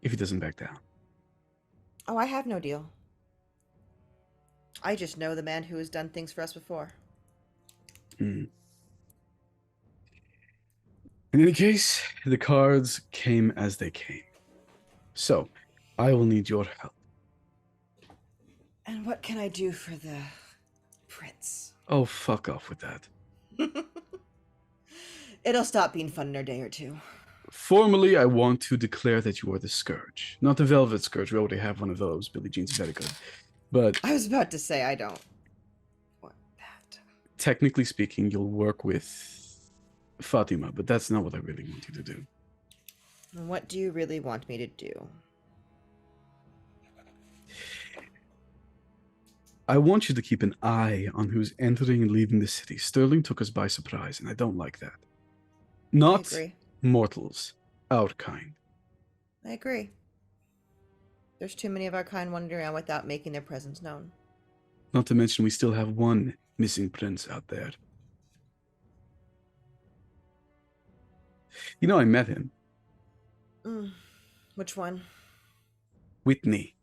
if he doesn't back down? Oh, I have no deal. I just know the man who has done things for us before. Hmm. In any case, the cards came as they came. So, I will need your help. And what can I do for the prince? Oh, fuck off with that. It'll stop being fun in a day or two. Formally, I want to declare that you are the Scourge. Not the Velvet Scourge, we already have one of those. Billie Jean's very good. But I was about to say I don't want that. technically speaking, you'll work with Fatima, but that's not what I really want you to do. And what do you really want me to do? I want you to keep an eye on who's entering and leaving the city. Sterling took us by surprise, and I don't like that. Not I agree. mortals, our kind. I agree. There's too many of our kind wandering around without making their presence known. Not to mention we still have one missing prince out there. You know, I met him. Which one? Whitney.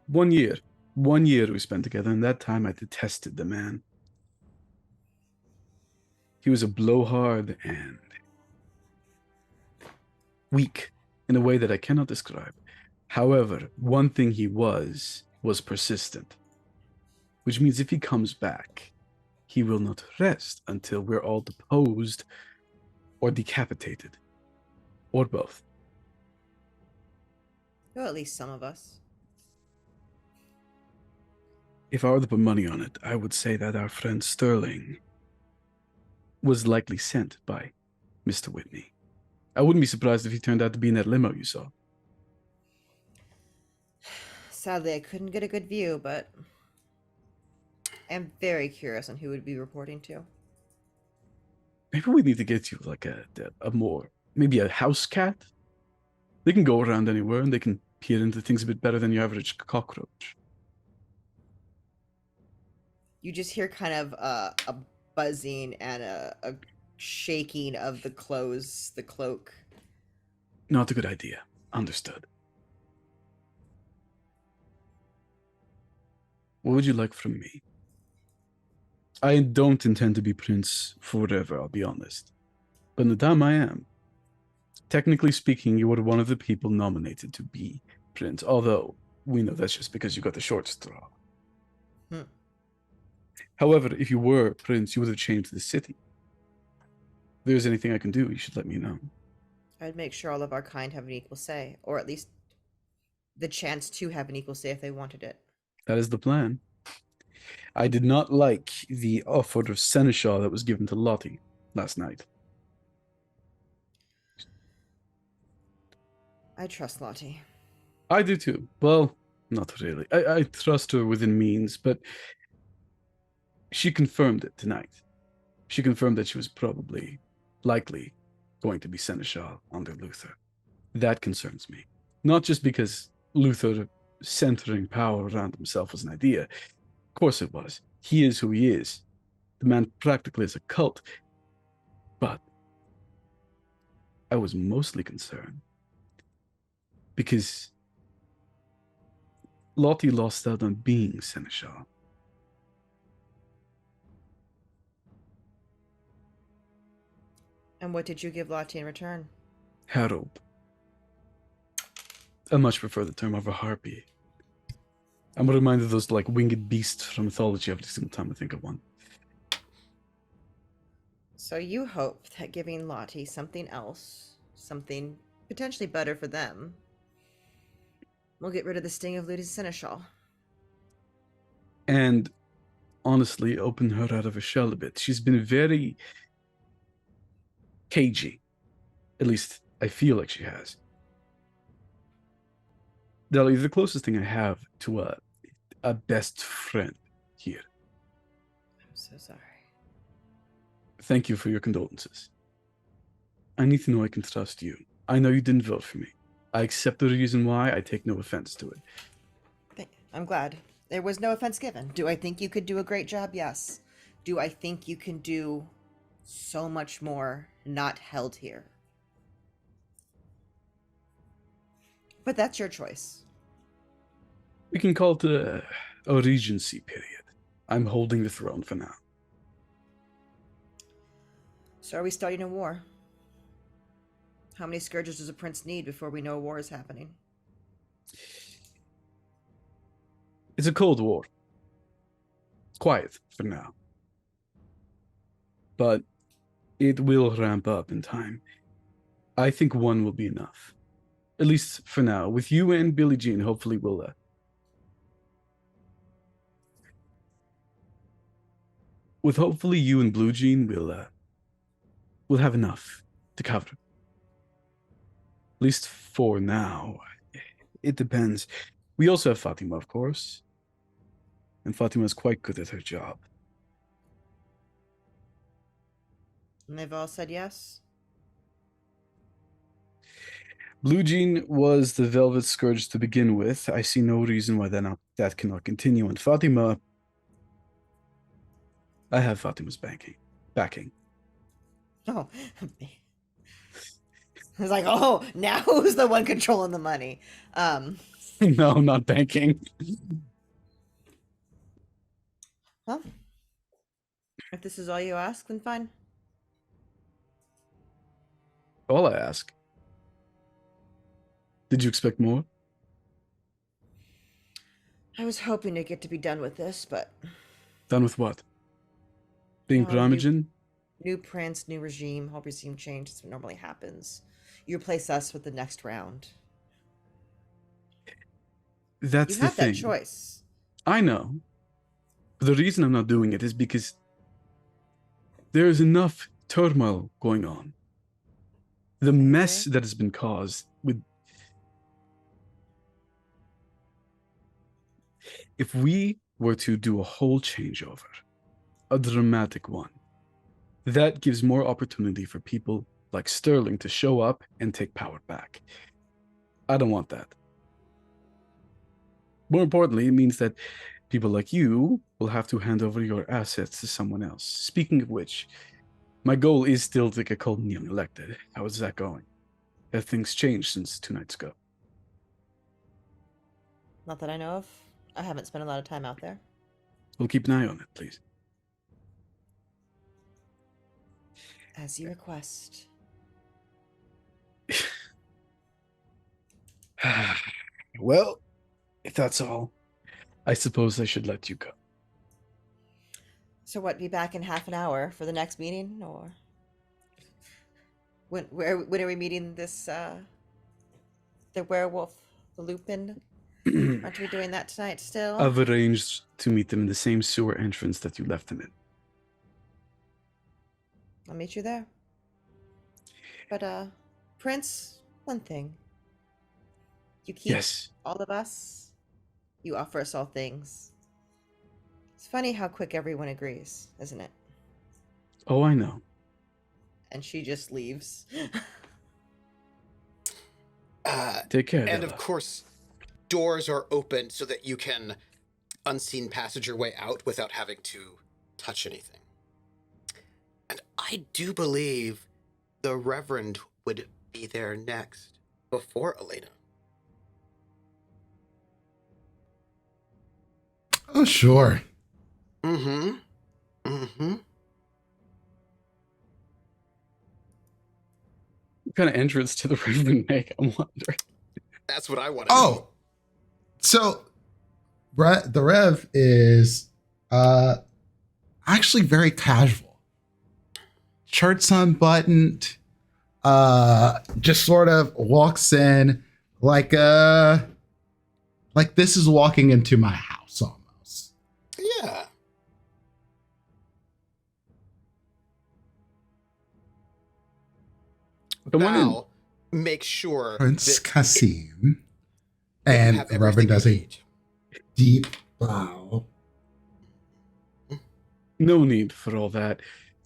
1 year. 1 year we spent together, and that time I detested the man. He was a blowhard and weak in a way that I cannot describe. However, one thing he was persistent. Which means if he comes back, he will not rest until we're all deposed or decapitated. Or both. Well, at least some of us. If I were to put money on it, I would say that our friend Sterling was likely sent by Mr. Whitney. I wouldn't be surprised if he turned out to be in that limo you saw. Sadly, I couldn't get a good view, but I'm very curious on who would be reporting to. Maybe we need to get you like maybe a house cat. They can go around anywhere and they can peer into things a bit better than your average cockroach. You just hear kind of a buzzing and a shaking of the cloak. Not a good idea. Understood. What would you like from me? I don't intend to be prince forever, I'll be honest. But in the time I am, technically speaking, you were one of the people nominated to be prince, although we know that's just because you got the short straw. However, if you were prince, you would have changed the city. If there's anything I can do, you should let me know. I'd make sure all of our kind have an equal say, or at least the chance to have an equal say if they wanted it. That is the plan. I did not like the offer of seneschal that was given to Lottie last night. I trust Lottie. I do too. Well, not really. I trust her within means, but she confirmed it tonight. She confirmed that she was likely going to be seneschal under Luther. That concerns me. Not just because Luther centering power around himself was an idea. Of course it was. He is who he is. The man practically is a cult. But I was mostly concerned because Lottie lost out on being seneschal. And what did you give Lottie in return? Herald. I much prefer the term over harpy. I'm reminded of those like winged beasts from mythology every single time I think of one. So you hope that giving Lottie something else, something potentially better for them, will get rid of the sting of losing seneschal. And honestly, open her out of her shell a bit. She's been very cagey. At least I feel like she has. Deli, the closest thing I have to a best friend here. I'm so sorry. Thank you for your condolences. I need to know I can trust you. I know you didn't vote for me. I accept the reason why. I take no offense to it. I'm glad. There was no offense given. Do I think you could do a great job? Yes. Do I think you can do so much more not held here? But that's your choice. We can call it a regency period. I'm holding the throne for now. So are we starting a war? How many scourges does a prince need before we know a war is happening? It's a cold war. Quiet for now. But it will ramp up in time. I think one will be enough. At least for now. With you and Billie Jean, hopefully we'll with hopefully you and Blue Jean, we'll have enough to cover. At least for now. It depends. We also have Fatima, of course. And Fatima is quite good at her job. And they've all said yes? Blue Jean was the Velvet Scourge to begin with. I see no reason why that cannot continue. And Fatima, I have Fatima's backing. Oh, it's like, oh, now who's the one controlling the money? No, not banking. Well, if this is all you ask, then fine. All I ask. Did you expect more? I was hoping to get to be done with this, but... Done with what? Being Primogen? New prince, new regime, whole regime change. That's what normally happens. You replace us with the next round. That's the thing. You have that choice. I know. But the reason I'm not doing it is because there is enough turmoil going on. The mess that has been caused with... If we were to do a whole changeover, a dramatic one, That gives more opportunity for people like Sterling to show up and take power back. I don't want that. More importantly, it means that people like you will have to hand over your assets to someone else. Speaking of which, my goal is still to get Coleman Young elected. How is that going? Have things changed since 2 nights ago? Not that I know of. I haven't spent a lot of time out there. We'll keep an eye on it, please. As you request. Well, if that's all, I suppose I should let you go. So what, be back in half an hour for the next meeting, or when are we meeting this the werewolf, the Lupin? Aren't we doing that tonight still? I've arranged to meet them in the same sewer entrance that you left them in. I'll meet you there. But Prince, one thing. You keep Yes. all of us. You offer us all things. It's funny how quick everyone agrees, isn't it? Oh, I know. And she just leaves. Take care. And Della. of course, doors are open so that you can unseen passage your way out without having to touch anything. And I do believe the Reverend would be there next, before Elena. Oh, sure. Mm-hmm. Mm-hmm. What kind of entrance to the Reverend make? I'm wondering. That's what I want to know. Oh, so the Rev is actually very casual. Shirts unbuttoned, just sort of walks in like this is walking into my house almost. Yeah. Come on in. Now, make sure Prince that Qasim, that you and have the Reverend everything does you a need. deep bow. No need for all that.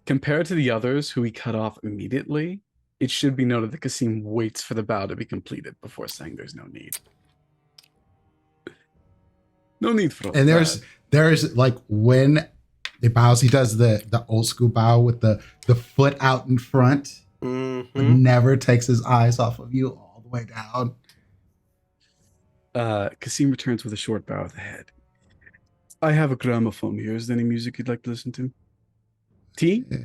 Compared to the others who we cut off immediately, it should be noted that Qasim waits for the bow to be completed before saying there's no need. No need for all And that. there's like when he bows, he does the old school bow with the foot out in front, but Mm-hmm. never takes his eyes off of you all the way down. Qasim returns with a short bow of the head. I have a gramophone here. Is there any music you'd like to listen to? Tea? Yeah.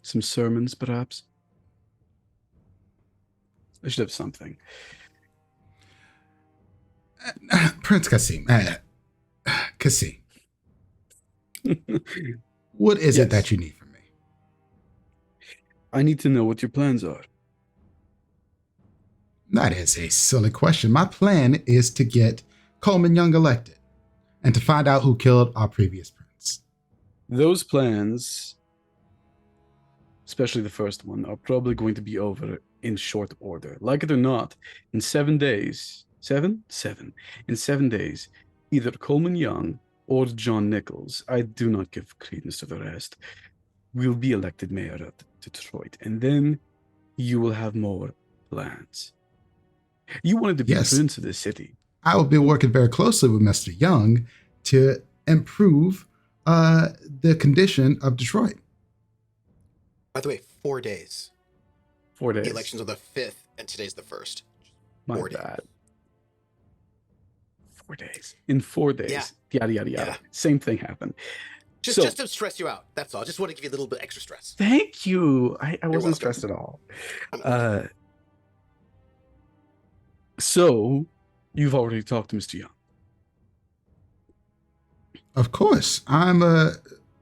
Some sermons, perhaps? I should have something. Prince Qasim, Qasim, what is Yes. it that you need from me? I need to know what your plans are. That is a silly question. My plan is to get Coleman Young elected and to find out who killed our previous prince. Those plans, especially the first one, are probably going to be over in short order. Like it or not, in 7 days, in 7 days, either Coleman Young or John Nichols, I do not give credence to the rest, will be elected mayor of Detroit. And then you will have more plans. You wanted to be Yes. prince of the city. I will be working very closely with Mr. Young to improve the condition of Detroit. By the way, 4 days. 4 days. The elections are the 5th, and today's the 1st. My 4 days. bad. 4 days. In 4 days. Yeah. Yada, yada, yada. Yeah. Same thing happened. Just to stress you out. That's all. I just want to give you a little bit extra stress. Thank you. I wasn't welcome. stressed at all. I know. So, you've already talked to Mr. Young. Of course, I'm a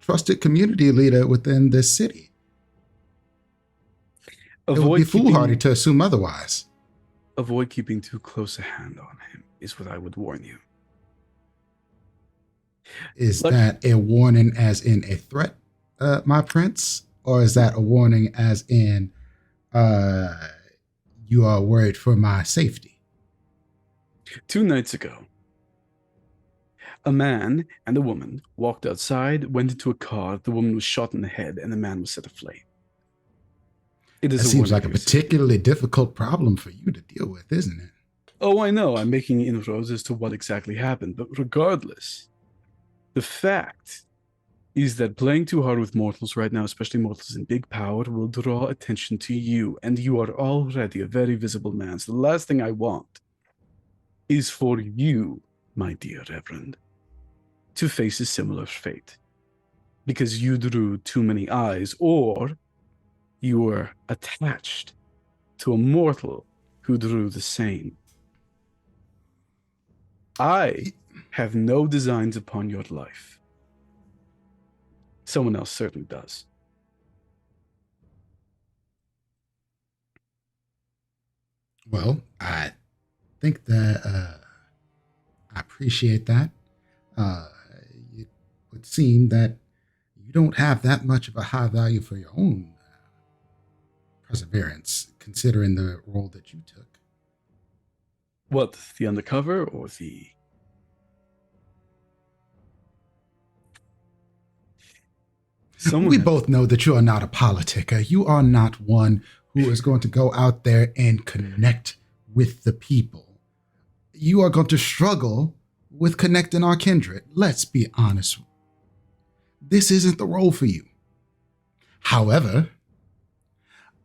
trusted community leader within this city. It would be foolhardy to assume otherwise. Avoid keeping too close a hand on him, is what I would warn you. Is that a warning as in a threat, my prince? Or is that a warning as in you are worried for my safety? 2 nights ago, A man and a woman walked outside, went into a car, the woman was shot in the head, and the man was set aflame. It is That a seems like a wonder-kill particularly difficult problem for you to deal with, isn't it? Oh, I know, I'm making inroads as to what exactly happened, but regardless, the fact is that playing too hard with mortals right now, especially mortals in big power, will draw attention to you, and you are already a very visible man. So the last thing I want is for you, my dear Reverend, to face a similar fate. Because you drew too many eyes, or you were attached to a mortal who drew the same. I have no designs upon your life. Someone else certainly does. Well, I think that I appreciate that. It would seem that you don't have that much of a high value for your own perseverance, considering the role that you took. What, the undercover or the... We both know that you are not a politica. You are not one who is going to go out there and connect with the people. You are going to struggle with connecting our kindred. Let's be honest. This isn't the role for you. However,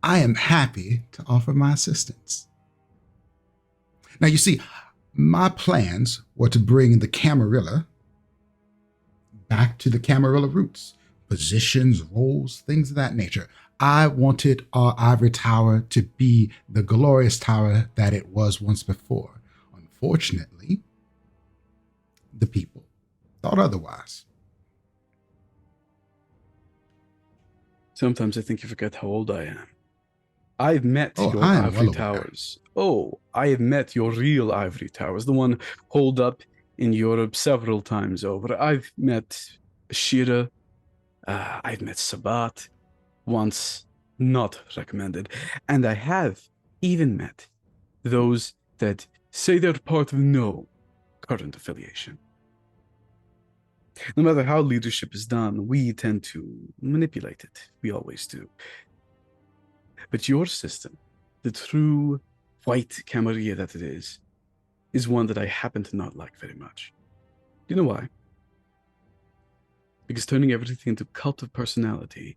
I am happy to offer my assistance. Now, you see, my plans were to bring the Camarilla back to the Camarilla roots. Positions, roles, things of that nature. I wanted our ivory tower to be the glorious tower that it was once before. Unfortunately, the people thought otherwise. Sometimes I think you forget how old I am. I've met your I am ivory well towers. Oh, I have met your real ivory towers, the one holed up in Europe several times over. I've met Shira. I've met Sabat once, not recommended. And I have even met those that say they're part of no current affiliation. No matter how leadership is done, we tend to manipulate it. We always do. But your system, the true white camarilla that it is one that I happen to not like very much. Do you know why? Because turning everything into cult of personality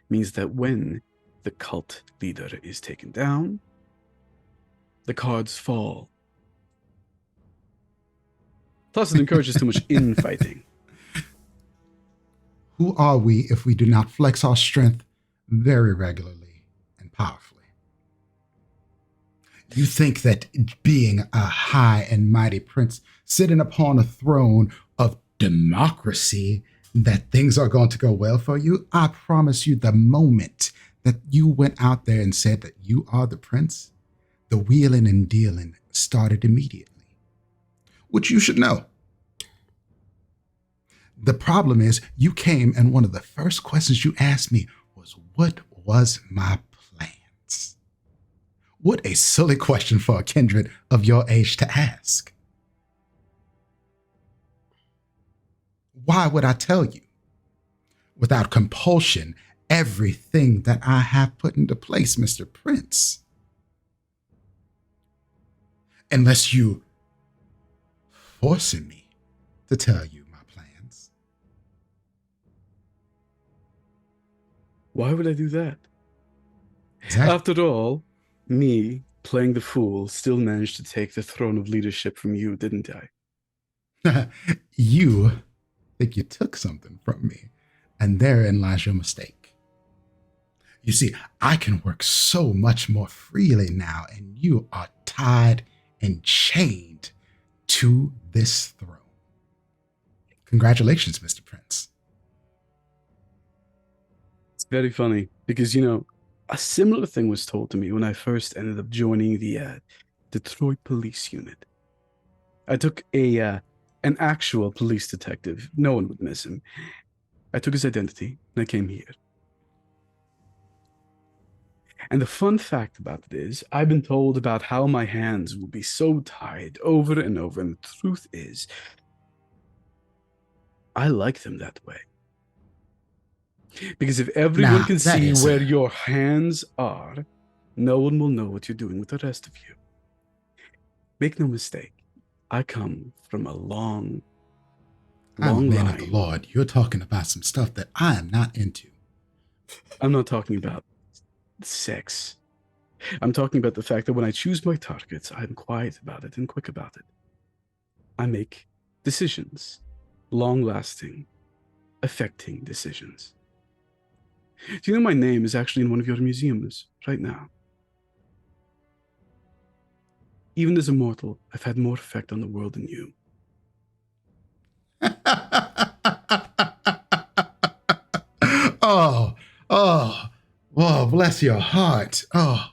means that when the cult leader is taken down, the cards fall. Plus, it encourages too much infighting. Who are we if we do not flex our strength very regularly and powerfully? You think that being a high and mighty prince sitting upon a throne of democracy, that things are going to go well for you? I promise you, the moment that you went out there and said that you are the prince, the wheeling and dealing started immediately, which you should know. The problem is you came and one of the first questions you asked me was, what was my plans? What a silly question for a kindred of your age to ask. Why would I tell you, without compulsion, everything that I have put into place, Mr. Prince? Unless you forcing me to tell you my plans. Why would I do that? Exactly. After all, me, playing the fool, still managed to take the throne of leadership from you, didn't I? You think you took something from me, and therein lies your mistake. You see, I can work so much more freely now, and you are tied and chained to this throne. Congratulations, Mr. Prince. It's very funny because, you know, a similar thing was told to me when I first ended up joining the Detroit police unit. I took an actual police detective. No one would miss him. I took his identity and I came here. And the fun fact about it is, I've been told about how my hands will be so tied over and over, and the truth is, I like them that way. Because if everyone can that see is, where your hands are, no one will know what you're doing with the rest of you. Make no mistake, I come from a long I'm a man line. of the Lord. You're talking about some stuff that I am not into. I'm not talking about sex. I'm talking about the fact that when I choose my targets, I'm quiet about it and quick about it. I make decisions, long-lasting, affecting decisions. Do you know my name is actually in one of your museums right now? Even as a mortal, I've had more effect on the world than you. Oh, bless your heart. Oh,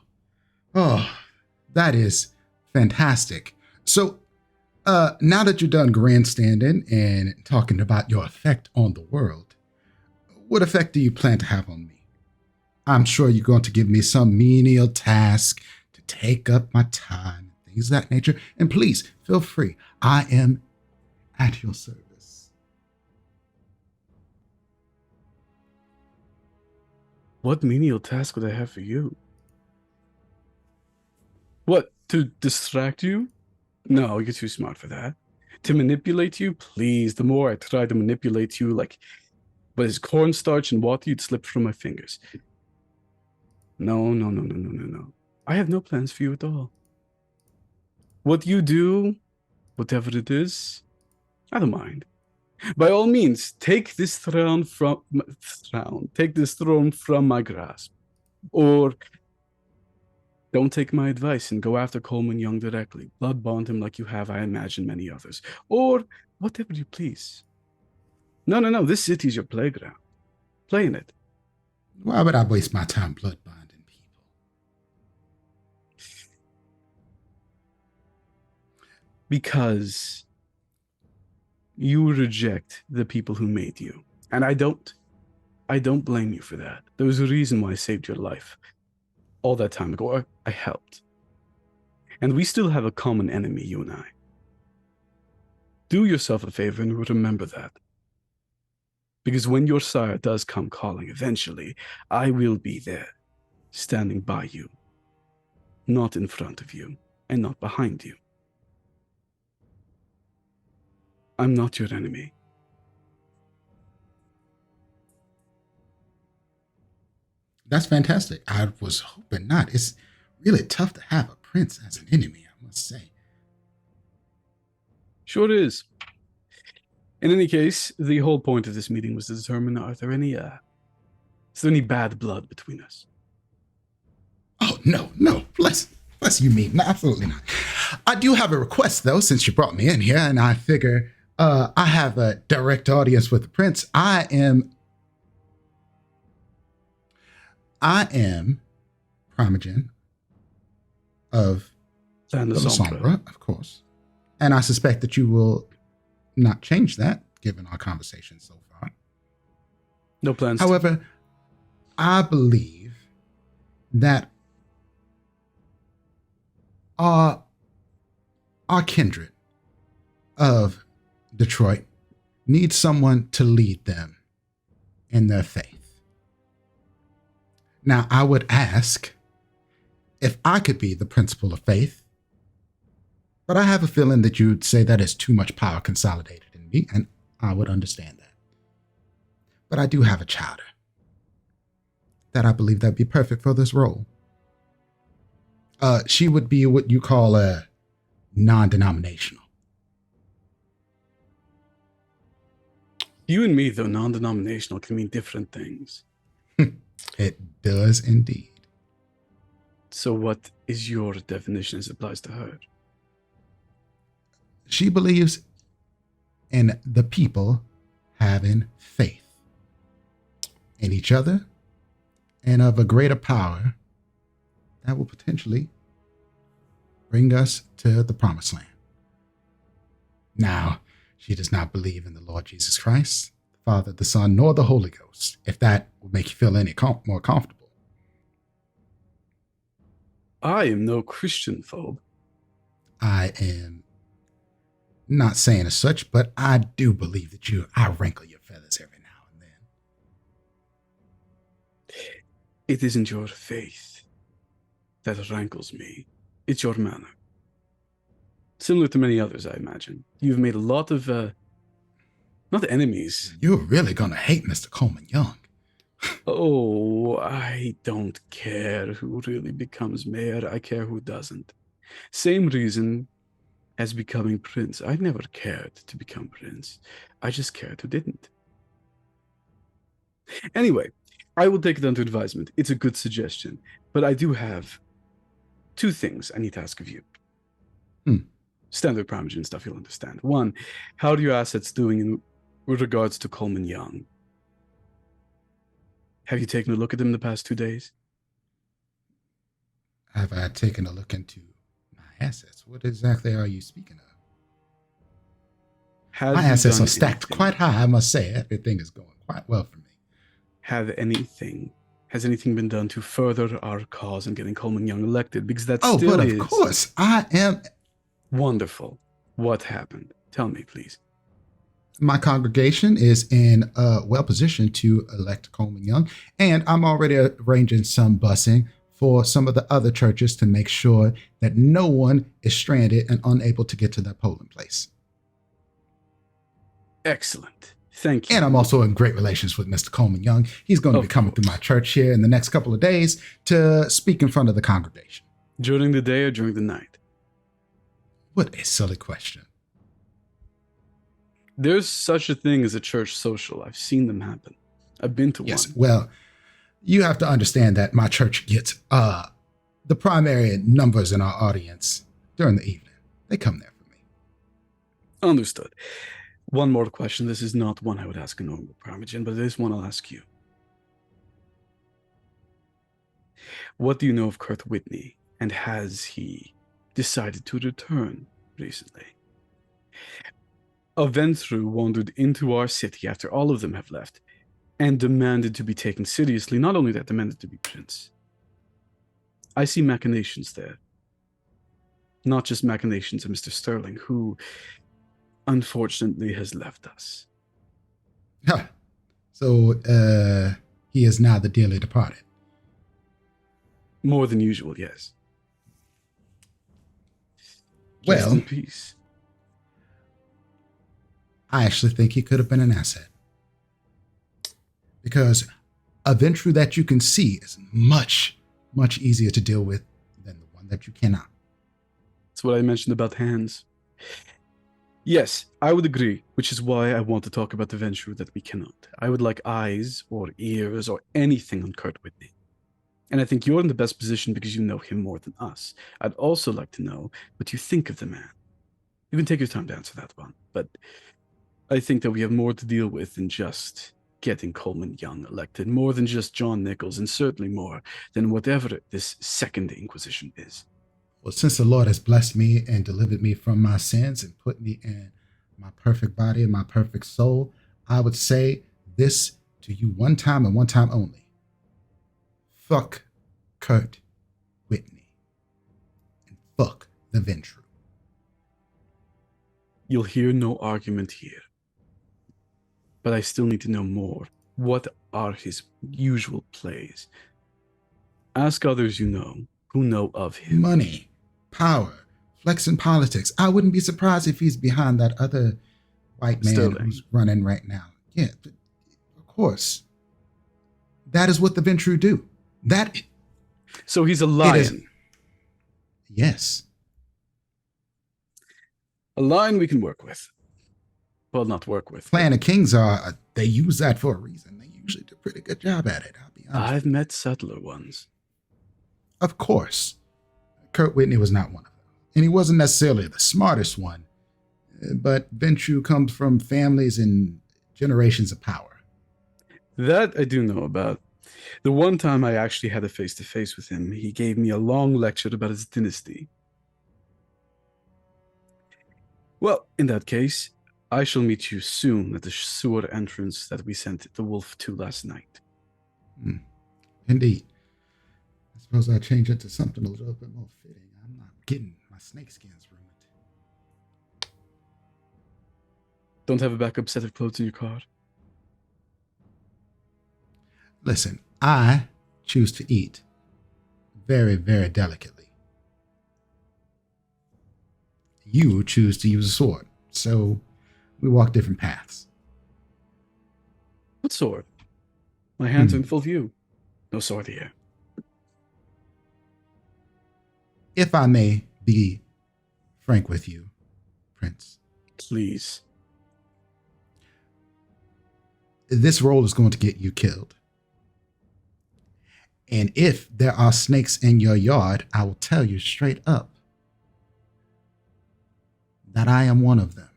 that is fantastic. So, now that you're done grandstanding and talking about your effect on the world, what effect do you plan to have on me? I'm sure you're going to give me some menial task to take up my time, things of that nature. And please, feel free. I am at your service. What menial task would I have for you? What, to distract you? No, you're too smart for that. To manipulate you? Please, the more I try to manipulate you, like, but it's cornstarch and water, you'd slip from my fingers. No. I have no plans for you at all. What you do, whatever it is, I don't mind. By all means, take this throne from my grasp. Or don't take my advice and go after Coleman Young directly. Blood bond him like you have, I imagine, many others. Or whatever you please. No, this city's your playground. Play in it. Why would I waste my time blood bonding people? Because you reject the people who made you. And I don't blame you for that. There was a reason why I saved your life. All that time ago, I helped. And we still have a common enemy, you and I. Do yourself a favor and remember that. Because when your sire does come calling eventually, I will be there, standing by you. Not in front of you, and not behind you. I'm not your enemy. That's fantastic. I was hoping not. It's really tough to have a prince as an enemy, I must say. Sure is. In any case, the whole point of this meeting was to determine, is there any bad blood between us? Oh, no. Bless you, me. No, absolutely not. I do have a request, though, since you brought me in here, and I figure I have a direct audience with the prince. I am Primogen of the Sombra, of course. And I suspect that you will not change that, given our conversation so far. No plans. However, I believe that our kindred of Detroit needs someone to lead them in their faith. Now, I would ask if I could be the principal of faith, but I have a feeling that you'd say that is too much power consolidated in me, and I would understand that. But I do have a chowder that I believe that'd be perfect for this role. She would be what you call a non-denominational. You and me, though, non-denominational can mean different things. It does indeed. So what is your definition as it applies to her? She believes in the people having faith in each other and of a greater power that will potentially bring us to the promised land. Now, she does not believe in the Lord Jesus Christ, the Father, the Son, nor the Holy Ghost, if that would make you feel any more comfortable. I am no Christian phobe. I am Not saying as such, but I do believe that I wrinkle your feathers every now and then. It isn't your faith that rankles me. It's your manner. Similar to many others, I imagine. You've made a lot of, not enemies. You're really gonna hate Mr. Coleman Young. Oh, I don't care who really becomes mayor. I care who doesn't. Same reason as becoming prince. I never cared to become prince. I just cared who didn't. Anyway, I will take it under advisement. It's a good suggestion. But I do have 2 things I need to ask of you. Standard Primogen stuff you'll understand. 1, how are your assets doing in regards to Coleman Young? Have you taken a look at them the past 2 days? Have I taken a look into my assets? What exactly are you speaking of? My assets are stacked quite high, I must say. Everything is going quite well for me. Has anything been done to further our cause in getting Coleman Young elected? Because that Oh, still but is... of course, I am... Wonderful. What happened? Tell me, please. My congregation is in well positioned to elect Coleman Young, and I'm already arranging some busing for some of the other churches to make sure that no one is stranded and unable to get to their polling place. Excellent. Thank you. And I'm also in great relations with Mr. Coleman Young. He's going to be coming through my church here in the next couple of days to speak in front of the congregation. During the day or during the night? What a silly question. There's such a thing as a church social. I've seen them happen. I've been to one. Yes, well, you have to understand that my church gets the primary numbers in our audience during the evening. They come there for me. Understood. One more question. This is not one I would ask a normal Primogen, but it is one I'll ask you. What do you know of Kurt Whitney, and has he decided to return recently? A Ventrue wandered into our city after all of them have left and demanded to be taken seriously. Not only that, demanded to be prince. I see machinations there. Not just machinations of Mr. Sterling, who unfortunately has left us. Huh. So he is now the dearly departed. More than usual, yes. Well, rest in peace. I actually think he could have been an asset. Because a Ventrue that you can see is much, much easier to deal with than the one that you cannot. That's what I mentioned about hands. Yes, I would agree, which is why I want to talk about the Ventrue that we cannot. I would like eyes or ears or anything on Kurt Whitney. And I think you're in the best position because you know him more than us. I'd also like to know what you think of the man. You can take your time to answer that one, but I think that we have more to deal with than just getting Coleman Young elected, more than just John Nichols, and certainly more than whatever this Second Inquisition is. Well, since the Lord has blessed me and delivered me from my sins and put me in my perfect body and my perfect soul, I would say this to you one time and one time only. Fuck Kurt Whitney. And fuck the Ventrue. You'll hear no argument here. But I still need to know more. What are his usual plays? Ask others you know, who know of him. Money, power, flex in politics. I wouldn't be surprised if he's behind that other white man Sterling. who's running right now. Yeah, of course. That is what the Ventrue do. So he's a lion. Yes. A lion we can work with. Well, not work with. Clan of Kings they use that for a reason. They usually do a pretty good job at it, I'll be honest. I've met subtler ones. Of course. Kurt Whitney was not one of them. And he wasn't necessarily the smartest one. But Ventrue comes from families and generations of power. That I do know about. The one time I actually had a face-to-face with him, he gave me a long lecture about his dynasty. Well, in that case, I shall meet you soon at the sewer entrance that we sent the wolf to last night. Indeed. I suppose I'll change it to something a little bit more fitting. I'm not getting my snake skins ruined. Don't have a backup set of clothes in your car? Listen, I choose to eat very, very delicately. You choose to use a sword. So we walk different paths. What sword? My hands Hmm. are in full view. No sword here. If I may be frank with you, Prince, Please. this role is going to get you killed. And if there are snakes in your yard, I will tell you straight up that I am one of them.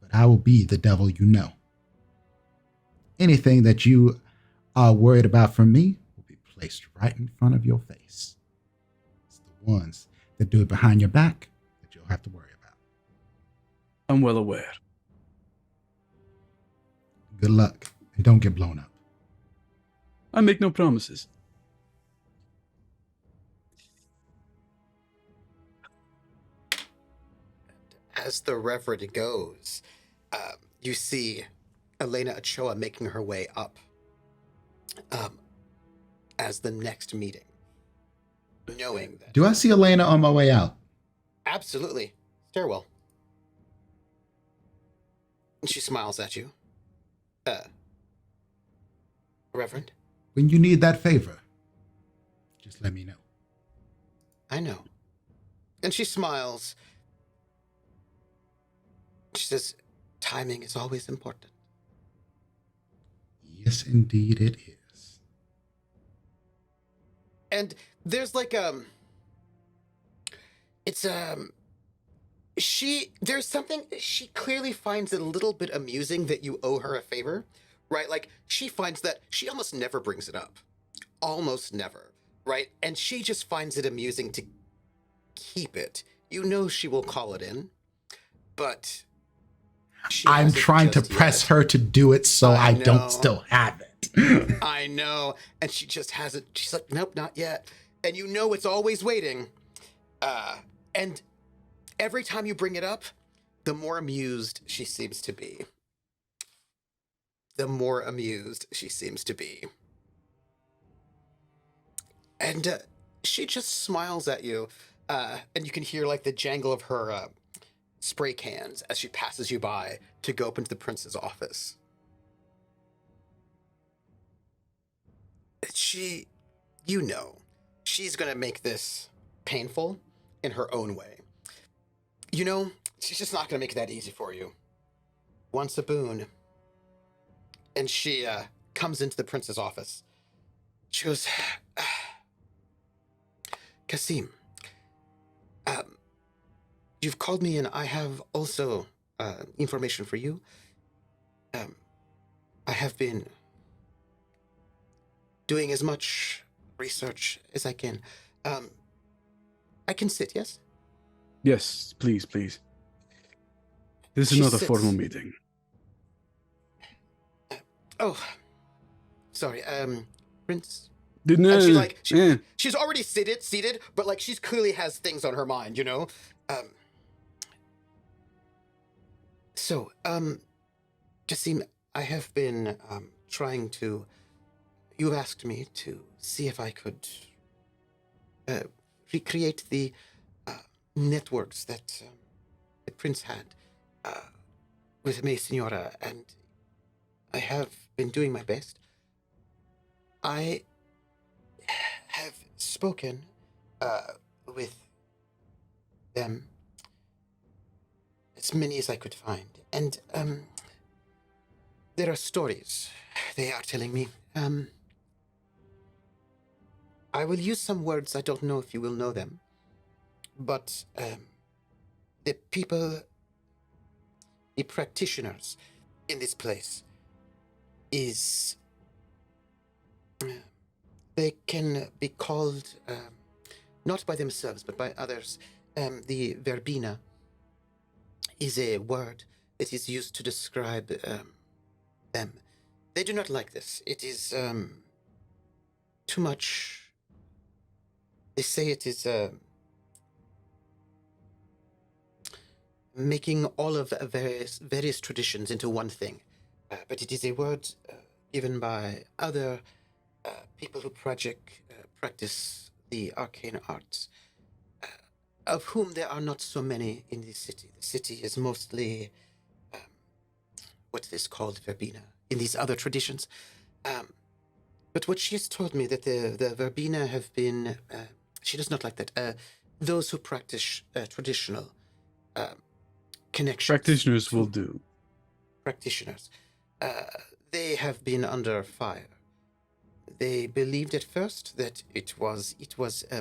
But I will be the devil you know. Anything that you are worried about from me will be placed right in front of your face. It's the ones that do it behind your back that you'll have to worry about. I'm well aware. Good luck, and don't get blown up. I make no promises. As the Reverend goes, you see Elena Ochoa making her way up as the next meeting. Knowing that. Do I see Elena on my way out? Absolutely. Stairwell. And she smiles at you. Reverend? When you need that favor, just let me know. I know. And she smiles. She says, timing is always important. Yes, indeed it is. And there's like there's something she clearly finds it a little bit amusing that you owe her a favor, right? Like she finds that she almost never brings it up. Almost never, right? And she just finds it amusing to keep it. You know she will call it in, but I'm hasn't trying to just press yet. her to do it so I know. don't still have it. I know. And she just hasn't. She's like, nope, not yet. And you know it's always waiting. And every time you bring it up, the more amused she seems to be. The more amused she seems to be. And she just smiles at you. And you can hear like the jangle of her spray cans as she passes you by to go up into the prince's office. She, you know, she's gonna make this painful in her own way. You know, she's just not gonna make it that easy for you. Once a boon. And she comes into the prince's office. She goes, Qasim, you've called me and I have also information for you. I have been doing as much research as I can. I can sit, yes? Yes, please, please. This is She not a sits. formal meeting. Oh, sorry, Prince. No, And she's like, she's already seated, but like she's clearly has things on her mind, you know? So, Qasim, I have been trying to. You asked me to see if I could recreate the networks that the prince had with me, Senora, and I have been doing my best. I have spoken with them, as many as I could find, and there are stories they are telling me. I will use some words, I don't know if you will know them, but the people, the practitioners in this place is, they can be called, not by themselves, but by others. The verbena is a word that is used to describe them. They do not like this. It is too much. They say it is making all of various traditions into one thing. But it is a word given by other people who practice the arcane arts, of whom there are not so many in the city. The city is mostly what is called verbena in these other traditions. But what she has told me that the verbena have been, she does not like that. Those who practice traditional connections. Practitioners will do. Practitioners. They have been under fire. They believed at first that it was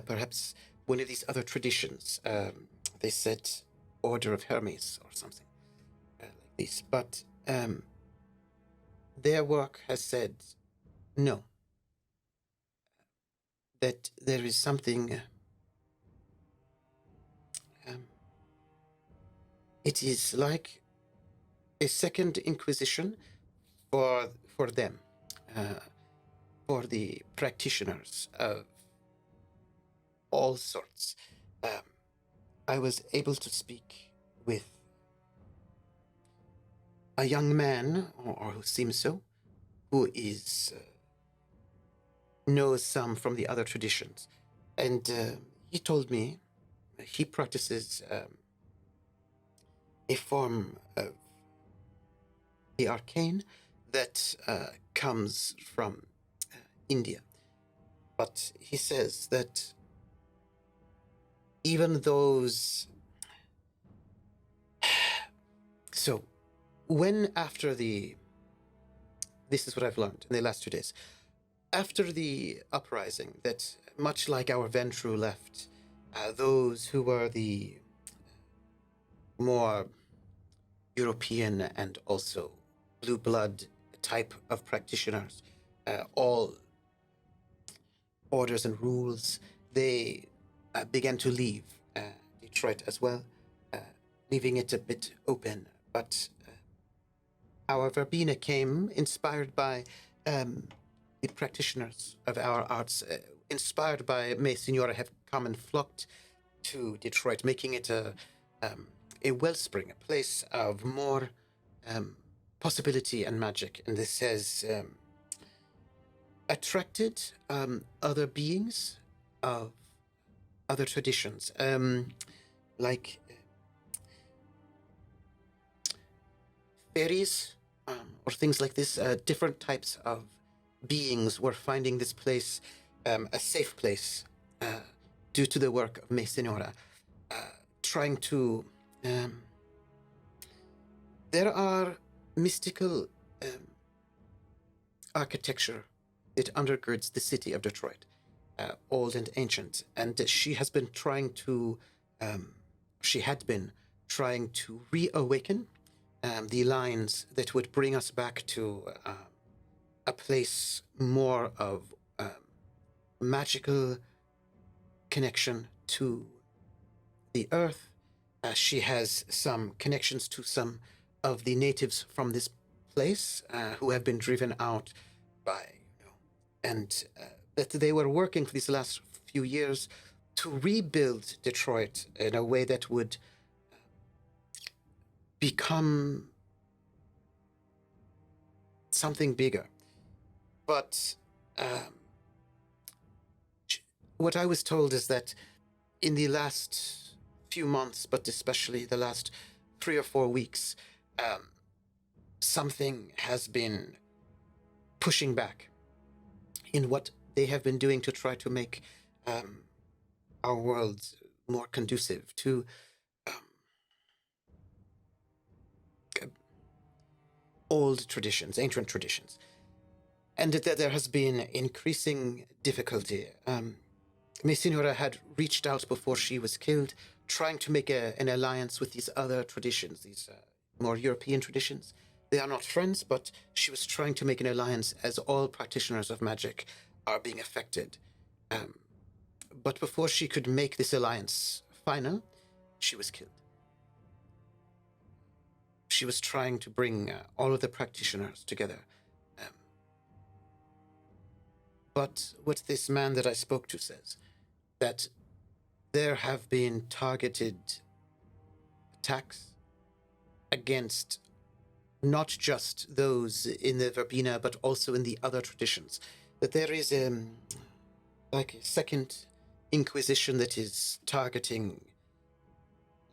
perhaps one of these other traditions. They said Order of Hermes or something like this. But their work has said no. That there is something. It is like a second inquisition for them, for the practitioners of all sorts. I was able to speak with a young man, or who seems so, who is knows some from the other traditions, and he told me he practices a form of the arcane that comes from India. But he says that even those... So, when after the... This is what I've learned in the last 2 days. After the uprising, that much like our Ventru left, those who were the more European and also blue blood type of practitioners, all orders and rules, they began to leave Detroit as well, leaving it a bit open. But our verbena came inspired by the practitioners of our arts, inspired by May Senora, have come and flocked to Detroit, making it a wellspring, a place of more possibility and magic. And this has attracted other beings of other traditions, like fairies or things like this. Different types of beings were finding this place a safe place due to the work of May Senora, trying to... there are mystical architecture that undergirds the city of Detroit, old and ancient, and she has been trying to... she had been trying to reawaken the lines that would bring us back to a place more of magical connection to the earth. She has some connections to some of the natives from this place who have been driven out by, and that they were working for these last few years to rebuild Detroit in a way that would become something bigger. But what I was told is that in the last few months, but especially the last 3 or 4 weeks, something has been pushing back in what they have been doing to try to make our world more conducive to old traditions, ancient traditions. And that there has been increasing difficulty. Miss Senora had reached out before she was killed, trying to make an alliance with these other traditions, these more European traditions. They are not friends, but she was trying to make an alliance as all practitioners of magic are being affected. But before she could make this alliance final, she was killed. She was trying to bring all of the practitioners together. But what this man that I spoke to says, that there have been targeted attacks against not just those in the verbena, but also in the other traditions. That there is like a second inquisition that is targeting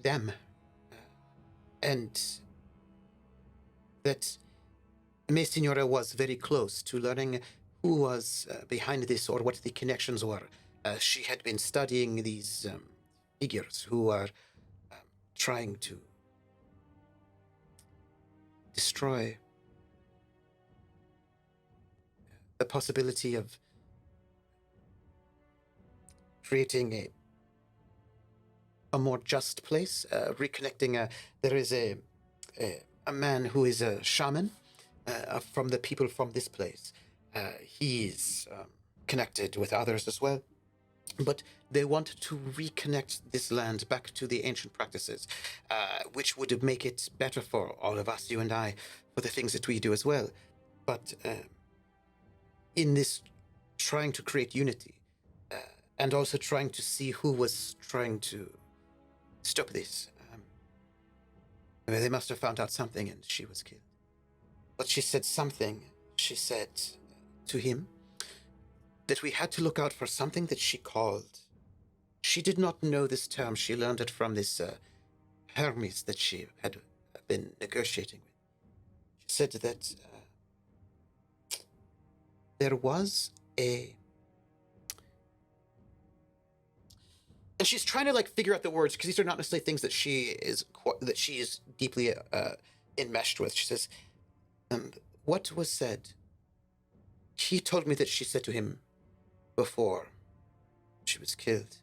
them, and that Me Signora was very close to learning who was behind this or what the connections were. She had been studying these figures who are trying to destroy the possibility of creating a more just place, reconnecting. There is a man who is a shaman from the people from this place. He's connected with others as well. But they want to reconnect this land back to the ancient practices, which would make it better for all of us, you and I, for the things that we do as well. But in this trying to create unity, and also trying to see who was trying to stop this, they must have found out something and she was killed. But she said something. She said to him that we had to look out for something that she called. She did not know this term. She learned it from this Hermes that she had been negotiating with. She said that there was a... And she's trying to like figure out the words because these are not necessarily things that she is deeply enmeshed with. She says, what was said? He told me that she said to him before she was killed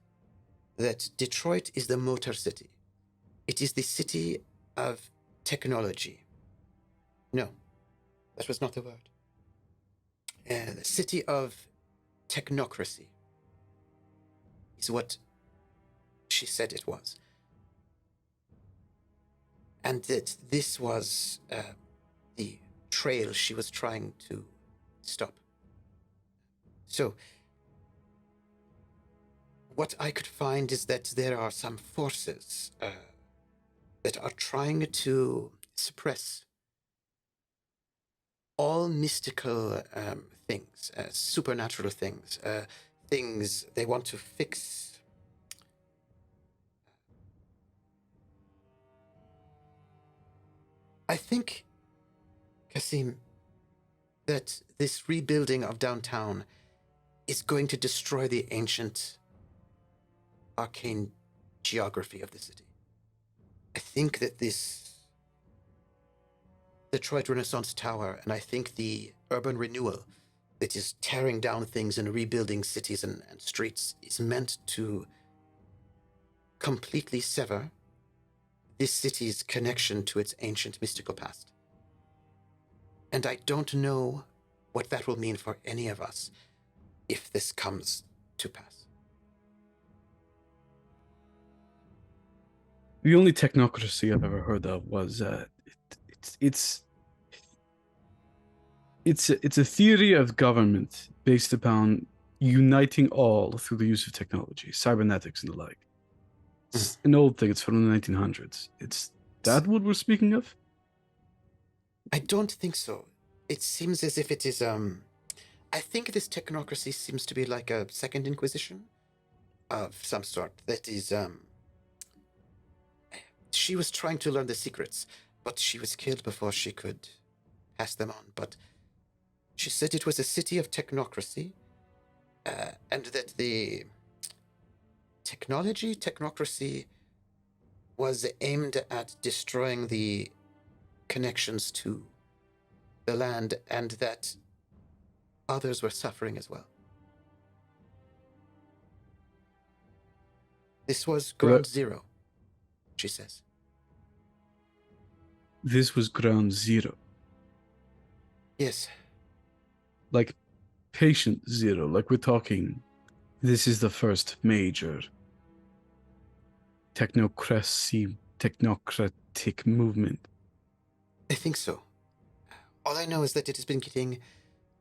that Detroit is the Motor City. It is the city of technology. No, that was not the word. The city of technocracy is what she said it was. And that this was the trail she was trying to stop. So, what I could find is that there are some forces that are trying to suppress all mystical things, supernatural things, things they want to fix. I think, Qasim, that this rebuilding of downtown is going to destroy the ancient arcane geography of the city. I think that this Detroit Renaissance Tower, and I think the urban renewal that is tearing down things and rebuilding cities and streets is meant to completely sever this city's connection to its ancient mystical past. And I don't know what that will mean for any of us if this comes to pass. The only technocracy I've ever heard of was it's a theory of government based upon uniting all through the use of technology, cybernetics and the like. It's an old thing. It's from the 1900s. It's that what we're speaking of? I don't think so. It seems as if it is, I think this technocracy seems to be like a second inquisition of some sort. That is, she was trying to learn the secrets, but she was killed before she could pass them on. But she said it was a city of technocracy, and that the technocracy was aimed at destroying the connections to the land, and that others were suffering as well. This was ground zero, she says. This was ground zero. Yes. Like patient zero. Like we're talking, this is the first major technocratic movement. I think so. All I know is that it has been getting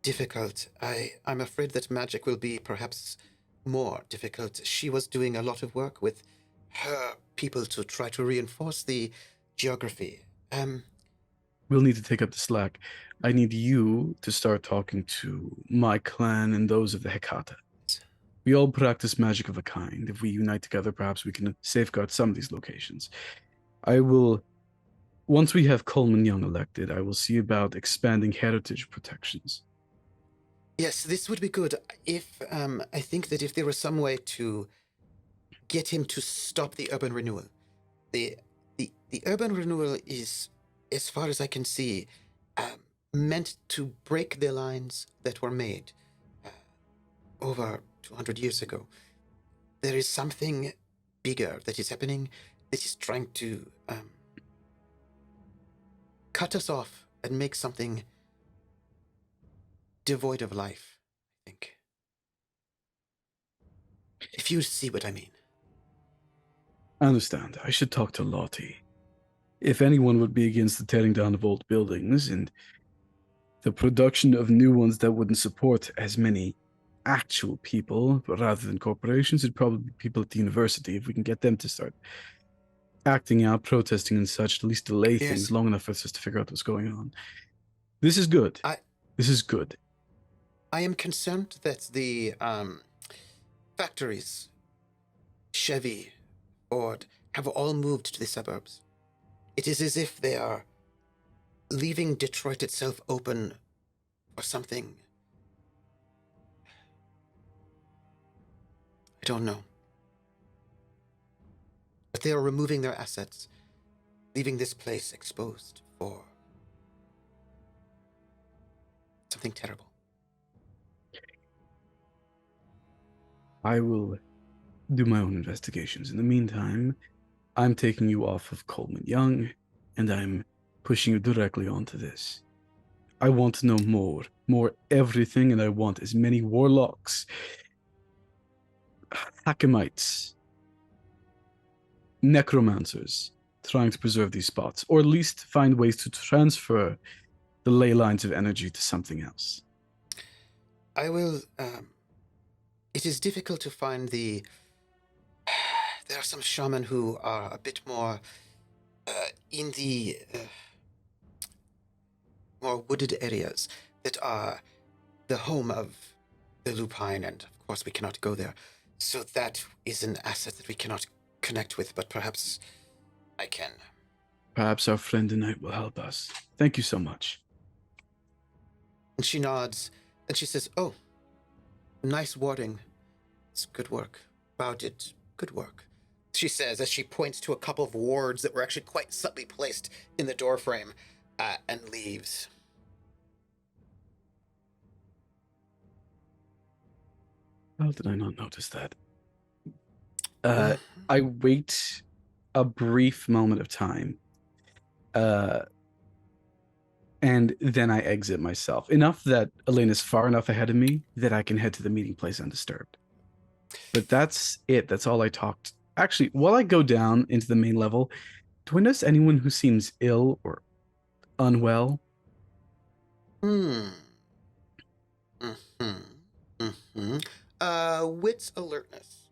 difficult. I'm afraid that magic will be perhaps more difficult. She was doing a lot of work with her people to try to reinforce the geography. We'll need to take up the slack. I need you to start talking to my clan and those of the Hecata. We all practice magic of a kind. If we unite together, perhaps we can safeguard some of these locations. Once we have Coleman Young elected, I will see about expanding heritage protections. Yes, this would be good. I think that if there was some way to get him to stop the urban renewal. The urban renewal is, as far as I can see, meant to break the lines that were made over 200 years ago. There is something bigger that is happening that is trying to cut us off and make something devoid of life, I think. If you see what I mean. I understand. I should talk to Lottie. If anyone would be against the tearing down of old buildings and the production of new ones that wouldn't support as many actual people, but rather than corporations, it'd probably be people at the university. If we can get them to start acting out, protesting and such, at least delay Yes. things long enough for us to figure out what's going on. This is good. This is good. I am concerned that the factories, Chevy, Ford, have all moved to the suburbs. It is as if they are leaving Detroit itself open for something. I don't know. But they are removing their assets, leaving this place exposed for something terrible. I will do my own investigations. In the meantime, I'm taking you off of Coleman Young, and I'm pushing you directly onto this. I want to know more everything, and I want as many warlocks, Hakamites, necromancers trying to preserve these spots, or at least find ways to transfer the ley lines of energy to something else. I will, it is difficult to find the... There are some shaman who are a bit more in the more wooded areas that are the home of the lupine, and of course we cannot go there. So that is an asset that we cannot connect with, but perhaps I can. Perhaps our friend tonight will help us. Thank you so much. And she nods, and she says, "Oh, nice warding. It's good work. Wow, did good work," she says as she points to a couple of wards that were actually quite subtly placed in the doorframe, and leaves. How did I not notice that? I wait a brief moment of time, and then I exit myself. Enough that Elena's far enough ahead of me that I can head to the meeting place undisturbed. But that's it. That's all I talked. Actually, while I go down into the main level, do I notice anyone who seems ill or unwell? Wits alertness.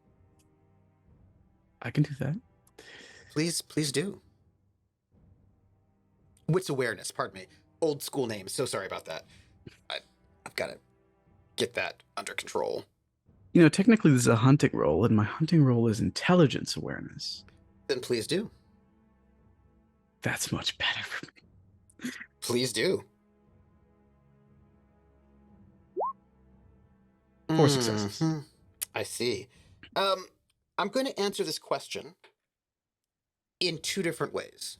I can do that. Please do. Wits awareness, pardon me. Old school name, so sorry about that. I've got to get that under control. You know, technically this is a hunting roll, and my hunting roll is intelligence awareness. Then please do. That's much better for me. Please do. 4 successes. I see. I'm going to answer this question in 2 different ways.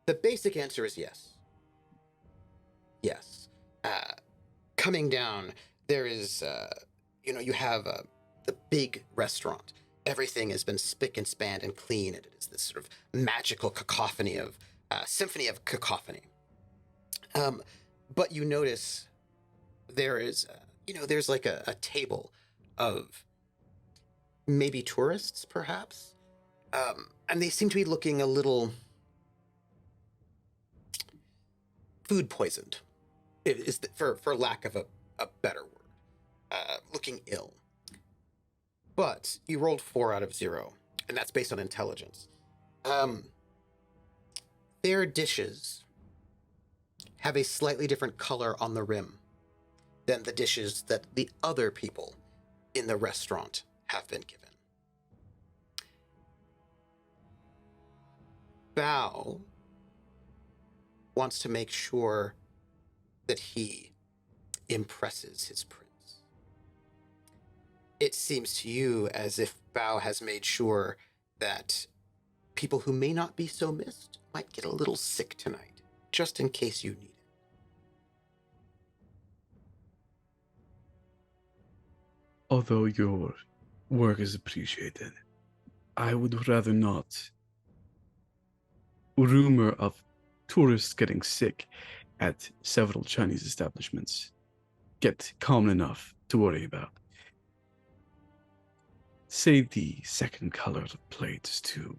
The basic answer is yes. Yes. Coming down, there is, you have the big restaurant. Everything has been spick and span and clean, and it is this sort of magical cacophony of, symphony of cacophony. But you notice there is, there's like a table of maybe tourists, perhaps. And they seem to be looking a little food poisoned, is for lack of a better word. Looking ill. But you rolled 4 out of 0, and that's based on intelligence. their dishes have a slightly different color on the rim than the dishes that the other people in the restaurant have been given. Bao wants to make sure that he impresses his prince. It seems to you as if Bao has made sure that people who may not be so missed might get a little sick tonight, just in case you need it. Although your work is appreciated, I would rather not. Rumor of tourists getting sick at several Chinese establishments get common enough to worry about. Save the second color of plates to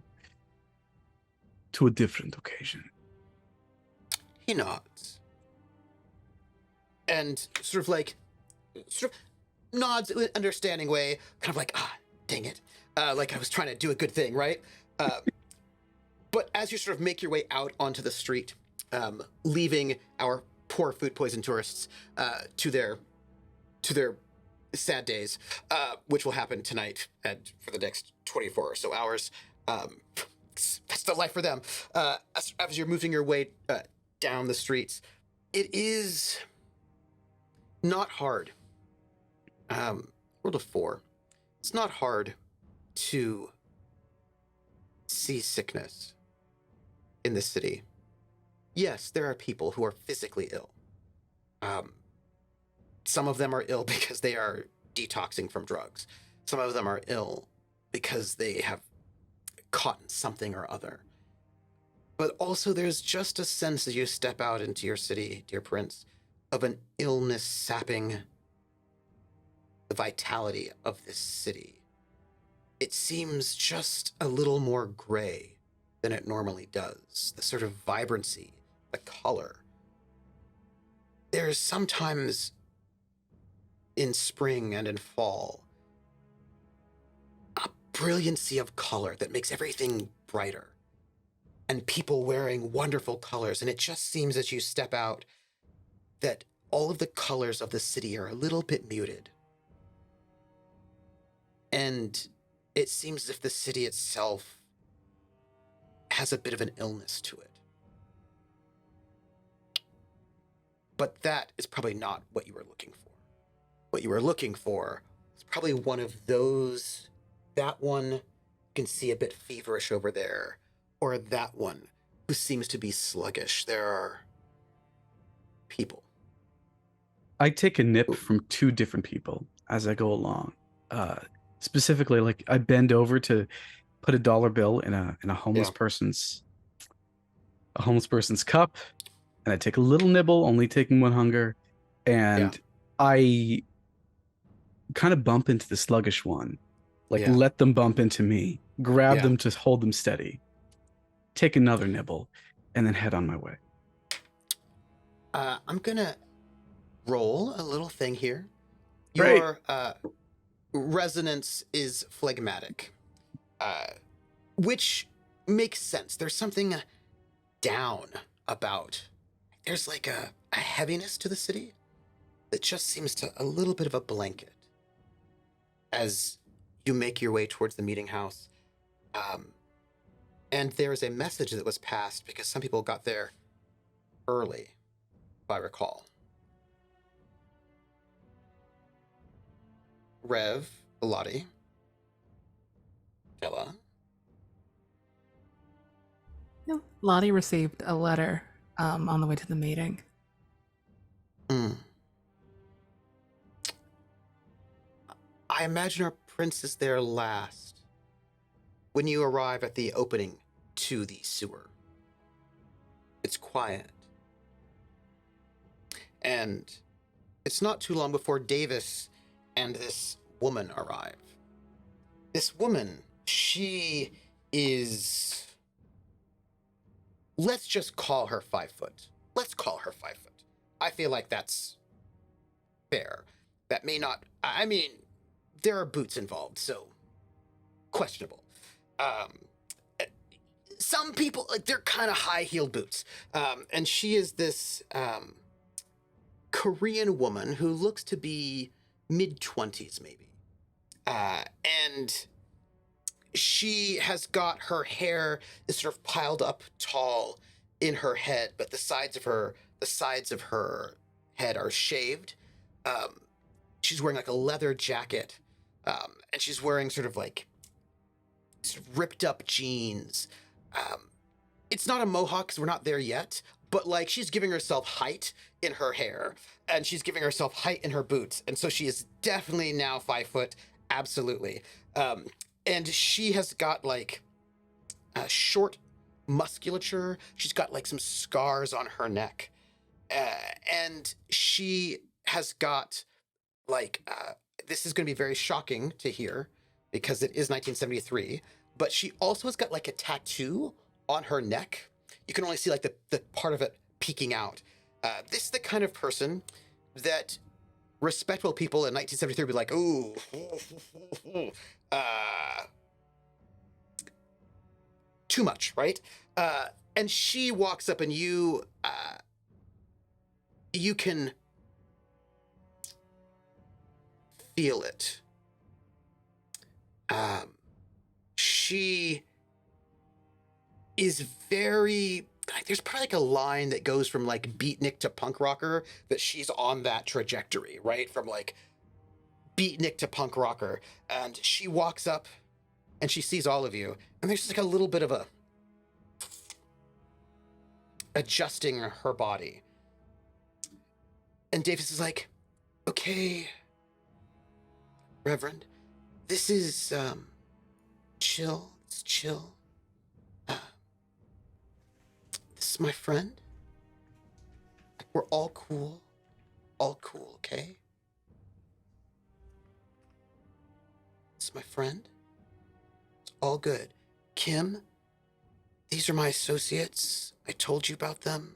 a different occasion. He nods. And sort of nods in an understanding way, kind of like, dang it. Like I was trying to do a good thing, right? But as you sort of make your way out onto the street, leaving our poor food poison tourists to their sad days, which will happen tonight and for the next 24 or so hours. That's the life for them. As you're moving your way down the streets, it is not hard. Rolled a 4. It's not hard to see sickness in this city. Yes, there are people who are physically ill. Some of them are ill because they are detoxing from drugs. Some of them are ill because they have caught something or other. But also there's just a sense as you step out into your city, dear Prince, of an illness sapping the vitality of this city. It seems just a little more gray than it normally does. The sort of vibrancy, the color. There's sometimes in spring and in fall a brilliancy of color that makes everything brighter. And people wearing wonderful colors. And it just seems as you step out that all of the colors of the city are a little bit muted. And it seems as if the city itself has a bit of an illness to it. But that is probably not what you were looking for. What you were looking for is probably one of those, that one you can see a bit feverish over there, or that one who seems to be sluggish. There are people. I take a nip from 2 different people as I go along. Specifically, like I bend over to put a dollar bill in a homeless person's cup, and I take a little nibble, only taking 1 hunger, and I kind of bump into the sluggish one, let them bump into me, grab them to hold them steady, take another nibble, and then head on my way. I'm gonna roll a little thing here. Great. Your resonance is phlegmatic, which makes sense. There's something down about. There's like a heaviness to the city that just seems to a little bit of a blanket as you make your way towards the meeting house. And there's a message that was passed because some people got there early, if I recall. Rev, Lottie, Della. No, Lottie received a letter on the way to the meeting. I imagine our prince is there last. When you arrive at the opening to the sewer, it's quiet. And it's not too long before Davis and this woman arrive. This woman, she is... Let's just call her 5 foot. Let's call her 5 foot. I feel like that's fair. That may not... I mean, there are boots involved, so questionable. some people, like, they're kind of high-heeled boots. And she is this Korean woman who looks to be mid-20s, maybe. And she has got her hair is sort of piled up tall in her head, but the sides of her head are shaved. She's wearing like a leather jacket, and she's wearing sort of ripped up jeans. It's not a mohawk because we're not there yet, but like she's giving herself height in her hair, and she's giving herself height in her boots, and so she is definitely now 5 foot, absolutely. And she has got like a short musculature. She's got like some scars on her neck, and she has got like this is going to be very shocking to hear because it is 1973, but she also has got like a tattoo on her neck. You can only see like the part of it peeking out. This is the kind of person that respectable people in 1973 would be like, ooh, too much, right? And she walks up and you can feel it. She is very, like, there's probably like a line that goes from like beatnik to punk rocker, that she's on that trajectory, right? From like beatnik to punk rocker. And she walks up and she sees all of you, and there's just like a little bit of a adjusting her body. And Davis is like, okay, Reverend, this is chill. It's chill. This is my friend. We're all cool, okay? This is my friend. It's all good. Kim, these are my associates. I told you about them.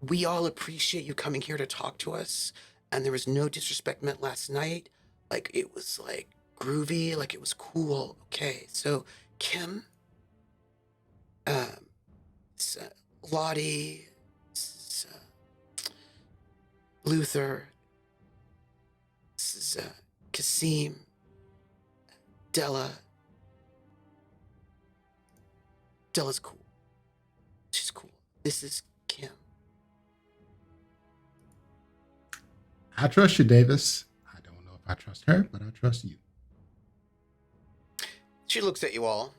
We all appreciate you coming here to talk to us, and there was no disrespect meant last night. Like, it was like groovy, like it was cool. Okay, so Kim, Lottie, Luther, this is Qasim, Della. Della's cool. She's cool. This is Kim. I trust you, Davis. I don't know if I trust her, but I trust you. She looks at you all.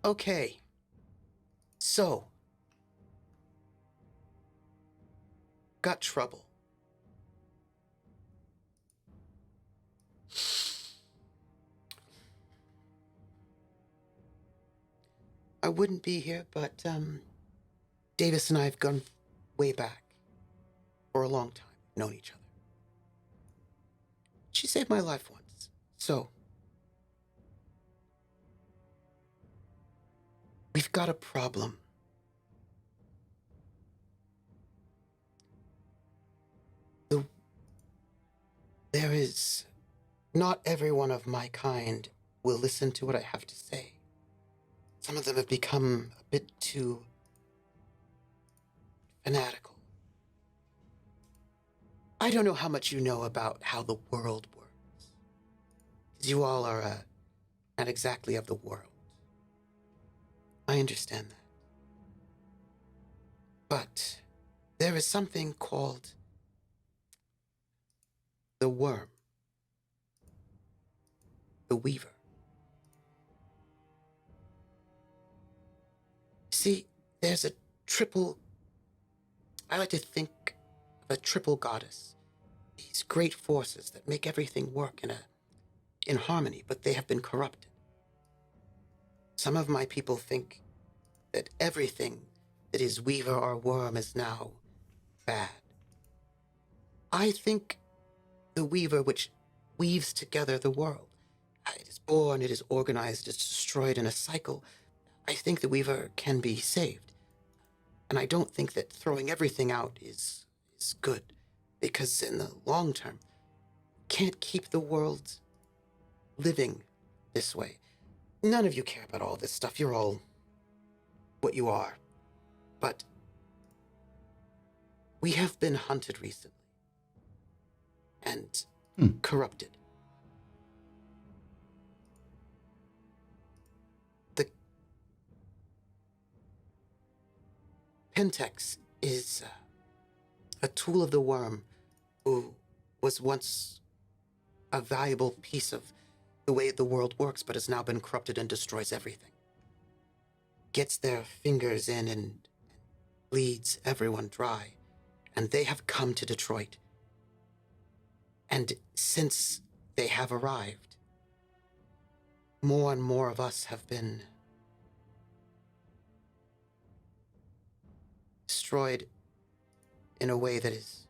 Okay. So, got trouble. I wouldn't be here, but Davis and I have gone way back for a long time, known each other. She saved my life once, so we've got a problem. There is not everyone of my kind will listen to what I have to say. Some of them have become a bit too fanatical. I don't know how much you know about how the world works. You all are not exactly of the world. I understand that. But there is something called the worm. The weaver. See, there's a triple... I like to think of a triple goddess. These great forces that make everything work in harmony, but they have been corrupted. Some of my people think that everything that is weaver or worm is now bad. I think the weaver which weaves together the world. It is born, it is organized, it is destroyed in a cycle. I think the weaver can be saved. And I don't think that throwing everything out is good, because in the long term, can't keep the world living this way. None of you care about all this stuff. You're all what you are. But we have been hunted recently and corrupted. The Pentex is a tool of the worm who was once a valuable piece of the way the world works, but has now been corrupted and destroys everything. Gets their fingers in and bleeds everyone dry. And they have come to Detroit. And since they have arrived, more and more of us have been destroyed in a way that is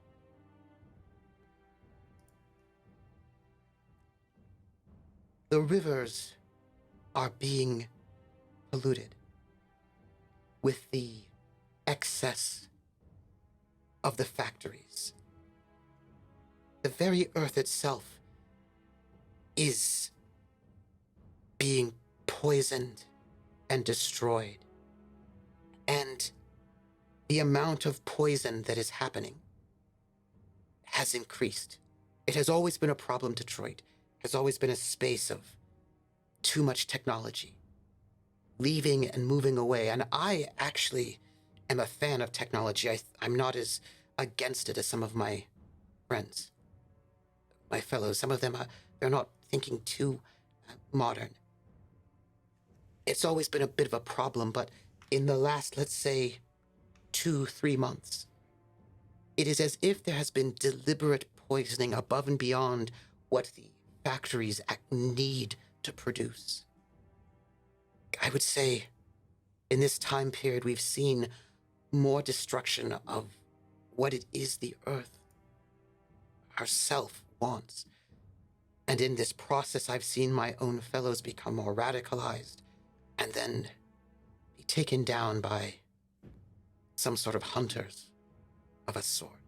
the rivers are being polluted with the excess of the factories. The very earth itself is being poisoned and destroyed. And the amount of poison that is happening has increased. It has always been a problem, Detroit. It has always been a space of too much technology, leaving and moving away. And I actually am a fan of technology. I'm not as against it as some of my friends, my fellows. Some of them, they're not thinking too modern. It's always been a bit of a problem, but in the last, let's say, 2-3 months, it is as if there has been deliberate poisoning above and beyond what the factories need to produce. I would say in this time period, we've seen more destruction of what it is the Earth herself wants. And in this process, I've seen my own fellows become more radicalized and then be taken down by some sort of hunters of a sort.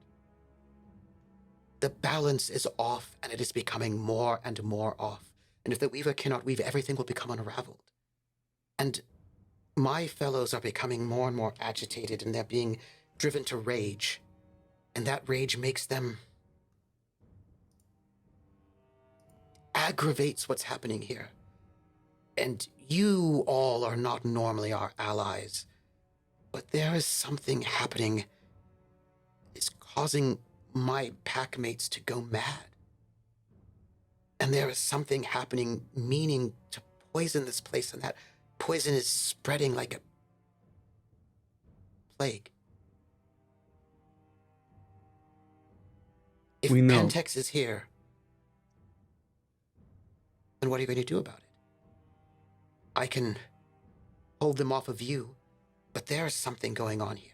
The balance is off, and it is becoming more and more off. And if the weaver cannot weave, everything will become unraveled. And my fellows are becoming more and more agitated, and they're being driven to rage. And that rage makes them aggravates what's happening here. And you all are not normally our allies, but there is something happening. It's causing my packmates to go mad. And there is something happening, meaning to poison this place, and that poison is spreading like a plague. If We know. Pentex is here, then what are you going to do about it? I can hold them off of you, but there is something going on here.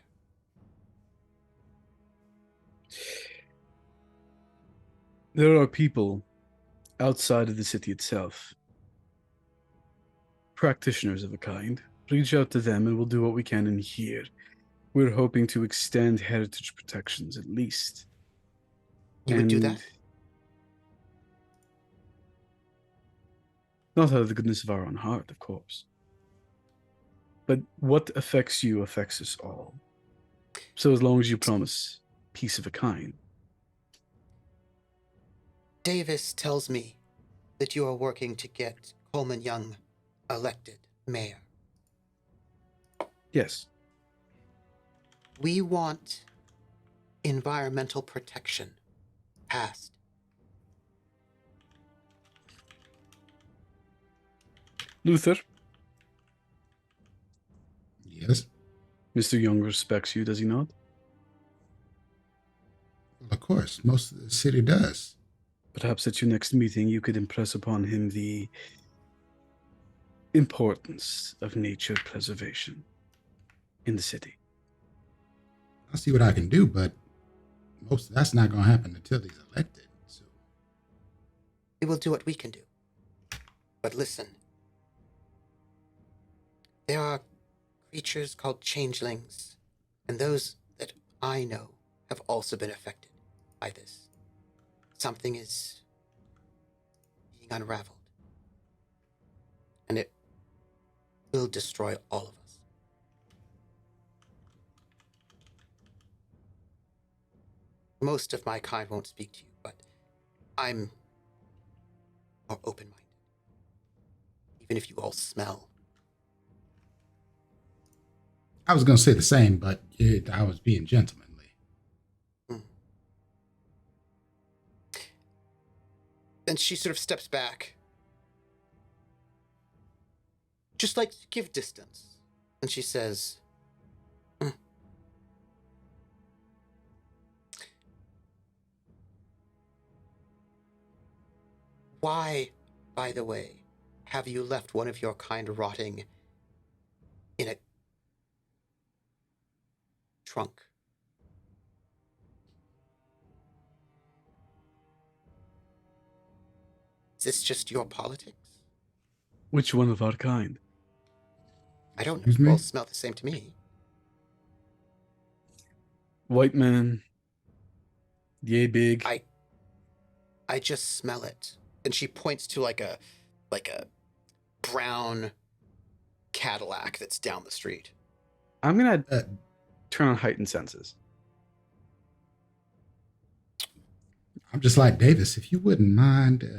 There are people outside of the city itself, practitioners of a kind. Reach out to them and we'll do what we can in here. We're hoping to extend heritage protections at least. You would do that? Not out of the goodness of our own heart, of course. But what affects you affects us all. So as long as you promise peace of a kind. Davis tells me that you are working to get Coleman Young elected mayor. Yes. We want environmental protection passed. Luther, Yes. Mr. Young respects you, does he not? Well, of course, most of the city does. Perhaps at your next meeting you could impress upon him the importance of nature preservation in the city. I'll see what I can do, but most of that's not going to happen until he's elected. So We will do what we can do. But listen, there are creatures called changelings, and those that I know have also been affected by this. Something is being unraveled. will destroy all of us. Most of my kind won't speak to you, but I'm more open-minded. Even if you all smell. I was going to say the same, but I was being gentlemanly. And she sort of steps back. Just like to give distance. And she says, why, by the way, have you left one of your kind rotting in a trunk? Is this just your politics? Which one of our kind? I don't know. Excuse You me? all smell the same to me. White man. Yay big. I just smell it. And she points to like a brown Cadillac that's down the street. I'm gonna turn on heightened senses. I'm just like, Davis, if you wouldn't mind.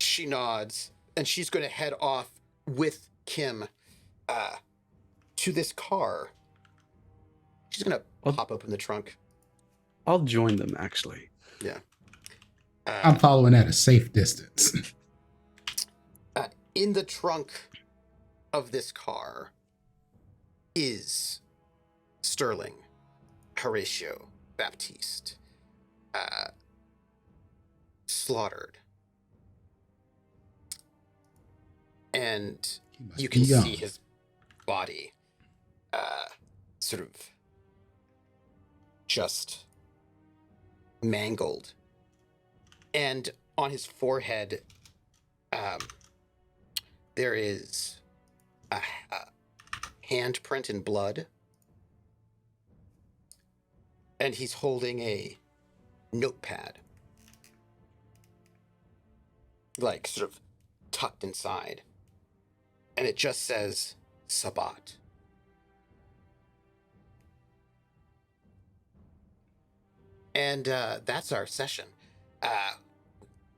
She nods, and she's going to head off with Kim to this car. She's going to pop open the trunk. I'll join them, actually. Yeah. I'm following at a safe distance. In the trunk of this car is Sterling, Horatio, Baptiste, slaughtered. And you can see his body sort of just mangled. And on his forehead, there is a handprint in blood. And he's holding a notepad, like sort of tucked inside. And it just says Sabat. And that's our session.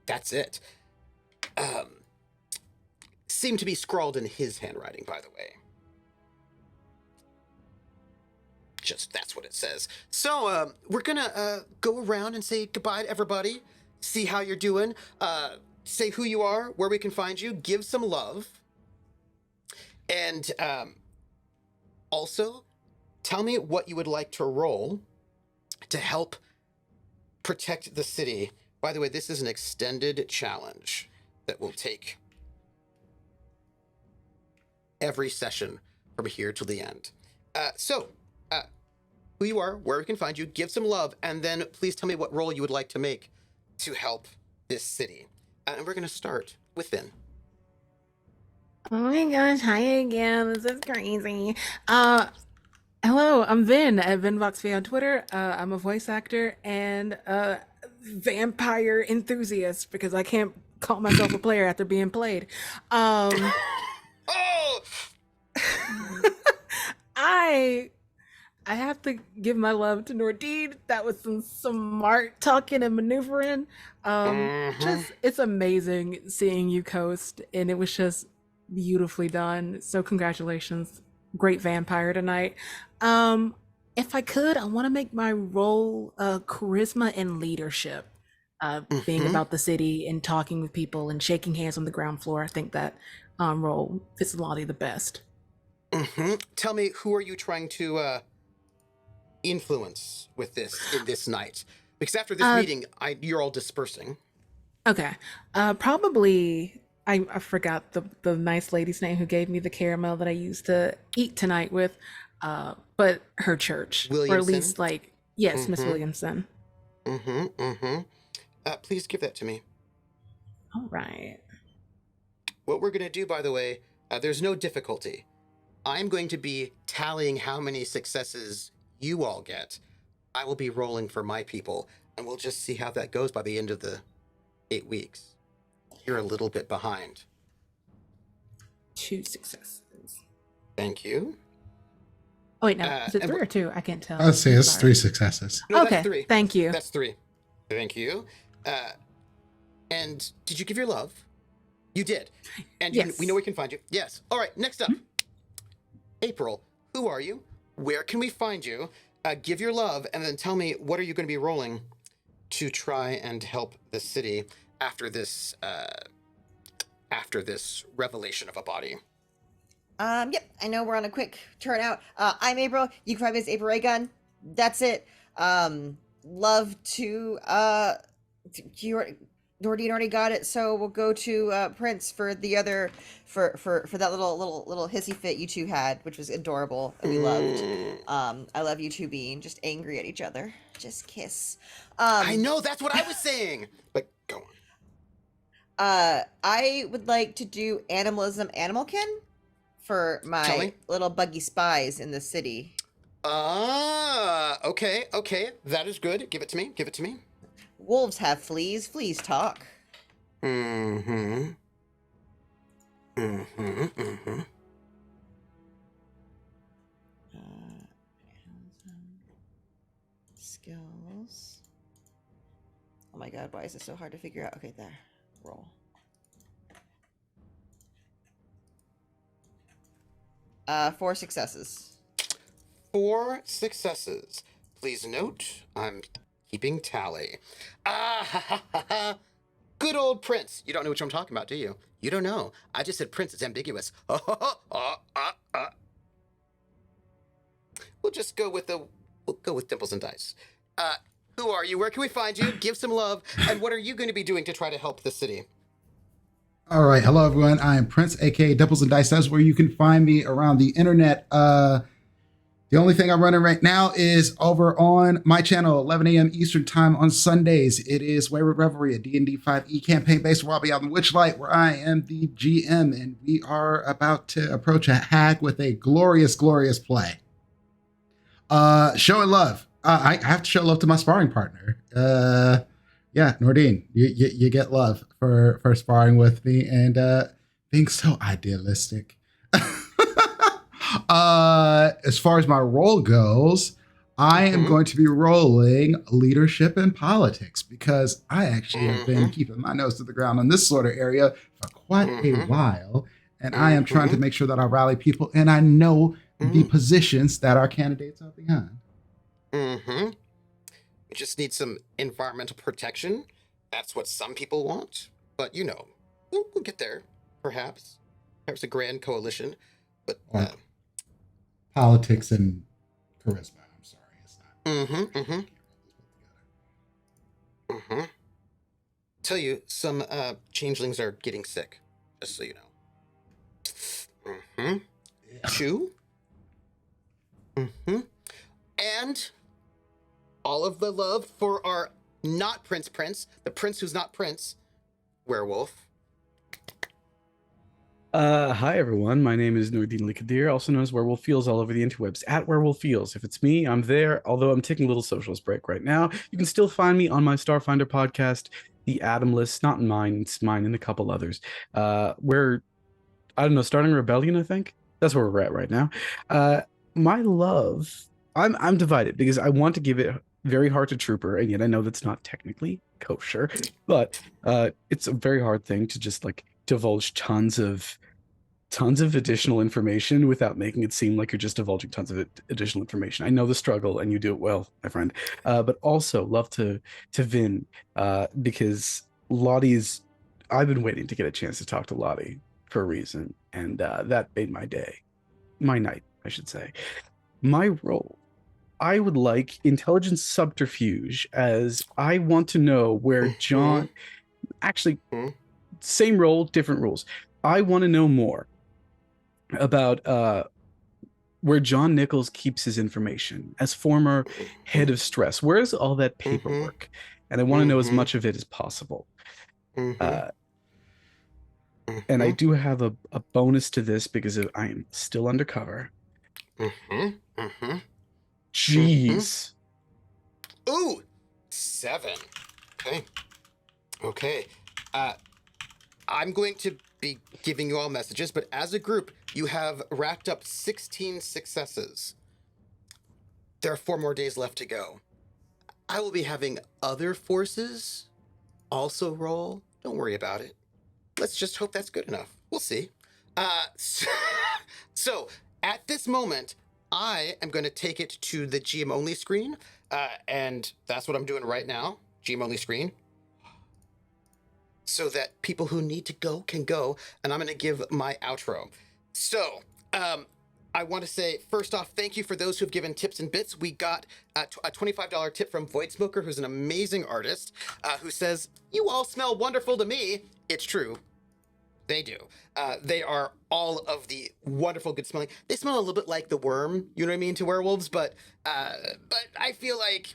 That's it. Seemed to be scrawled in his handwriting, by the way. Just that's what it says. So we're gonna go around and say goodbye to everybody, see how you're doing, say who you are, where we can find you, give some love, and also tell me what you would like to roll to help protect the city. By the way, this is an extended challenge that will take every session from here till the end. So who you are, where we can find you, give some love, and then please tell me what role you would like to make to help this city. And we're going to start with Vin. Oh my gosh, hi again. This is crazy. Hello, I'm Vin at VinVoxV on Twitter. I'm a voice actor and a vampire enthusiast because I can't call myself a player after being played. Oh! I have to give my love to Nordine. That was some smart talking and maneuvering. Just it's amazing seeing you coast, and it was just beautifully done. So congratulations, great vampire tonight. If I could, I want to make my role charisma and leadership. Being about the city and talking with people and shaking hands on the ground floor. I think that role fits Lottie the best. Tell me, who are you trying to influence with this in this night? Because after this meeting, you're all dispersing. Okay. Probably I forgot the nice lady's name who gave me the caramel that I used to eat tonight with. But her church. Williamson? Or at least yes, Miss Williamson. Please give that to me. All right. What we're gonna do, by the way, there's no difficulty. I'm going to be tallying how many successes you all get. I will be rolling for my people, and we'll just see how that goes by the end of the 8 weeks. You're a little bit behind. 2 successes. Thank you. Oh wait, no, is it and 3 or 2? I can't tell. I'd say I'm it's sorry. 3 successes. No, Okay, that's 3. thank you. That's 3. Thank you. And did you give your love? You did. And Yes. we know we can find you. Yes. All right, next up. April, who are you? Where can we find you? Give your love, and then tell me what are you going to be rolling to try and help the city after this revelation of a body. Yep, I know we're on a quick turnout. I'm April. You can find me as April Raygun. That's it. Love to Nordine already got it, so we'll go to Prince for the other for that little hissy fit you two had, which was adorable and we loved. I love you two being just angry at each other. Just kiss. I know, that's what I was saying. But go on. I would like to do animalism animalkin for my little buggy spies in the city. Okay. That is good. Give it to me. Wolves have fleas. Fleas talk. Skills. Oh my god, why is it so hard to figure out? Okay, there. Roll. Four successes. 4 successes. Please note, I'm keeping tally. Good old Prince. You don't know which I'm talking about, do you? You don't know. I just said Prince. It's ambiguous. We'll just go with dimples and dice. Who are you? Where can we find you? Give some love. And what are you going to be doing to try to help the city? All right. Hello, everyone. I am Prince, aka Dimples and Dice. That's where you can find me around the internet. The only thing I'm running right now is over on my channel, 11 a.m. Eastern time on Sundays. It is Wayward Revelry, a D&D 5e campaign based where I'll be out in Witchlight, where I am the GM, and we are about to approach a hag with a glorious, glorious play. Showing love. I have to show love to my sparring partner. Yeah, Nordine, you get love for sparring with me and being so idealistic. As far as my role goes, I am going to be rolling leadership and politics because I actually have been keeping my nose to the ground on this sort of area for quite a while. And I am trying to make sure that I rally people and I know the positions that our candidates are behind. We just need some environmental protection. That's what some people want. But, you know, we'll get there, perhaps. Perhaps a grand coalition. But politics and charisma. I'm sorry, it's not. Tell you, some changelings are getting sick, just so you know. Chew. And all of the love for our not Prince, the Prince who's not Prince, werewolf. Hi everyone, my name is Nordine Likadir, also known as Werewolf Feels all over the interwebs, at Werewolf Feels. If it's me, I'm there, although I'm taking a little socialist break right now. You can still find me on my Starfinder podcast, The Atom List, not mine, it's mine and a couple others. We're, I don't know, starting a rebellion, I think? That's where we're at right now. My love, I'm divided because I want to give it very hard to Trooper, and yet I know that's not technically kosher, but it's a very hard thing to just like divulge tons of additional information without making it seem like you're just divulging tons of additional information. I know the struggle and you do it well, my friend. But also love to Vin, because Lottie's, I've been waiting to get a chance to talk to Lottie for a reason. And that made my night, I should say. My role, I would like intelligence subterfuge, as I want to know where John, actually, same role, different rules. I want to know more about where John Nichols keeps his information as former head of stress. Where's all that paperwork? And I want to know as much of it as possible. And I do have a bonus to this because I am still undercover. Jeez. Ooh, 7. Okay. I'm going to be giving you all messages, but as a group, you have racked up 16 successes. There are 4 more days left to go. I will be having other forces also roll. Don't worry about it. Let's just hope that's good enough. We'll see. So at this moment, I am going to take it to the GM only screen, and that's what I'm doing right now. GM only screen. So that people who need to go can go, and I'm going to give my outro. So, I want to say, first off, thank you for those who've given tips and bits. We got a $25 tip from Void Smoker, who's an amazing artist, who says, "You all smell wonderful to me." It's true. They do. They are all of the wonderful good smelling. They smell a little bit like the worm, you know what I mean, to werewolves, but I feel like,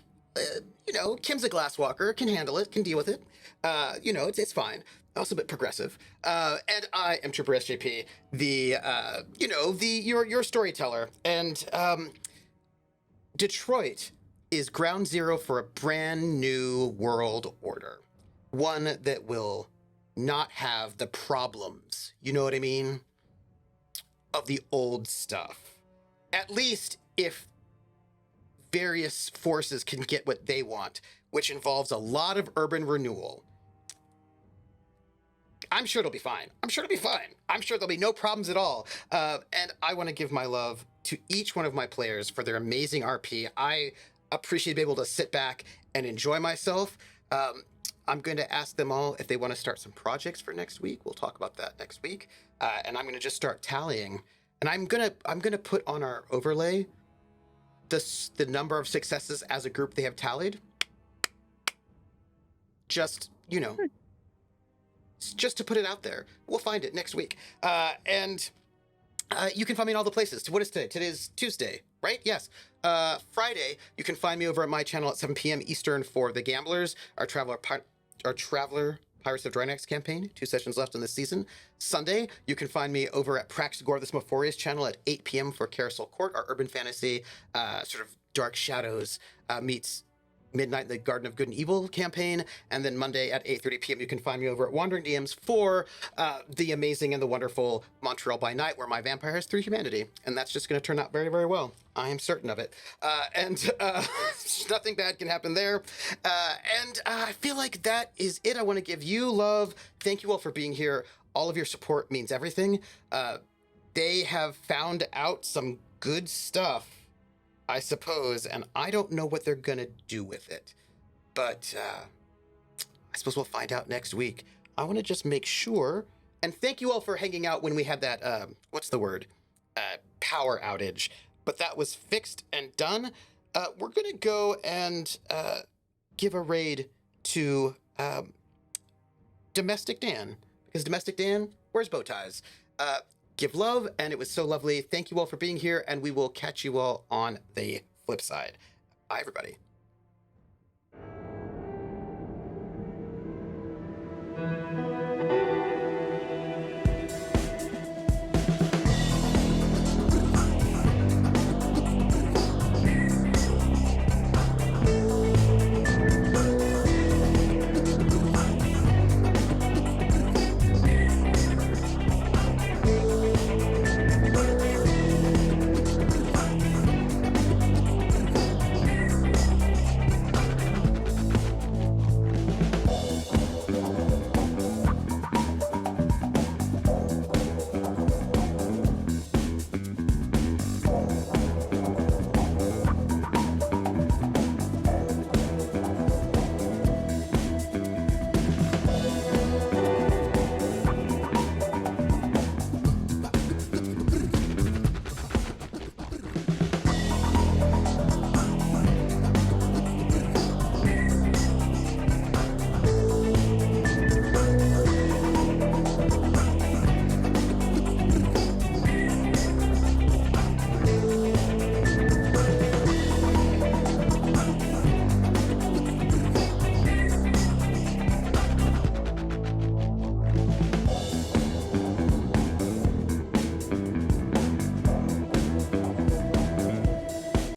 Kim's a glasswalker, can handle it, can deal with it. It's fine. Also a bit progressive. And I am troopersjp, your storyteller. And Detroit is ground zero for a brand new world order. One that will not have the problems, you know what I mean, of the old stuff. At least if various forces can get what they want, which involves a lot of urban renewal. I'm sure it'll be fine. I'm sure there'll be no problems at all. And I want to give my love to each one of my players for their amazing RP. I appreciate being able to sit back and enjoy myself. I'm going to ask them all if they want to start some projects for next week. We'll talk about that next week. And I'm going to just start tallying. And I'm gonna put on our overlay the number of successes as a group they have tallied. Just just to put it out there. We'll find it next week. And you can find me in all the places. What is today? Today's Tuesday, right? Yes. Friday, you can find me over at my channel at 7 p.m. Eastern for The Gamblers, our Traveler Pirates of Drynax campaign. 2 sessions left in this season. Sunday, you can find me over at Praxagor the Smophorius channel at 8 p.m. for Carousel Court, our urban fantasy, sort of Dark Shadows meets Midnight in the Garden of Good and Evil campaign. And then Monday at 8:30 p.m. you can find me over at Wandering DMs for the amazing and the wonderful Montreal by Night, where my vampire has 3 humanity. And that's just going to turn out very, very well. I am certain of it. And nothing bad can happen there. And I feel like that is it. I want to give you love. Thank you all for being here. All of your support means everything. They have found out some good stuff, I suppose, and I don't know what they're gonna do with it. But I suppose we'll find out next week. I want to just make sure, and thank you all for hanging out when we had that, power outage. But that was fixed and done. We're gonna go and give a raid to Domestic Dan, because Domestic Dan wears bow ties. Give love, and it was so lovely. Thank you all for being here, and we will catch you all on the flip side. Bye, everybody.